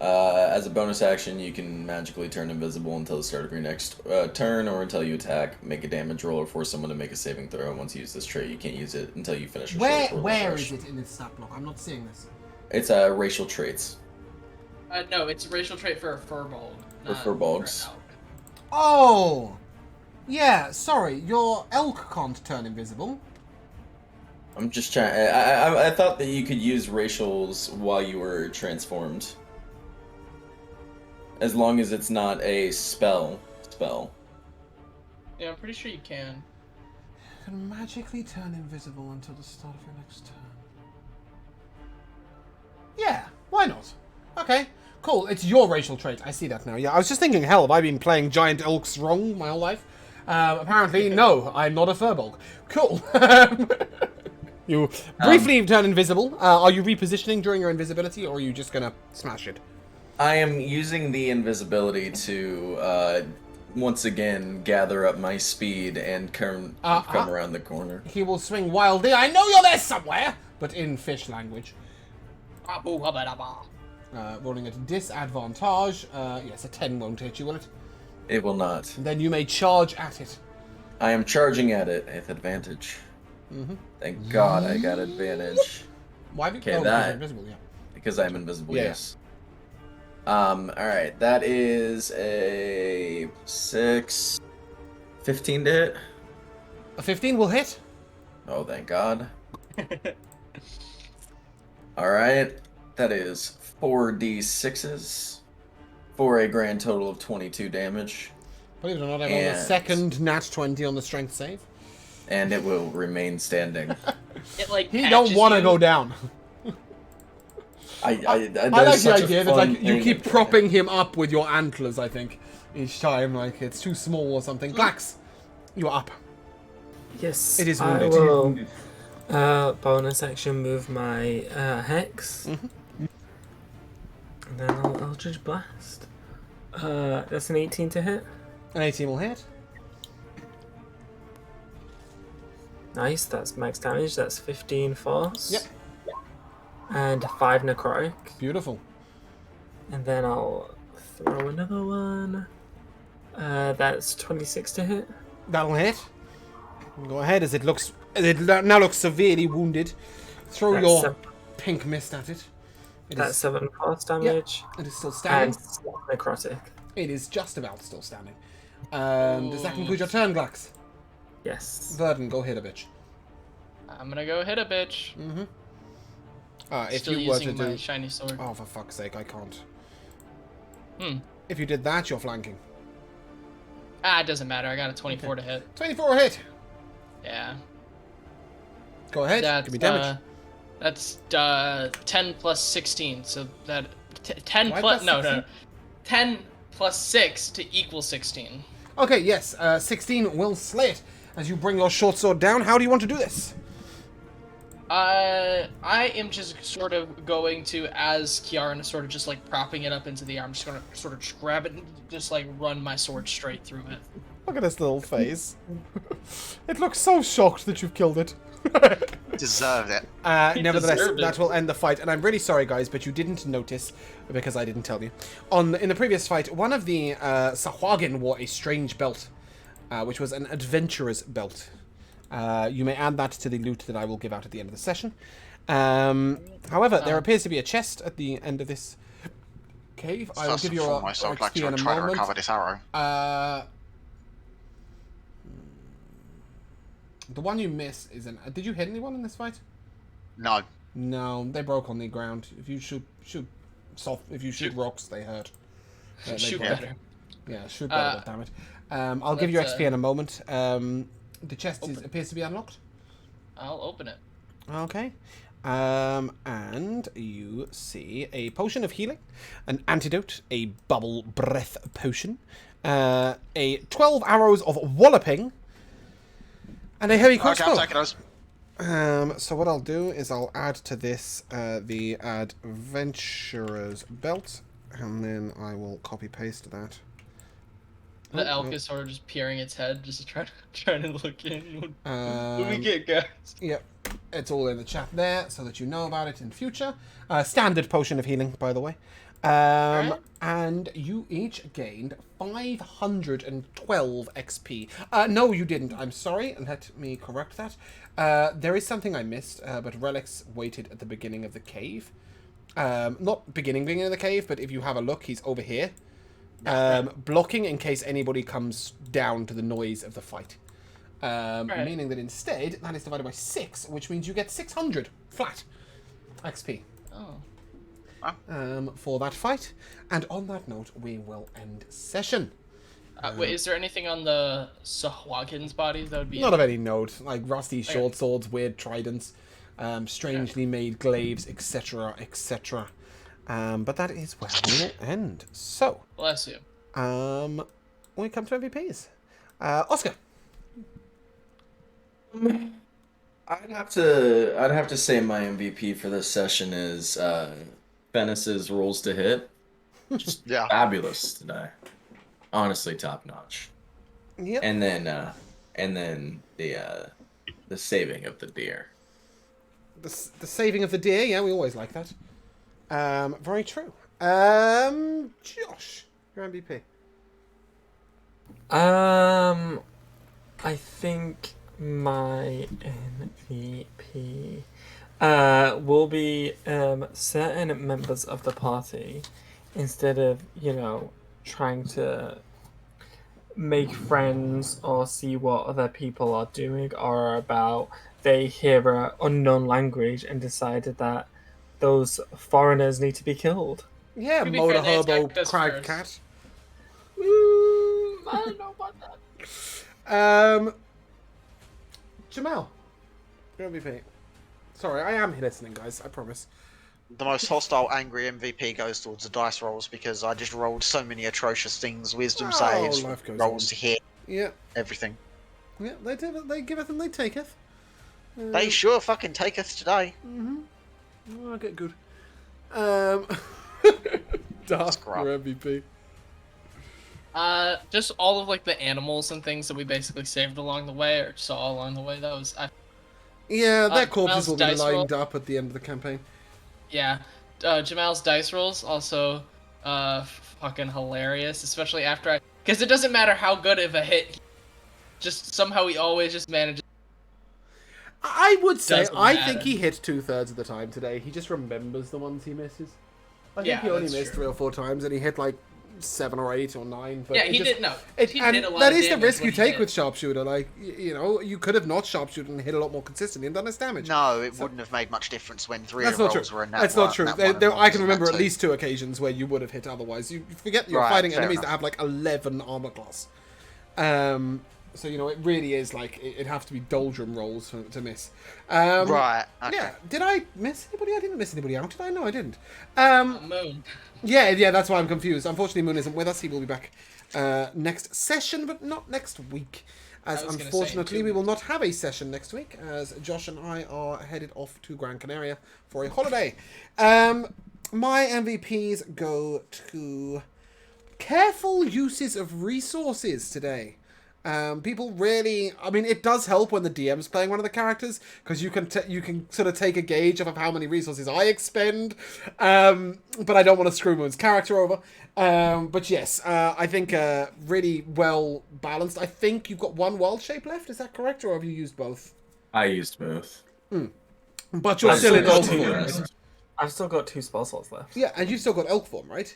As a bonus action, you can magically turn invisible until the start of your next turn, or until you attack, make a damage roll, or force someone to make a saving throw. Once you use this trait, you can't use it until you finish your short sword Where rush. is it in its stat block? I'm not seeing this. It's racial traits. No, it's a racial trait for a furbolg. For not furbolgs. for an elk. Oh! Yeah, sorry, your elk can't turn invisible. I'm just trying. I thought that you could use racials while you were transformed. As long as it's not a spell. Yeah, I'm pretty sure you can. You can magically turn invisible until the start of your next turn. Yeah, why not? Okay, cool. It's your racial trait. I see that now. Yeah, I was just thinking, hell, have I been playing giant elks wrong my whole life? Apparently, no, I'm not a furbolg. Cool. You briefly turn invisible. Are you repositioning during your invisibility, or are you just gonna smash it? I am using the invisibility to once again gather up my speed and come around the corner. He will swing wildly. I know you're there somewhere, but in fish language. Rolling at disadvantage. Yes, a 10 won't hit you, will it? It will not. Then you may charge at it. I am charging at it with advantage. Thank God I got advantage. Why have you Okay, because that- you're invisible, yeah. Because I'm invisible, Yeah. yes. Alright, that is a 6... 15 to hit? A 15 will hit. Oh, thank God. Alright, that is 4d6s for a grand total of 22 damage. Believe it or not, I'm on the And- second nat 20 on the strength save. And it will remain standing. It like He don't catches want to you. go down. I I like the such a idea that fun like you thing keep about propping him up with your antlers, I think, each time. Like it's too small or something. Glax, you're up. Yes, It is I wounded. will bonus action move my hex. And then I'll Eldritch Blast. That's an 18 to hit. An 18 will hit. Nice, that's max damage. That's 15 force. Yep. And 5 necrotic. Beautiful. And then I'll throw another one. That's 26 to hit. That'll hit. Go ahead, as it now looks severely wounded. Throw That's your seven- pink mist at it. That's 7 force damage. It is still And standing. 6 necrotic. It is just about still standing. Does that conclude your turn, Glax? Yes. Verdun, go hit a bitch. I'm gonna go hit a bitch. If Still you were to using my do... shiny sword. Oh, for fuck's sake, I can't. Hmm. If you did that, you're flanking. Ah, it doesn't matter. I got a 24 to hit. 24 hit. Yeah. Go ahead. That's, Give me damage. That's 10 plus 16, so that 10 Why plus plus no 16? 10 plus 6 to equal 16. Okay, yes. 16 will slay it as you bring your short sword down. How do you want to do this? I am just sort of going to, as Kiara sort of just like propping it up into the air, I'm just gonna sort of just grab it and just like run my sword straight through it. Look at his little face. It looks so shocked that you've killed it. Deserved it. Nevertheless, deserved it. that will end the fight, and I'm really sorry, guys, but you didn't notice because I didn't tell you. In the previous fight, one of the Sahuagin wore a strange belt, which was an adventurer's belt. You may add that to the loot that I will give out at the end of the session. However, there appears to be a chest at the end of this cave. I will First give and you a foremost, I would like XP to in a try to moment. recover this arrow. The one you missed is an... Did you hit anyone in this fight? No. No, they broke on the ground. If you shoot rocks, they hurt. They Shoot break. better. Yeah, shoot better, damn it. I'll give you XP in a moment. The chest appears to be unlocked. I'll open it. Okay. And you see a potion of healing, an antidote, a bubble breath potion, a 12 arrows of walloping, and a heavy Okay, crossbow. I'm taking those. So what I'll do is I'll add to this the adventurer's belt, and then I will copy paste that. The elk is sort of just peering its head, just trying to look in. What do we Um, get, guys? Yep, it's all in the chat there, so that you know about it in future. Standard potion of healing, by the way. Alright. And you each gained 512 XP. No, you didn't. I'm sorry. Let me correct that. There is something I missed, but Relix waited at the beginning of the cave. Not beginning of the cave, but if you have a look, he's over here. Blocking in case anybody comes down to the noise of the fight. Meaning that instead, that is divided by 6, which means you get 600 flat XP. Oh. For that fight. And on that note, we will end session. Wait, is there anything on the Sahuagin's bodies that would be... Not of any note, like rusty short swords, weird tridents, strangely made glaives, etc., etc. But that is where we will end. So, Bless you. we come to MVPs. Oscar. I'd have to say my MVP for this session is Fennis's rolls to hit. Just Yeah. fabulous today. Honestly, top notch. Yep. And then the saving of the deer. The saving of the deer, yeah, we always like that. Very true. Josh, your MVP. I think my MVP will be certain members of the party, instead of, trying to make friends or see what other people are doing or about, they hear an unknown language and decided that those foreigners need to be killed. Yeah, To be Motor fair, they Hobo attacked us Crag first. Cat. I don't know about that. Jamal, your MVP. Sorry, I am listening, guys. I promise. The most hostile, angry MVP goes towards the dice rolls because I just rolled so many atrocious things. Wisdom Oh, saves, life goes rolls on. to hit, Yeah, everything. yeah. They do. They giveth and they taketh. They sure fucking take us today. Oh, I get good. Dark, Scrub. your MVP. Just all of like the animals and things that we basically saved along the way or saw along the way. That was, Yeah, their corpses Jamal's will be dice lined roll. up at the end of the campaign. yeah. Jamal's dice rolls also, fucking hilarious, especially after because it doesn't matter how good of a hit, just somehow he always just manages. I would say, Doesn't I matter. think he hit 2/3 of the time today. He just remembers the ones he misses. I think Yeah, he only that's missed true. 3 or 4 times, and he hit like 7 or 8 or 9. But Yeah, it he just, did no. It, He and did a lot that of is the damage risk when you he take hit. with sharpshooter. Like, you could have not sharpshooter and hit a lot more consistently and done less damage. No, it wouldn't have made much difference when three That's not rolls true. were in that That's one- not true. that There, one and there, one I was can in remember that at two. least 2 occasions where you would have hit otherwise. You forget you're Right, fighting fair enemies enough. that have like 11 armor class. So, you know, it really is like, it'd have to be doldrum rolls to miss. Right. Okay. Yeah, did I miss anybody? I didn't miss anybody out, did I? No, I didn't. Moon. Yeah, that's why I'm confused. Unfortunately, Moon isn't with us. He will be back next session, but not next week. As I was gonna say in unfortunately, 2 we will not have a session next week, as Josh and I are headed off to Gran Canaria for a holiday. My MVPs go to careful uses of resources today. People really, I mean, it does help when the DM's playing one of the characters, because you can sort of take a gauge of how many resources I expend, but I don't want to screw Moon's character over. But yes, I think really well balanced. I think you've got one wild shape left, is that correct, or have you used both? I used both. But you're I've still still in got elk two. form, right? I've still got 2 spell slots left. Yeah, and you've still got elk form, right?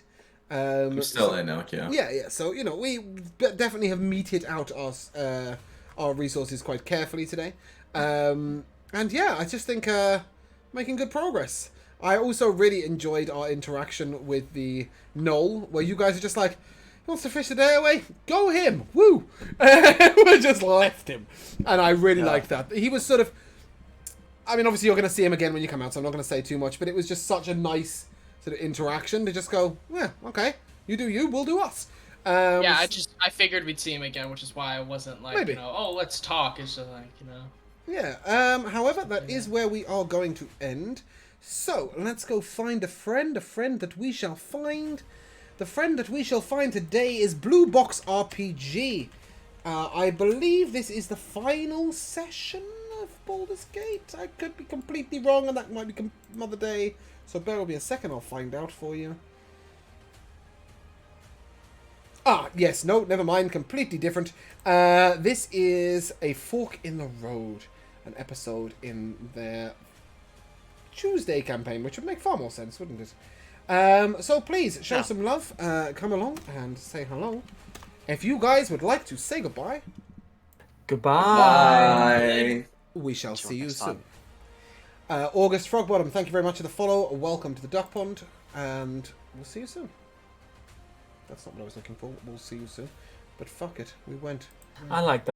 I'm still in elk, yeah. Yeah. So, you know, we definitely have meted out our resources quite carefully today. And yeah, I just think making good progress. I also really enjoyed our interaction with the Knoll, where you guys are just like, he wants to fish the day away? Go him! Woo! We just left him. And I really liked that. He was sort of... I mean, obviously you're going to see him again when you come out, so I'm not going to say too much, but it was just such a nice sort of interaction to just go, yeah, okay, you do you, we'll do us. Yeah, I figured we'd see him again, which is why I wasn't like, Maybe. you know, oh, let's talk. It's just like, you know. Yeah, however, that is where we are going to end. So, let's go find a friend that we shall find. The friend that we shall find today is Blue Box RPG. I believe this is the final session of Baldur's Gate. I could be completely wrong, and that might be Mother Day. So bear with me a second, I'll find out for you. Ah, yes, no, never mind, completely different. This is a Fork in the Road, an episode in their Tuesday campaign, which would make far more sense, wouldn't it? So please, show some love, come along and say hello. If you guys would like to say goodbye, Goodbye. we shall Until see you next soon. time. August Frogbottom, thank you very much for the follow. Welcome to the Duck Pond, and we'll see you soon. That's not what I was looking for. We'll see you soon. But fuck it, we went. I like that.